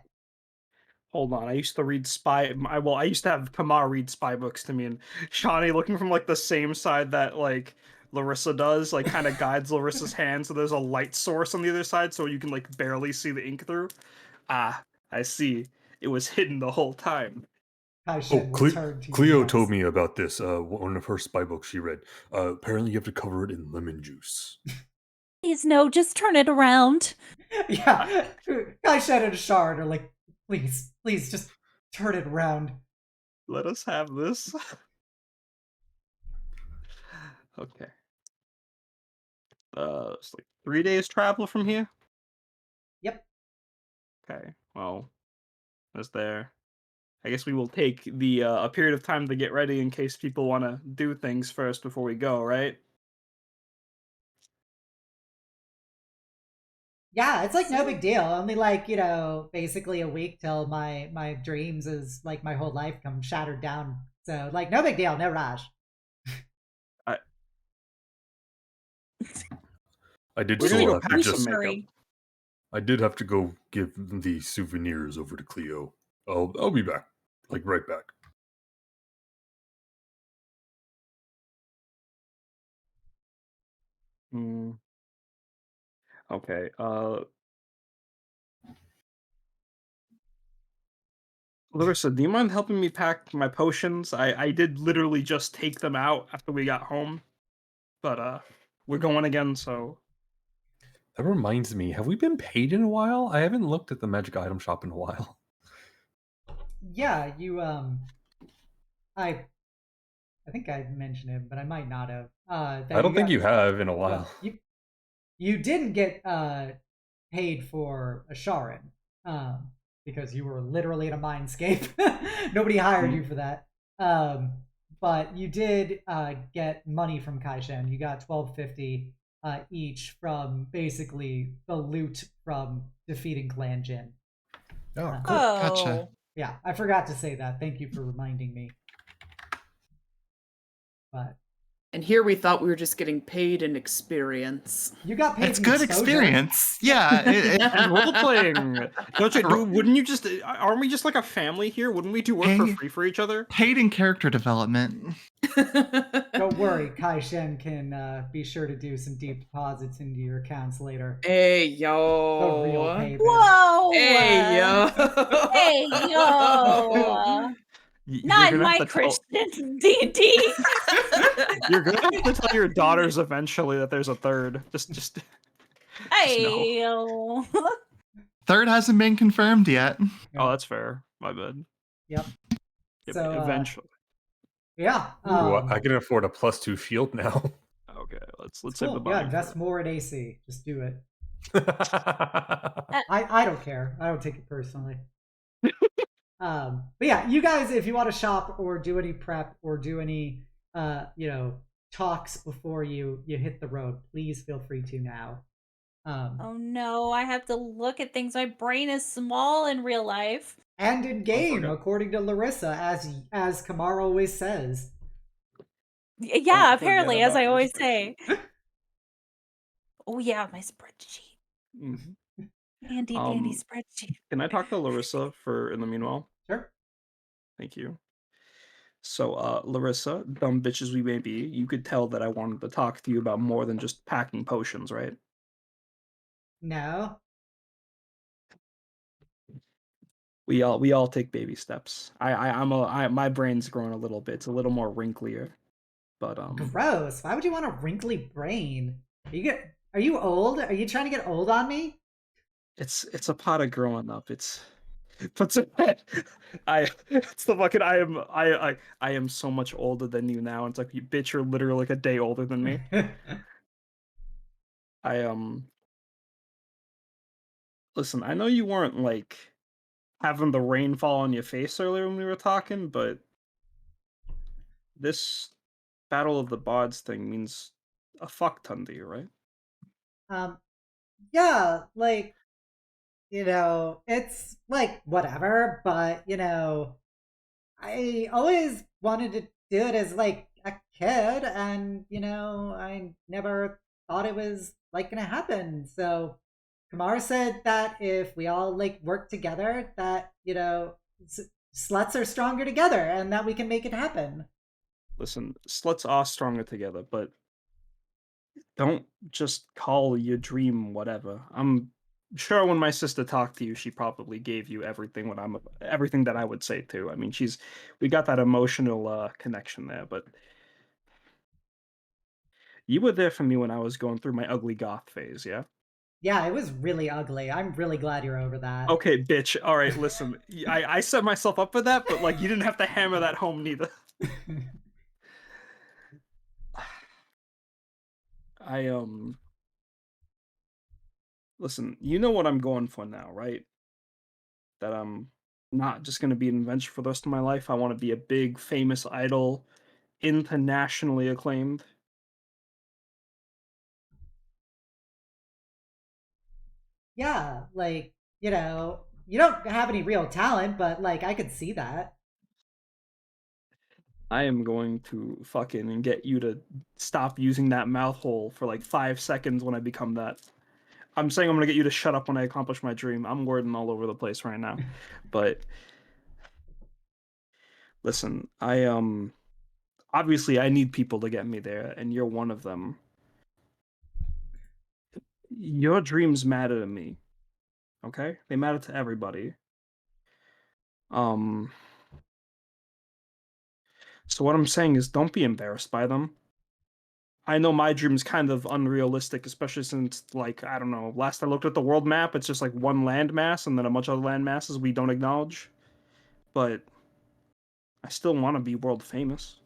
Hold on, I used to read I used to have Kamar read spy books to me, and Shawnee, looking from like the same side that like Laryssa does, like kind of guides Laryssa's hand, so there's a light source on the other side, so you can like barely see the ink through. Ah, I see. It was hidden the whole time. Cleo told me about this. One of her spy books she read. Apparently, you have to cover it in lemon juice. Please no, just turn it around. Yeah, Kaishen and Shard are like, please, just turn it around. Let us have this. Okay. It's like 3 days travel from here? Yep. Okay, well, that's there. I guess we will take the a period of time to get ready in case people want to do things first before we go, right? Yeah, it's like no big deal. Only like, you know, basically a week till my dreams is like my whole life come shattered down. So like no big deal, no rush. I did We're gonna still go have to pack just. some makeup. I did have to go give the souvenirs over to Cleo. I'll be back, like right back. Okay. Laryssa, do you mind helping me pack my potions? I did literally just take them out after we got home, but we're going again, so. That reminds me, have we been paid in a while? I haven't looked at the magic item shop in a while. Yeah, you I think I mentioned it, but I might not have. I don't think you have in a while. You didn't get paid for a Sharon, because you were literally in a mindscape. Nobody hired you for that. But you did get money from Kaishan. You got 1250 each from basically the loot from defeating Clan Jin. Oh, cool. Oh, Gotcha. Yeah, I forgot to say that. Thank you for reminding me. But And here we thought we were just getting paid in experience. you got paid It's in good exposure. experience. Yeah. And role playing. Don't you? Wouldn't you just? Aren't we just like a family here? Wouldn't we do work for Hey. free for each other? Paid in character development. Don't worry, Kaishen can be sure to do some deep deposits into your accounts later. Hey The real yo. payment. whoa! Hey yo. Hey yo! You're Not in gonna have my to tell- Christian D&D. You're gonna have to tell your daughters eventually that there's a third. Just no. Hey yo! Third hasn't been confirmed yet. Oh, that's fair. My bad. Yep. Yeah, So, but eventually. Yeah. Ooh, I can afford a +2 shield now. Okay, let's cool. save the money. Yeah, invest for more in AC. Just do it. I I don't care. I don't take it personally. But yeah, you guys, if you want to shop or do any prep or do any talks before you hit the road, please feel free to now. Oh no, I have to look at things. My brain is small in real life. And in game, forget. according to Laryssa, as Kamar always says. Yeah, Don't apparently, forget as I about your always say. Oh yeah, my spreadsheet. Mhm. Handy dandy spreadsheet. Can I talk to Laryssa for in the meanwhile? Sure. Thank you. So, Laryssa, dumb bitches we may be, you could tell that I wanted to talk to you about more than just packing potions, right? No. We all take baby steps. My brain's growing a little bit. It's a little more wrinklier, but Gross. Why would you want a wrinkly brain? Are you old? Are you trying to get old on me? it's a part of growing up. It's it's the fucking I am so much older than you now. It's like, you bitch, you're literally like a day older than me. I listen, I know you weren't like having the rain fall on your face earlier when we were talking, but this Battle of the Bards thing means a fuck ton to you, right? Yeah, like, it's like whatever, but I always wanted to do it as like a kid, and I never thought it was like gonna happen. So Kamar said that if we all like work together, that sluts are stronger together, and that we can make it happen. Listen, sluts are stronger together, but don't just call your dream whatever. I'm sure when my sister talked to you, she probably gave you everything that I would say too. I mean, we got that emotional connection there, but you were there for me when I was going through my ugly goth phase, yeah? Yeah, it was really ugly. I'm really glad you're over that. Okay, bitch. All right, listen. I set myself up for that, but like, you didn't have to hammer that home neither. I listen, you know what I'm going for now, right? That I'm not just going to be an adventure for the rest of my life. I want to be a big, famous idol, internationally acclaimed. Yeah, like, you don't have any real talent, but like I could see that. I am going to fucking get you to stop using that mouth hole for like 5 seconds when I become that. I'm saying I'm gonna get you to shut up when I accomplish my dream. I'm wording all over the place right now. But listen, I obviously I need people to get me there, and you're one of them. Your dreams matter to me. Okay? They matter to everybody. Um so what I'm saying is, don't be embarrassed by them. I know my dream's kind of unrealistic, especially since, like, I don't know, last I looked at the world map, it's just like one landmass and then a bunch of other land masses we don't acknowledge. But I still want to be world famous.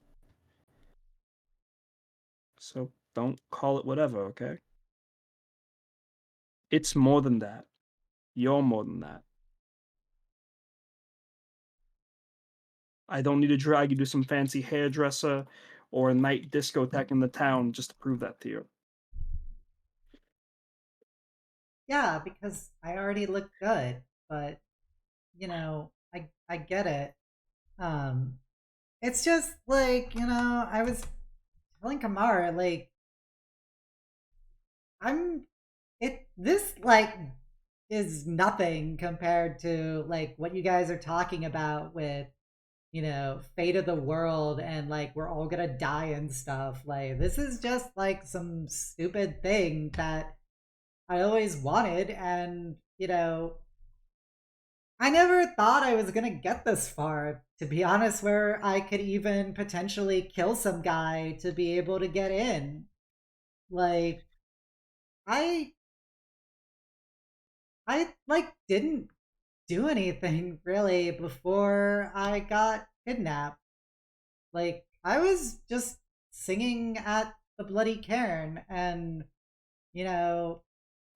So don't call it whatever, okay? It's more than that. You're more than that. I don't need to drag you to some fancy hairdresser or a night discotheque in the town just to prove that to you. Yeah, because I already look good, but I get it. It's just like, I was telling Kamar, like, this like is nothing compared to like what you guys are talking about with fate of the world and like we're all gonna die and stuff. Like, this is just like some stupid thing that I always wanted, and I never thought I was gonna get this far, to be honest, where I could even potentially kill some guy to be able to get in. Like, I like didn't do anything really before I got kidnapped. Like, I was just singing at the bloody cairn, and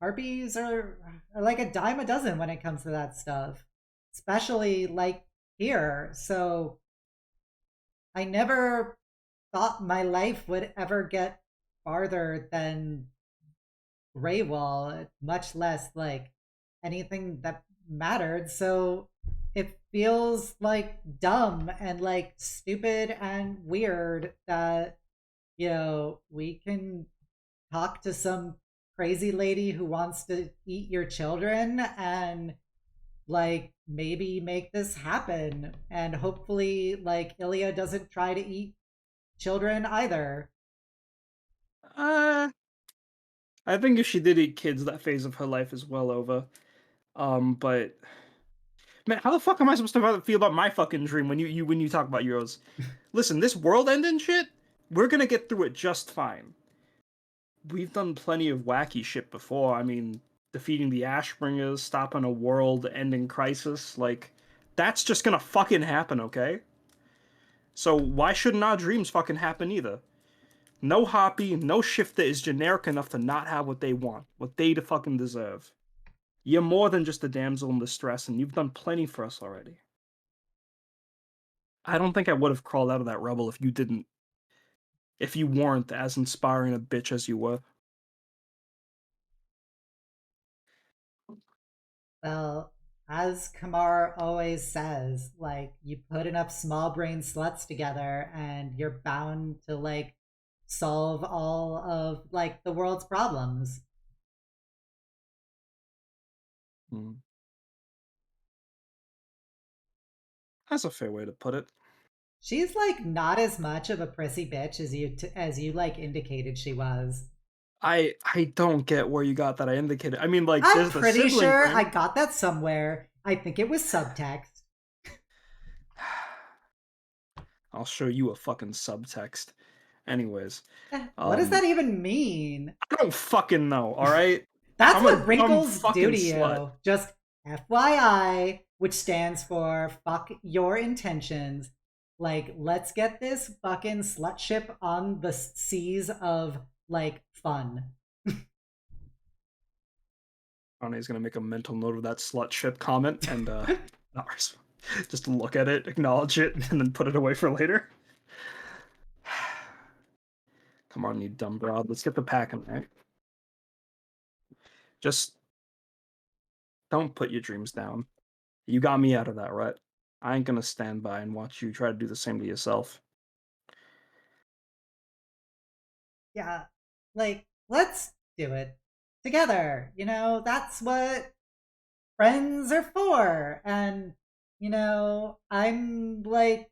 harpies are like a dime a dozen when it comes to that stuff, especially like here. So I never thought my life would ever get farther than Greywall, much less like anything that mattered. So it feels like dumb and like stupid and weird that we can talk to some crazy lady who wants to eat your children and like maybe make this happen, and hopefully like Ilya doesn't try to eat children either. I think if she did eat kids, that phase of her life is well over. But man, how the fuck am I supposed to feel about my fucking dream when you talk about yours? Listen, this world ending shit, we're gonna get through it just fine. We've done plenty of wacky shit before. I mean, defeating the Ashbringers, stopping a world-ending crisis, like, that's just gonna fucking happen, okay? So why shouldn't our dreams fucking happen either? No harpy, no shifter is generic enough to not have what they want, what they fucking deserve. You're more than just a damsel in distress, and you've done plenty for us already. I don't think I would have crawled out of that rubble if you weren't as inspiring a bitch as you were. Well, as Kamar always says, like, you put enough small brain sluts together and you're bound to like solve all of like the world's problems. That's a fair way to put it. She's like not as much of a prissy bitch as you like indicated she was. I don't get where you got that. I indicated. I mean, like, I'm there's the pretty sibling sure thing. I got that somewhere. I think it was subtext. I'll show you a fucking subtext. Anyways, What does that even mean? I don't fucking know. All right. That's I'm what a wrinkles dumb do to fucking you. slut. Just FYI, which stands for fuck your intentions. Like, let's get this fucking slut ship on the seas of like fun. Ronnie's gonna make a mental note of that slut ship comment and just look at it, acknowledge it, and then put it away for later. Come on, you dumb broad. Let's get the pack in there. Just don't put your dreams down. You got me out of that rut. I ain't gonna stand by and watch you try to do the same to yourself. Yeah, like, let's do it together. That's what friends are for. And, I'm like,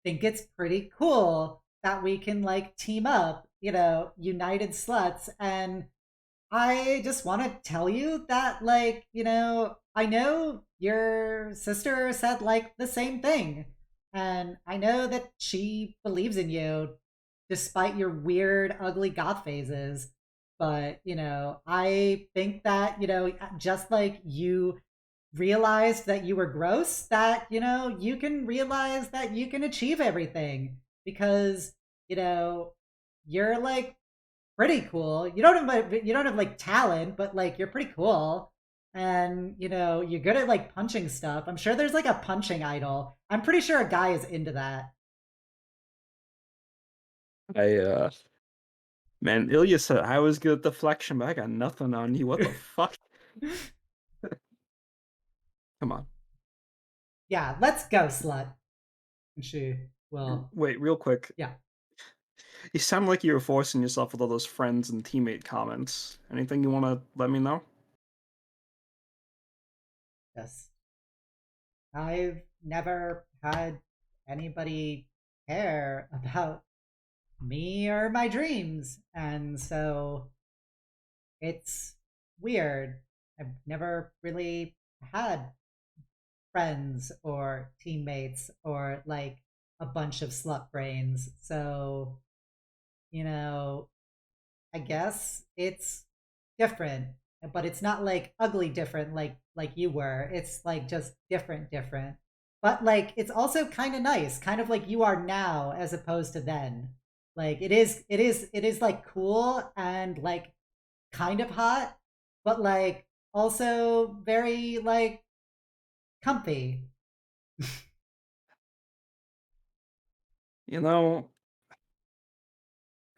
think it's pretty cool that we can like team up, united sluts. And I just want to tell you that, like, I know your sister said like the same thing. And I know that she believes in you despite your weird, ugly goth phases. But, I think that, just like you realized that you were gross, that, you can realize that you can achieve everything because, you're like pretty cool. You don't have like talent, but like you're pretty cool. And you're good at like punching stuff. I'm sure there's like a punching idol. I'm pretty sure a guy is into that. Man, Ilya said I was good at deflection, but I got nothing on you. What the fuck? Come on. Yeah, let's go, slut. And she will. Wait, real quick. Yeah. You sound like you were forcing yourself with all those friends and teammate comments. Anything you want to let me know? Yes. I've never had anybody care about me or my dreams, and so it's weird. I've never really had friends or teammates or like a bunch of slut brains. So, I guess it's different, but it's not like ugly different like you were. It's like just different. But like it's also kind of nice, kind of like you are now as opposed to then. Like it is like cool and like kind of hot, but like also very like comfy.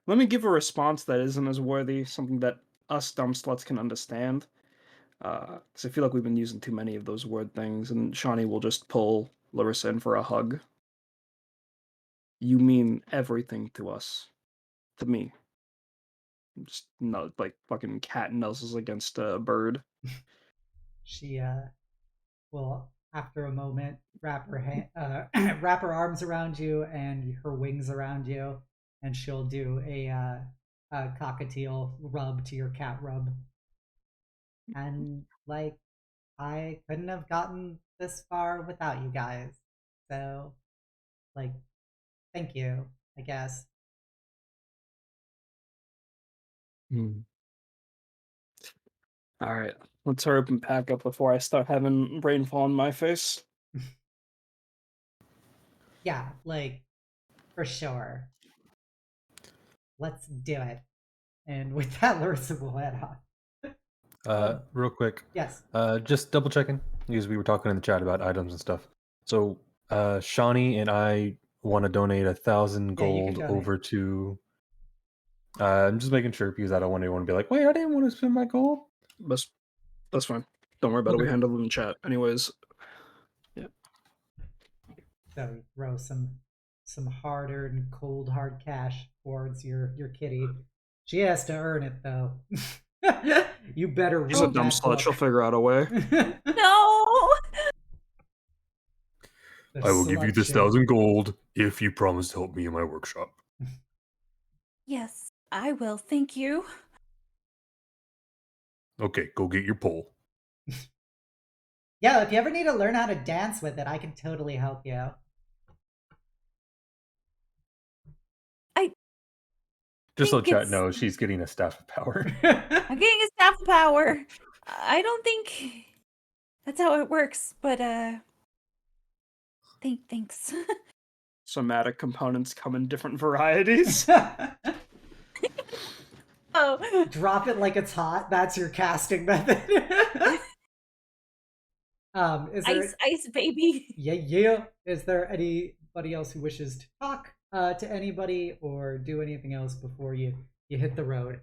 Let me give a response that isn't as worthy, something that us dumb sluts can understand. Because I feel like we've been using too many of those word things, and Shawnee will just pull Laryssa in for a hug. You mean everything to us. To me. Just not like fucking cat nuzzles against a bird. She will, after a moment, wrap her arms around you and her wings around you, and she'll do a cockatiel rub to your cat rub. And like, I couldn't have gotten this far without you guys. So, like, thank you, I guess. All right, let's hurry up and pack up before I start having rainfall on my face. Yeah, like, for sure. Let's do it. And with that, Laryssa will head on. Real quick. Yes. Just double checking because we were talking in the chat about items and stuff. So, Shawnee and I want to donate 1,000 gold over to. I'm just making sure because I don't want anyone to be like, "Wait, I didn't want to spend my gold." That's fine. Don't worry about it. We handle it in chat, anyways. Yeah. So you throw some hard-earned, cold hard cash towards your kitty. She has to earn it though. You better. She's a dumb slut. She'll figure out a way. No. I will give you this 1,000 gold if you promise to help me in my workshop. Yes, I will. Thank you. Okay, go get your pole. Yeah, if you ever need to learn how to dance with it, I can totally help you. Just so chat knows, she's getting a staff of power. I'm getting a staff of power. I don't think that's how it works, but thanks. Somatic components come in different varieties. Oh. Drop it like it's hot. That's your casting method. Is there... Ice, baby. Yeah. Is there anybody else who wishes to talk to anybody or do anything else before you hit the road?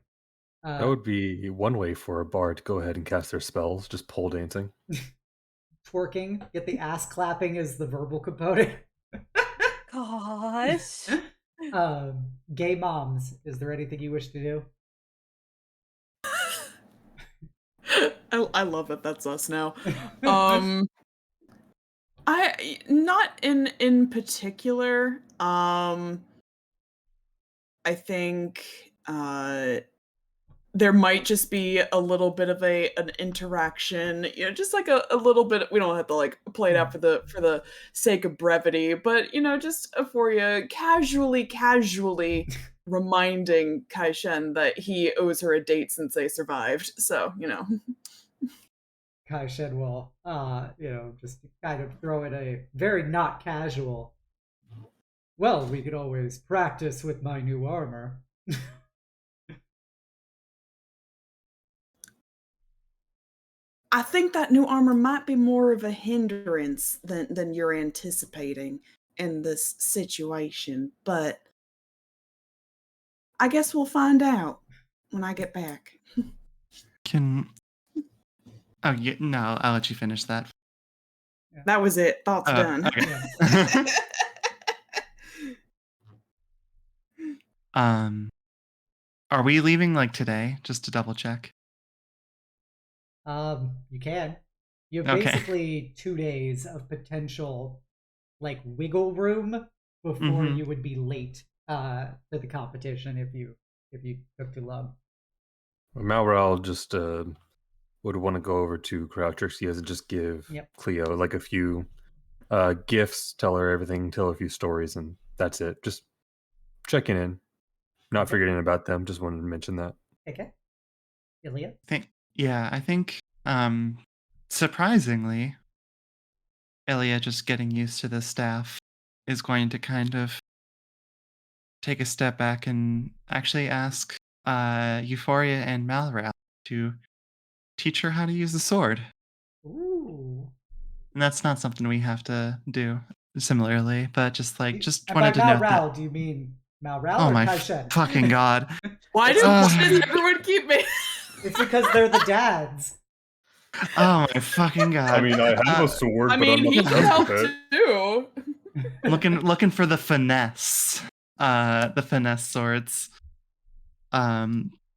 That would be one way for a bard to go ahead and cast their spells, just pole dancing. Twerking, get the ass clapping as the verbal component. Gosh. Gay moms, is there anything you wish to do? I love that that's us now. I not in particular. I think there might just be a little bit of an interaction, just like a little bit. We don't have to like play it out for the sake of brevity, but just for you, casually reminding Kai-Shen that he owes her a date since they survived. So Kai-Shen will, just kind of throw in a very not casual. Well, we could always practice with my new armor. I think that new armor might be more of a hindrance than you're anticipating in this situation, but I guess we'll find out when I get back. Oh, yeah, no, I'll let you finish that. That was it. Thoughts done. Okay. Are we leaving like today? Just to double check. You can. You have Okay. basically 2 days of potential, like, wiggle room before you would be late to the competition if you took too long. Malral just would want to go over to Crowtrixie and just give Cleo like a few gifts, tell her everything, tell her a few stories, and that's it. Just checking in, not forgetting about them. Just wanted to mention that. Okay. Ilya? I think surprisingly, Ilya just getting used to the staff is going to kind of take a step back and actually ask Euphoria and Malral to teach her how to use the sword. Ooh. And that's not something we have to do similarly, but just wanted to by note that. Malral, do you mean Malral Oh or my Kai-Shen? fucking god. Why does everyone keep me? It's because they're the dads. Oh my fucking god. I mean, I have a sword, I but mean, I'm not he the can best help with it. too. looking for the finesse. The finesse swords.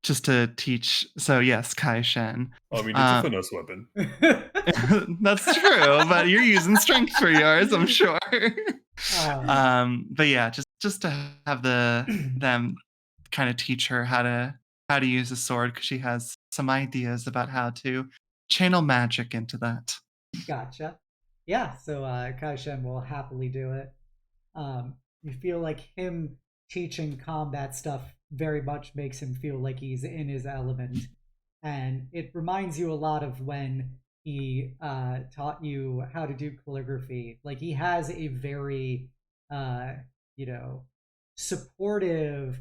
Just to teach. So yes, Kai-Shen. I mean, it's a finesse weapon. That's true, but you're using strength for yours, I'm sure. But yeah, just to have them kind of teach her how to use a sword, because she has some ideas about how to channel magic into that. Gotcha. Yeah, so Kai-Shen will happily do it. You feel like him teaching combat stuff very much makes him feel like he's in his element. And it reminds you a lot of when he taught you how to do calligraphy. Like, he has a very, supportive,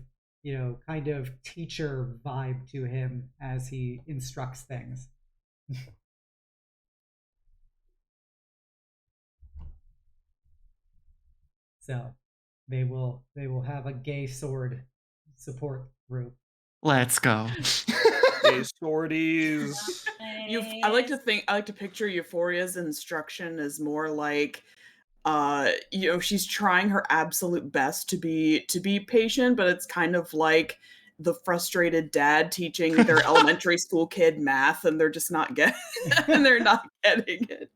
kind of teacher vibe to him as he instructs things. So they will have a gay sword support group. Let's go. Gay swordies. I like to picture Euphoria's instruction as more like she's trying her absolute best to be patient, but it's kind of like the frustrated dad teaching their elementary school kid math, and they're just not getting it.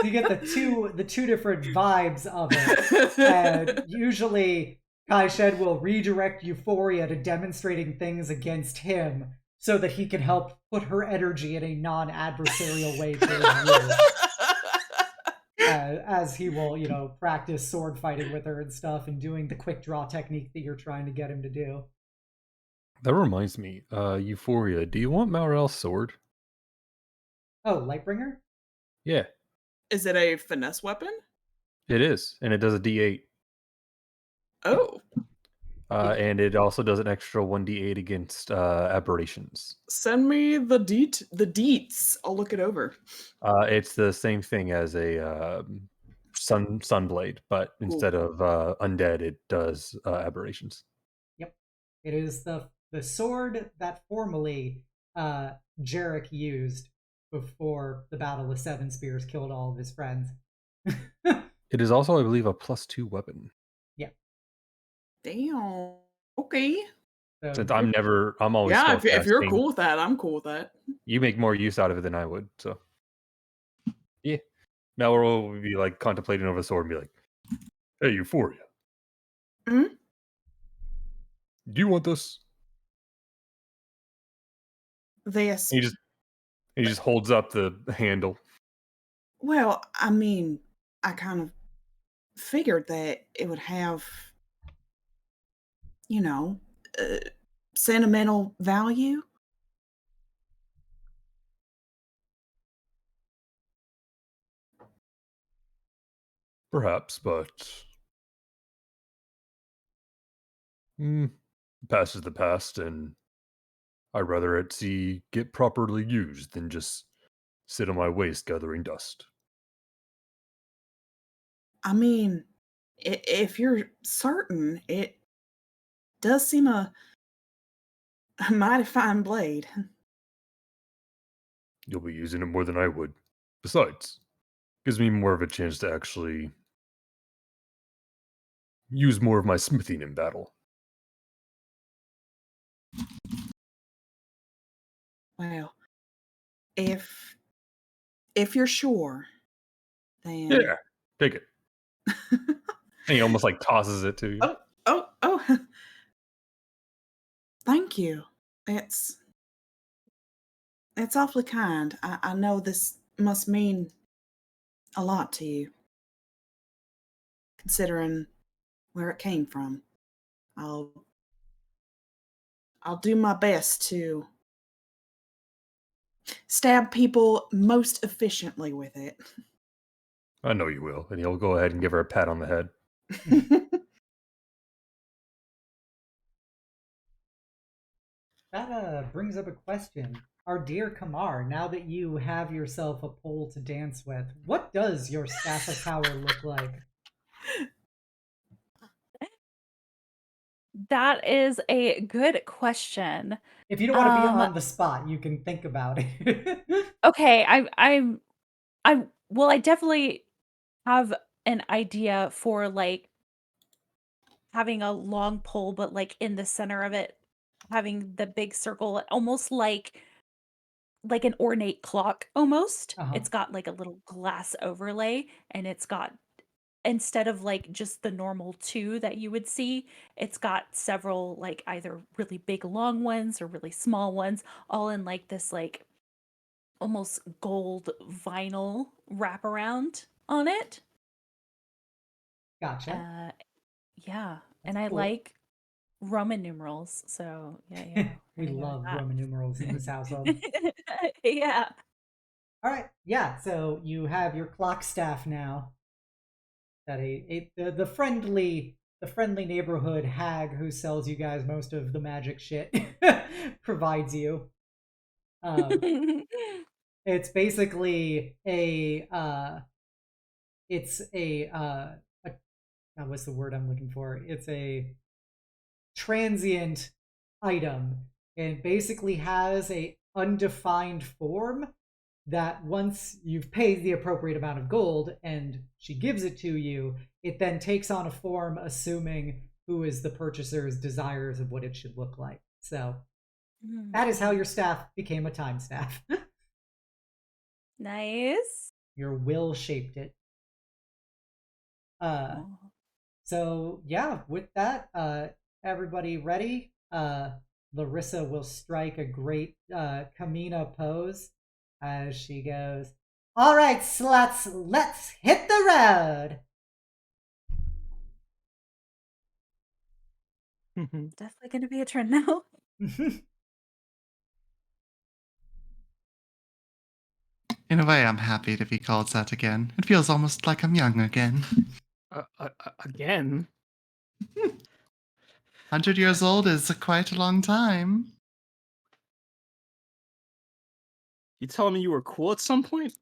You get the two different vibes of it, and usually Kai-Shen will redirect Euphoria to demonstrating things against him so that he can help put her energy in a non-adversarial way towards you. As he will, practice sword fighting with her and stuff, and doing the quick draw technique that you're trying to get him to do. That reminds me, Euphoria, do you want Malral's sword? Oh, Lightbringer? Yeah. Is it a finesse weapon? It is, and it does a D8. Oh. And it also does an extra 1d8 against aberrations. Send me the deets. I'll look it over. It's the same thing as a sunblade, but instead of undead, it does aberrations. Yep, it is the sword that formerly Jarek used before the Battle of Seven Spears killed all of his friends. It is also, I believe, a +2 weapon. Yeah. Damn. Okay. So since I'm always yeah. If you're spellcasting, cool with that, I'm cool with that. You make more use out of it than I would. So yeah, Malraux would be like contemplating over the sword and be like, "Hey, Euphoria, Hmm? do you want this?" This. He just holds up the handle. Well, I mean, I kind of figured that it would have, sentimental value. Perhaps, but past is the past, and I'd rather it get properly used than just sit on my waist gathering dust. I mean, if you're certain, it does seem a mighty fine blade. You'll be using it more than I would. Besides, gives me more of a chance to actually use more of my smithing in battle. Well, if you're sure, then Yeah, take it. And he almost like tosses it to you. oh, thank you. It's awfully kind. I know this must mean a lot to you, considering where it came from. I'll do my best to stab people most efficiently with it. I know you will. And he'll go ahead and give her a pat on the head. That brings up a question. Our dear Kamar, now that you have yourself a pole to dance with, what does your staff of power look like? That is a good question. If you don't want to be Um, on the spot, you can think about it. Okay, I definitely have an idea for like having a long pole, but like in the center of it, having the big circle, almost like an ornate clock almost. Uh-huh. It's got like a little glass overlay, and it's got, instead of like just the normal two that you would see, it's got several like either really big long ones or really small ones, all in like this like almost gold vinyl wraparound on it. Gotcha. Yeah, and That's I cool. like Roman numerals, so yeah. We gonna go with love that. Roman numerals in this household. Yeah. All right, yeah. So you have your clock staff now. That the friendly neighborhood hag who sells you guys most of the magic shit provides you. It's basically it's what's the word I'm looking for? It's a transient item, and basically has a undefined form that once you've paid the appropriate amount of gold and she gives it to you, it then takes on a form assuming who is the purchaser's desires of what it should look like. So that is how your staff became a time staff. Nice. Your will shaped it. So yeah, with that, everybody ready? Laryssa will strike a great Kamina pose as she goes, "All right, sluts, let's hit the road." Definitely gonna be a trend now. In a way, I'm happy to be called that again. It feels almost like I'm young again. Again? 100 years old is quite a long time. You telling me you were cool at some point?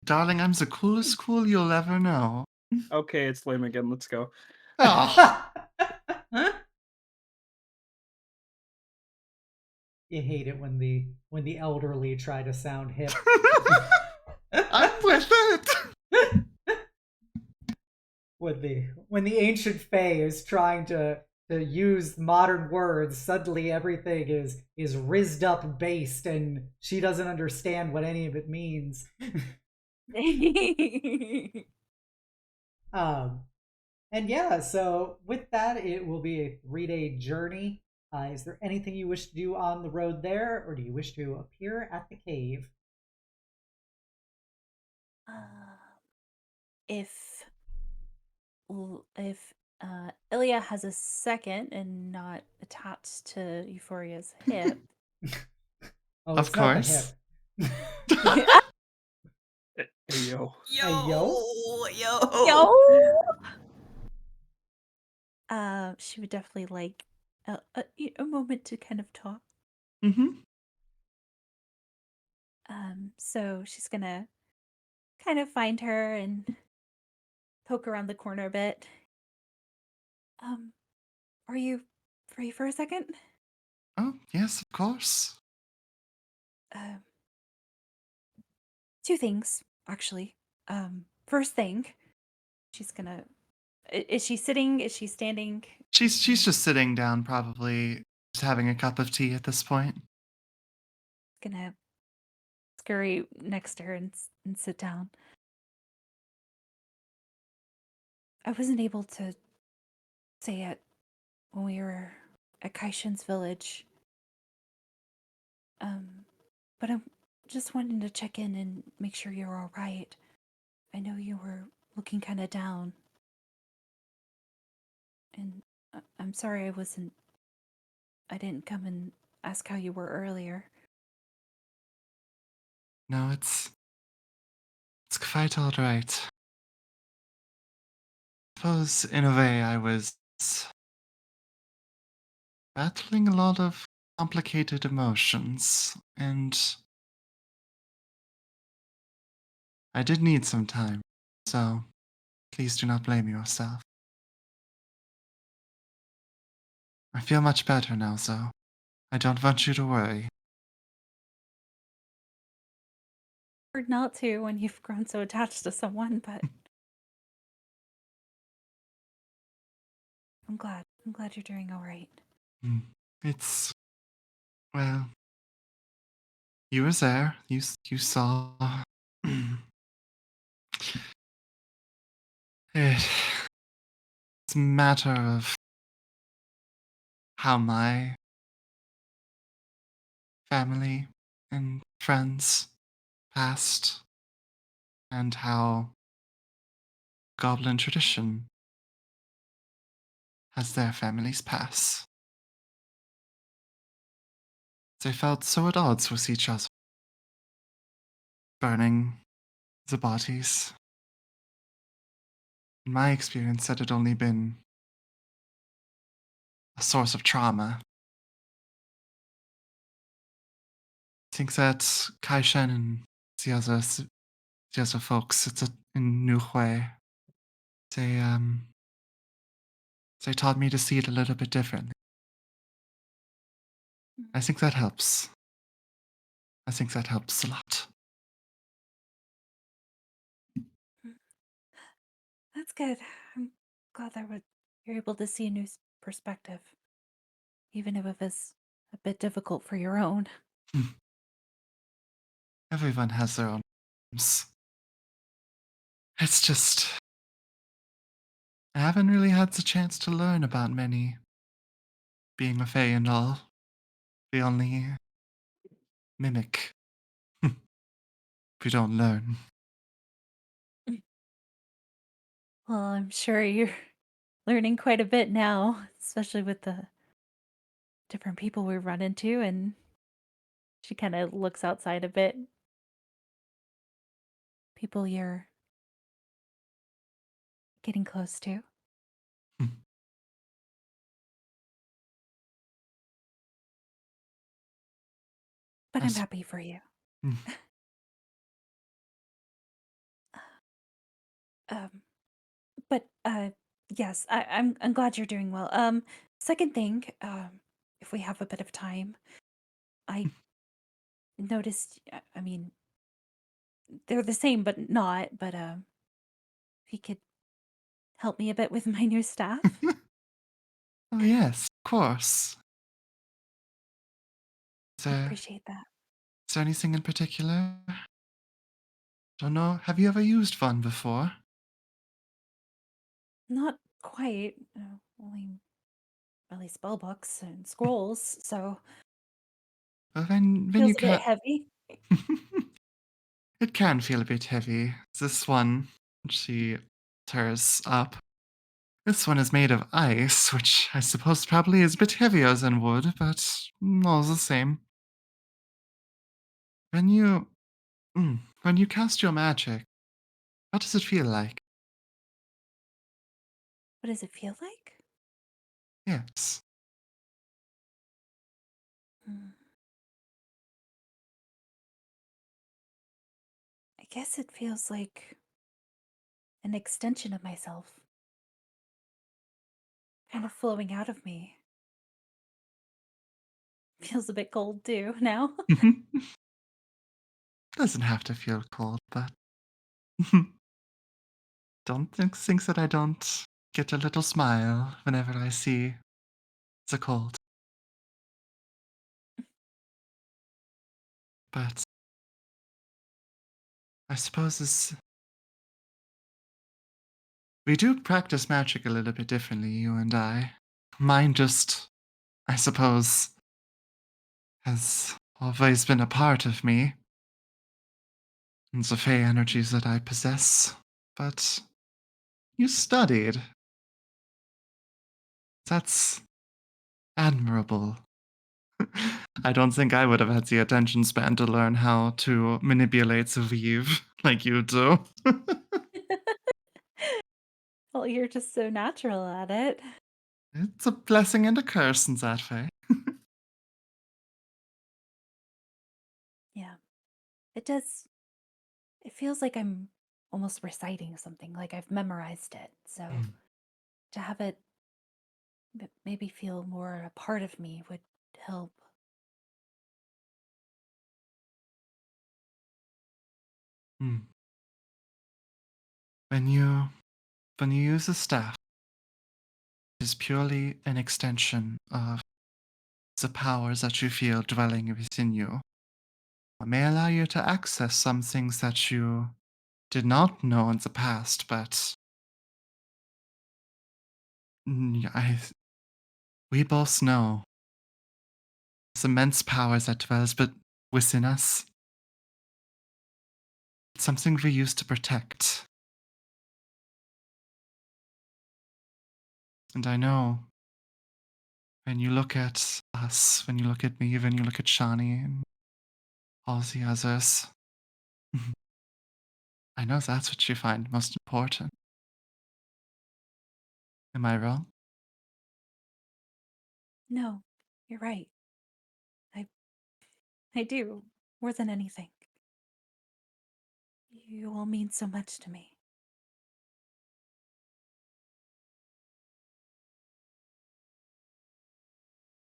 Darling, I'm the coolest cool you'll ever know. Okay, it's lame again. Let's go. Oh. You hate it when the elderly try to sound hip. I'm with it. When the ancient fae is trying to use modern words, suddenly everything is rizzed up based, and she doesn't understand what any of it means. And yeah, so with that, it will be a 3-day journey. Is there anything you wish to do on the road there, or do you wish to appear at the cave? If Ilya has a second and not attached to Euphoria's hip. Oh, Of it's not the course. hip. Hey, yo. Yo. She would definitely like a moment to kind of talk. Mm-hmm. So she's gonna kind of find her and poke around the corner a bit. Um, are you free for a second? Oh, yes, of course. Um, two things, actually. First thing, she's gonna. Is she sitting? Is she standing? She's just sitting down, probably just having a cup of tea at this point. Gonna scurry next to her and sit down. I wasn't able to say it when we were at Kaishin's village. But I'm just wanting to check in and make sure you're all right. I know you were looking kind of down. And I'm sorry I didn't come and ask how you were earlier. No, it's quite all right. I suppose, in a way, I was battling a lot of complicated emotions, and I did need some time, so please do not blame yourself. I feel much better now, so I don't want you to worry. Hard not to when you've grown so attached to someone, but I'm glad. I'm glad you're doing all right. Mm. It's, well, you were there. You saw. It's a matter of how my family and friends passed, and how goblin tradition has their families pass. They felt so at odds with each other, burning the bodies. In my experience, that had only been a source of trauma. I think that Kaishen and the other folks in Nue Hue, they, they taught me to see it a little bit differently. I think that helps. I think that helps a lot. That's good. I'm glad you're able to see a new perspective, even if it was a bit difficult for your own. Everyone has their own problems. It's just, I haven't really had the chance to learn about many. Being a fae and all, we only mimic. We don't learn. Well, I'm sure you're learning quite a bit now, especially with the different people we run into. And she kind of looks outside a bit. People you're getting close to. But I'm As- happy for you. Mm. Um, but yes, I'm glad you're doing well. Second thing, if we have a bit of time, I noticed. I mean, they're the same, but not. But if you could help me a bit with my new staff. Oh, yes, of course. I appreciate that. Is there anything in particular? Don't know. Have you ever used one before? Not quite. Only really spell books and scrolls, so Well, when you feels a bit can. heavy. It can feel a bit heavy. This one, she tears up. This one is made of ice, which I suppose probably is a bit heavier than wood, but all the same. When you when you cast your magic, what does it feel like? What does it feel like? Yes. Hmm. guess it feels like an extension of myself, kind of flowing out of me. Feels a bit cold too now. Doesn't have to feel cold, but don't think that I don't get a little smile whenever I see the cold. But I suppose we do practice magic a little bit differently, you and I. Mine just, I suppose, has always been a part of me, and the fey energies that I possess. But you studied. That's admirable. I don't think I would have had the attention span to learn how to manipulate the weave like you do. Well, you're just so natural at it. It's a blessing and a curse in that way. Yeah. It does. It feels like I'm almost reciting something, like I've memorized it. So to have it maybe feel more a part of me would help. Hmm. When you use a staff, it is purely an extension of the powers that you feel dwelling within you. It may allow you to access some things that you did not know in the past, but we both know this immense power that dwells but within us. It's something we use to protect. And I know when you look at us, when you look at me, when you look at Shani and all the others, I know that's what you find most important. Am I wrong? No, you're right. I I do, more than anything. You all mean so much to me.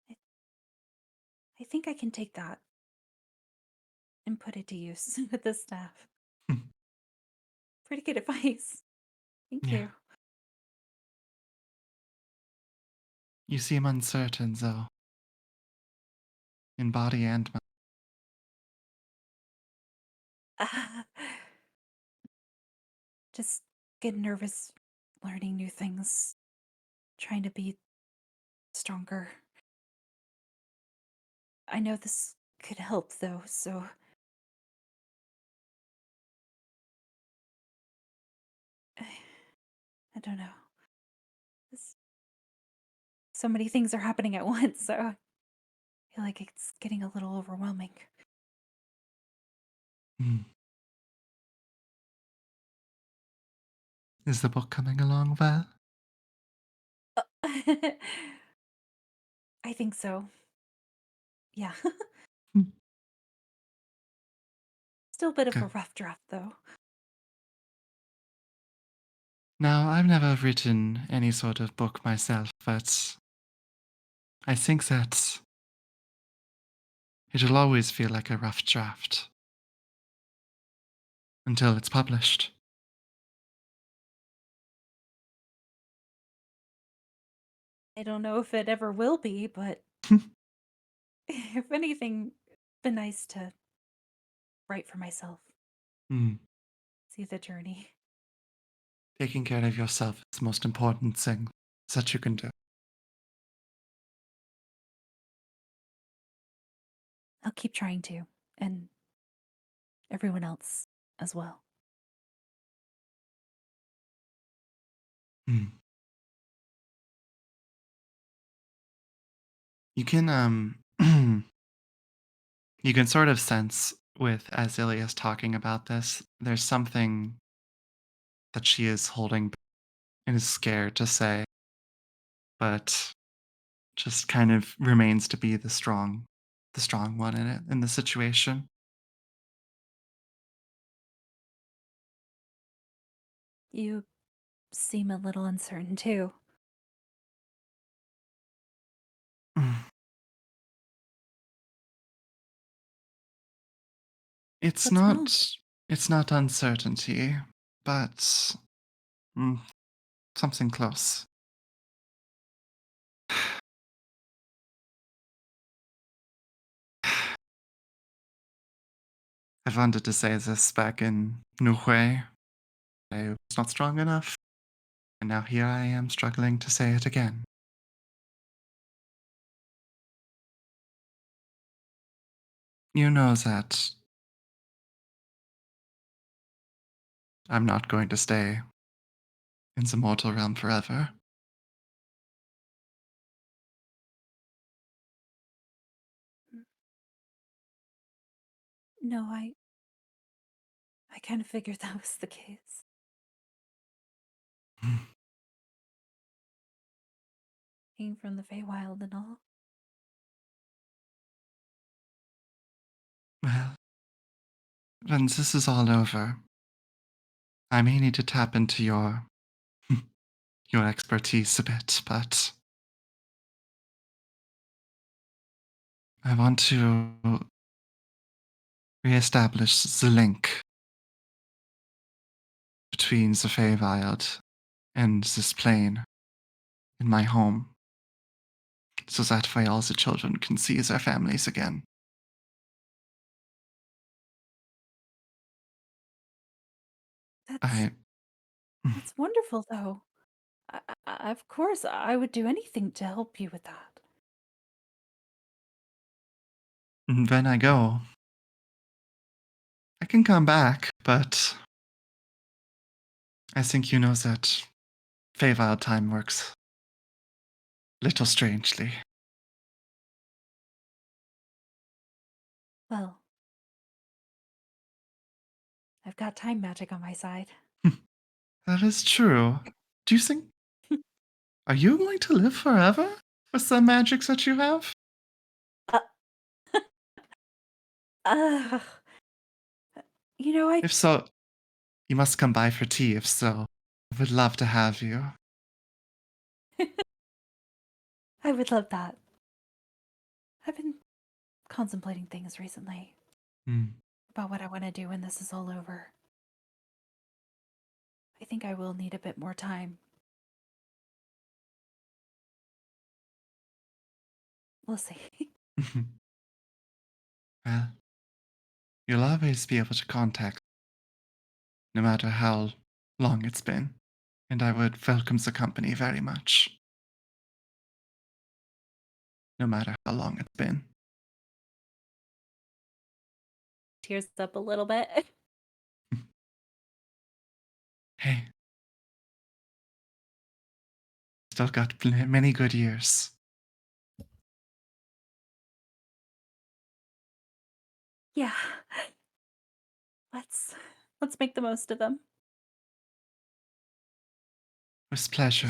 I, I think I can take that and put it to use with the staff. Pretty good advice. Thank Yeah. you. You seem uncertain, though, in body and mind. Just get nervous learning new things, trying to be stronger. I know this could help, though, so I don't know. This, so many things are happening at once, so I feel like it's getting a little overwhelming. Hmm. Is the book coming along well? I think so. Yeah. Hmm. Still a bit of a Good. rough draft, though. Now, I've never written any sort of book myself, but I think that it'll always feel like a rough draft until it's published. I don't know if it ever will be, but if anything, it's been nice to write for myself, Hmm. see the journey. Taking care of yourself is the most important thing that you can do. I'll keep trying to, and everyone else as well. Hmm. You can you can sort of sense with as Ilia's talking about this, there's something that she is holding back and is scared to say, but just kind of remains to be the strong one in it in the situation. You seem a little uncertain too. It's What's wrong? it's not uncertainty, but mm, something close. I wanted to say this back in Nue Hue. I was not strong enough, and now here I am struggling to say it again. You know that I'm not going to stay in the mortal realm forever. No, I kind of figured that was the case. Came from the Feywild and all. Well, when this is all over, I may need to tap into your your expertise a bit, but I want to reestablish the link between the Feywild and this plane in my home, so that way all the children can see their families again. I That's wonderful, though. Of course, I would do anything to help you with that. when I go, I can come back, but I think you know that Feywild time works little strangely. Well, I've got time magic on my side. That is true. Do you think? Are you going to live forever with the magics that you have? Uh, uh, I If so, you must come by for tea. If so, I would love to have you. I would love that. I've been contemplating things recently about what I want to do when this is all over. I think I will need a bit more time. We'll see. Well, you'll always be able to contact, no matter how long it's been, and I would welcome the company very much, no matter how long it's been. Tears up a little bit. Hey, still got many good years. Yeah. Let's make the most of them. With pleasure.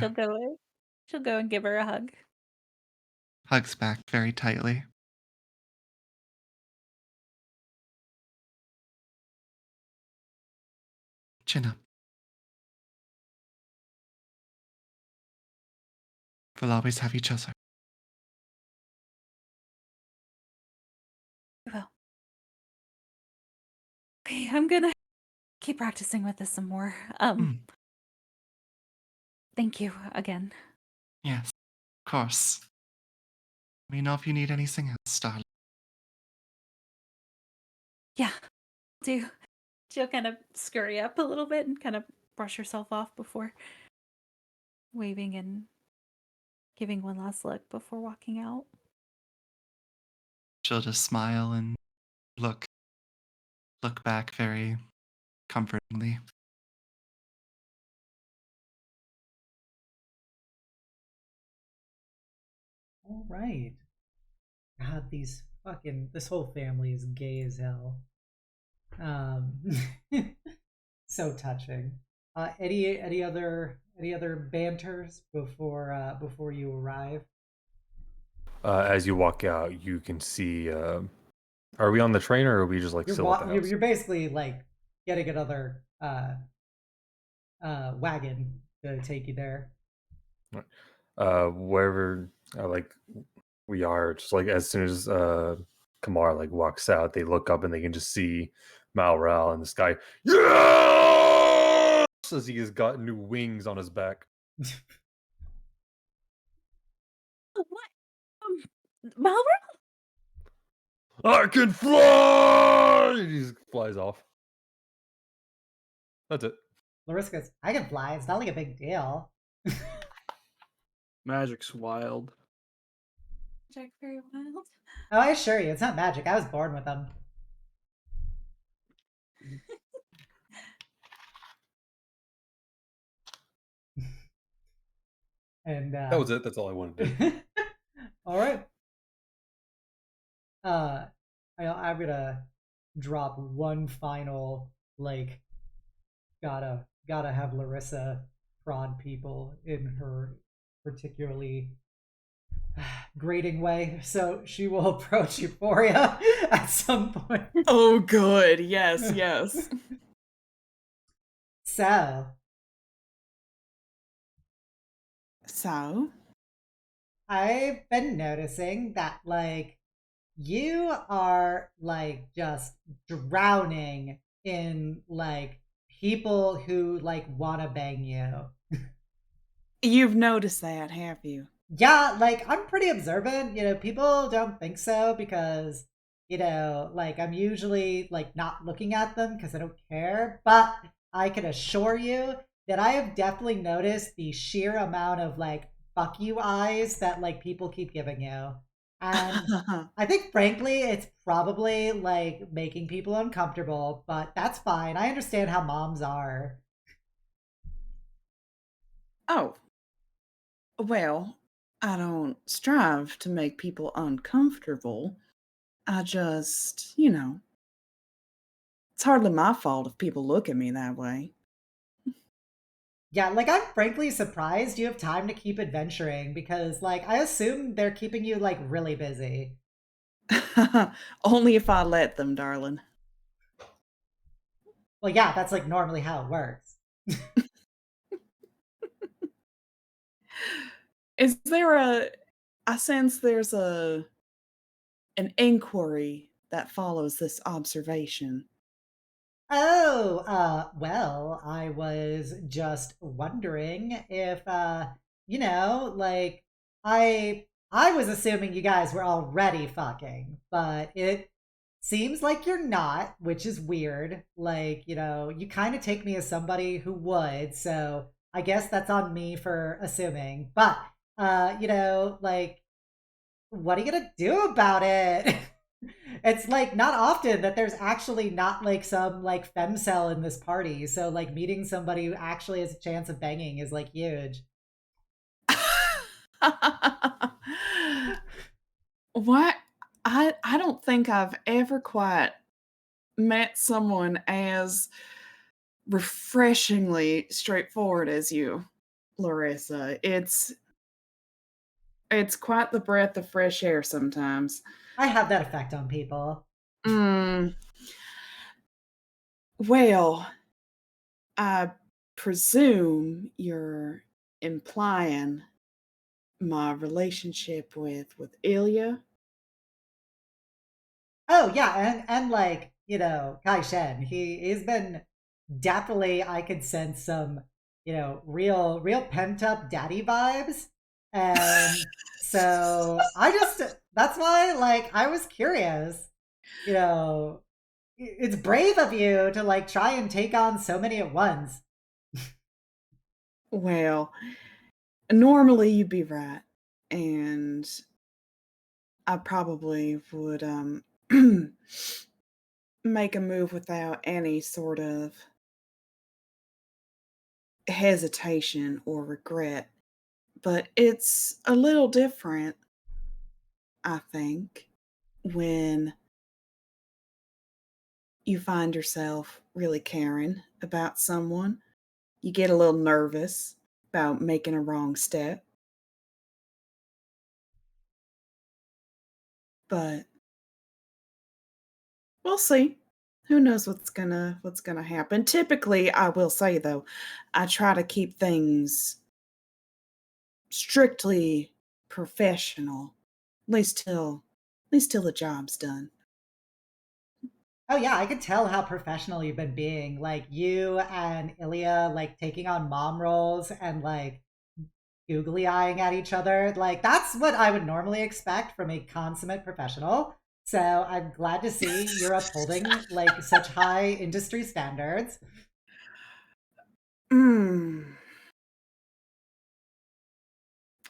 She'll go and give her a hug. Hugs back very tightly. Chin up. We'll always have each other. Well. Okay, I'm gonna keep practicing with this some more. Thank you again. Yes, of course. Let me know if you need anything else, darling. Yeah, do. She'll kind of scurry up a little bit and kind of brush herself off before waving and giving one last look before walking out. She'll just smile and look back very comfortingly. All right. God, this whole family is gay as hell. So touching. Any other banters before you arrive? As you walk out, you can see. Are we on the train or are we just like still at the house? You're basically like getting another wagon to take you there. Wherever like we are, just like as soon as Kamar like walks out, they look up and they can just see Malral in the sky. Yeah! As he has got new wings on his back. What? Malra? I can fly! He just flies off. That's it. Laryssa goes, I can fly. It's not like a big deal. Magic's wild. Jack very wild. Oh, I assure you, it's not magic. I was born with them. And That was it. That's all I wanted to do. all right. I'm gonna drop one final like gotta have Laryssa prod people in her particularly grating way. So she will approach Euphoria at some point. Oh, good. Yes, yes. So So, I've been noticing that like you are like just drowning in like people who like want to bang you. you've noticed that, have you? Yeah, like I'm pretty observant. People don't think so because, like I'm usually like not looking at them because I don't care. But I can assure you that I have definitely noticed the sheer amount of like fuck you eyes that like people keep giving you. And I think frankly it's probably like making people uncomfortable, but that's fine. I understand how moms are. Oh, well, I don't strive to make people uncomfortable. I just, it's hardly my fault if people look at me that way. Yeah, like I'm frankly surprised you have time to keep adventuring because like I assume they're keeping you like really busy. Only if I let them, darling. Well, yeah, that's like normally how it works. Is there I sense there's an inquiry that follows this observation. Oh, well, I was just wondering if like I was assuming you guys were already fucking, but it seems like you're not, which is weird. Like, you kind of take me as somebody who would, so I guess that's on me for assuming. But like what are you gonna do about it? It's like not often that there's actually not like some like femcel in this party. So like meeting somebody who actually has a chance of banging is like huge. What? I don't think I've ever quite met someone as refreshingly straightforward as you, Laryssa. It's quite the breath of fresh air sometimes. I have that effect on people. Mm, well, I presume you're implying my relationship with Ilya. Oh yeah, and like, Kai Shen, he's been definitely I could sense some, real pent up daddy vibes. And so I just that's why like I was curious. You know, it's brave of you to like try and take on so many at once. Well, normally you'd be right, and I probably would make a move without any sort of hesitation or regret. But it's a little different, I think, when you find yourself really caring about someone. You get a little nervous about making a wrong step. But we'll see. who knows what's gonna happen. Typically, I will say though, I try to keep things strictly professional, at least till the job's done. Oh yeah, I could tell how professional you've been being. Like you and Ilya like taking on mom roles and like googly eyeing at each other. Like that's what I would normally expect from a consummate professional. So I'm glad to see you're upholding like such high industry standards.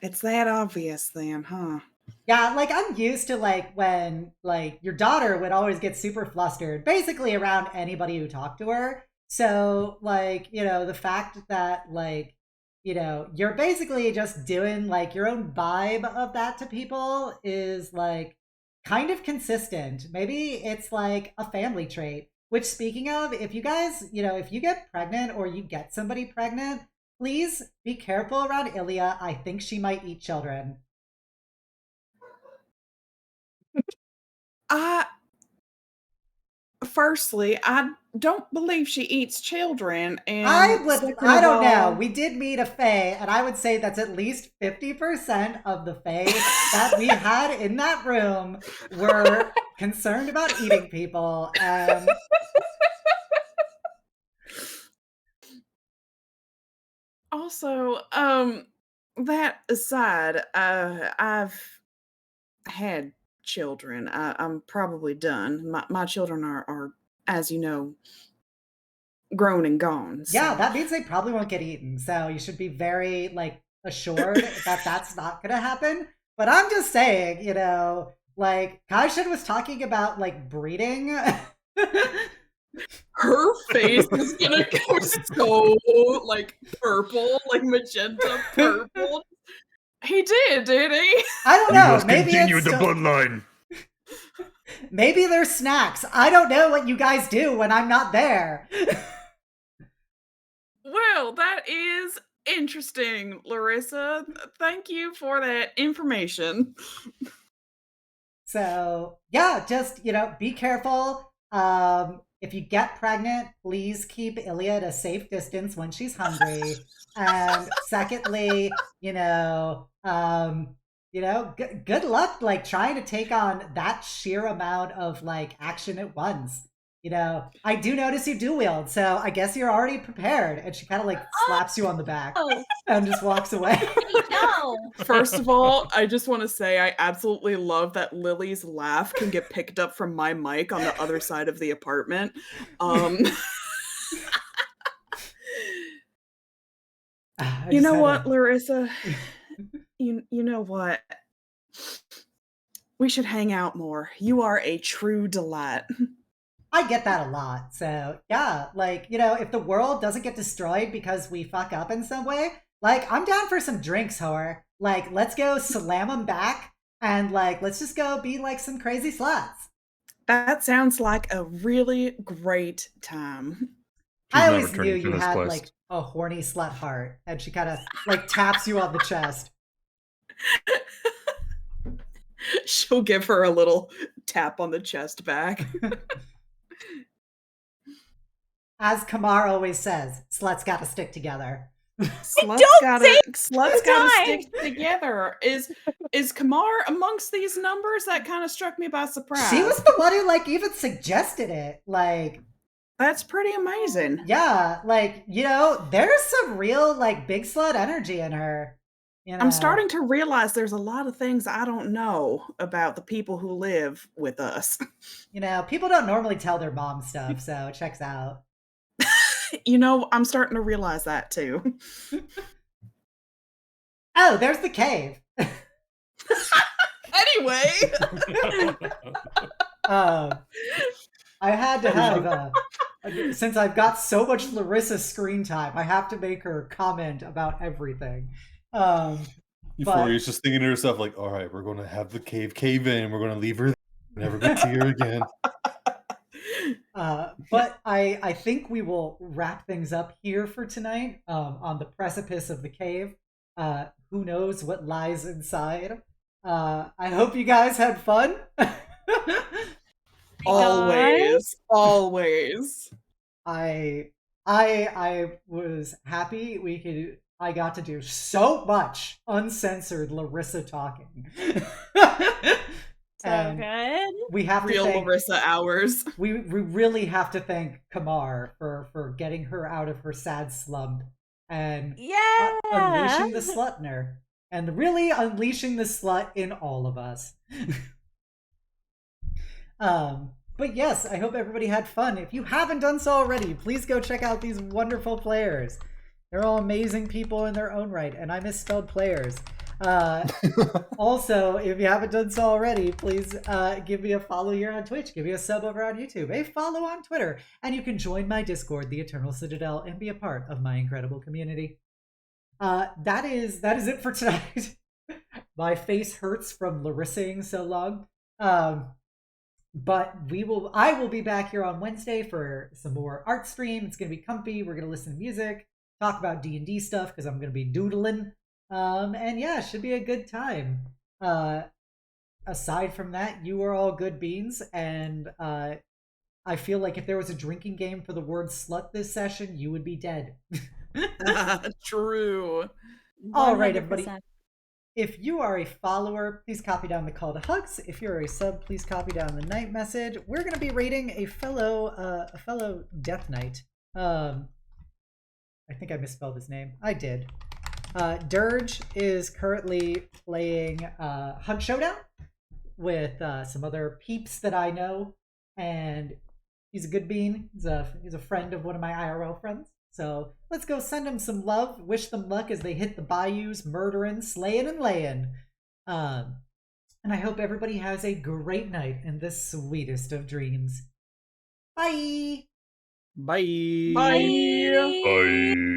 It's that obvious then, huh? Yeah, like I'm used to like when like your daughter would always get super flustered, basically around anybody who talked to her. So like, the fact that like, you're basically just doing like your own vibe of that to people is like kind of consistent. Maybe it's like a family trait. Which speaking of, if you guys, if you get pregnant or you get somebody pregnant, please be careful around Ilya. I think she might eat children. Firstly, I don't believe she eats children, and I don't know. We did meet a fae, and I would say that's at least 50% of the fae that we had in that room were concerned about eating people. Also, that aside, I've had children. I'm probably done. My children are, as you know, grown and gone. Yeah, so. that means they probably won't get eaten. So you should be very like assured that that's not going to happen. But I'm just saying, like Kaishin was talking about like breeding. Her face is gonna go so like purple, like magenta purple. He did he? I don't know. Maybe continue the bloodline. Maybe there's snacks. I don't know what you guys do when I'm not there. Well, that is interesting, Laryssa. Thank you for that information. So yeah, just be careful. If you get pregnant, please keep Ilya at a safe distance when she's hungry. And secondly, good luck like trying to take on that sheer amount of like action at once. I do notice you do wield, so I guess you're already prepared. And she kind of like slaps you on the back and just walks away. No. First of all, I just want to say I absolutely love that Lily's laugh can get picked up from my mic on the other side of the apartment. You know what, Laryssa? You know what? We should hang out more. You are a true delight. I get that a lot. So yeah, like, if the world doesn't get destroyed because we fuck up in some way, like I'm down for some drinks, whore. Like, let's go slam them back and like, let's just go be like some crazy sluts. That sounds like a really great time. I always knew you had like a horny slut heart, and she kind of like taps you on the chest. She'll give her a little tap on the chest back. As Kamar always says, sluts gotta stick together. Sluts gotta stick together. Is Kamar amongst these numbers? That kind of struck me by surprise. She was the one who like even suggested it. Like, that's pretty amazing. Yeah, like, there's some real like big slut energy in her. I'm starting to realize there's a lot of things I don't know about the people who live with us. People don't normally tell their mom stuff, so it checks out. I'm starting to realize that too. Oh, there's the cave. Anyway. I had to have, since I've got so much Laryssa screen time, I have to make her comment about everything. Euphoria's just thinking to herself, like, all right, we're going to have the cave in, we're going to leave her there, never going to see her again. But I think we will wrap things up here for tonight, on the precipice of the cave. Who knows what lies inside? I hope you guys had fun. Always. Always. I was happy I got to do so much uncensored Laryssa talking. So And good. we have Real to thank Laryssa hours. we really have to thank Kamar for getting her out of her sad slump and Yeah. unleashing the slut in her. And really unleashing the slut in all of us. But yes, I hope everybody had fun. If you haven't done so already, please go check out these wonderful players. They're all amazing people in their own right, and I misspelled players. Also, if you haven't done so already, please give me a follow here on Twitch, give me a sub over on YouTube, a follow on Twitter, and you can join my Discord, the Eternal Citadel, and be a part of my incredible community. That is it for tonight. My face hurts from Laryssaing so long. But I will be back here on Wednesday for some more art stream. It's gonna be comfy. We're gonna listen to music, talk about D&D stuff because I'm gonna be doodling. And yeah, it should be a good time. Aside from that, you are all good beans, and I feel like if there was a drinking game for the word slut this session, you would be dead. True. All right, everybody. 100%. If you are a follower, please copy down the call to hugs. If you're a sub, please copy down the night message. We're going to be rating a fellow Death Knight. I think I misspelled his name. I did. Dirge is currently playing Hunt Showdown with some other peeps that I know, and he's a good bean. He's a friend of one of my IRL friends. So let's go send them some love, wish them luck as they hit the bayous, murdering, slaying, and laying. And I hope everybody has a great night and the sweetest of dreams. Bye! Bye. Bye. Bye.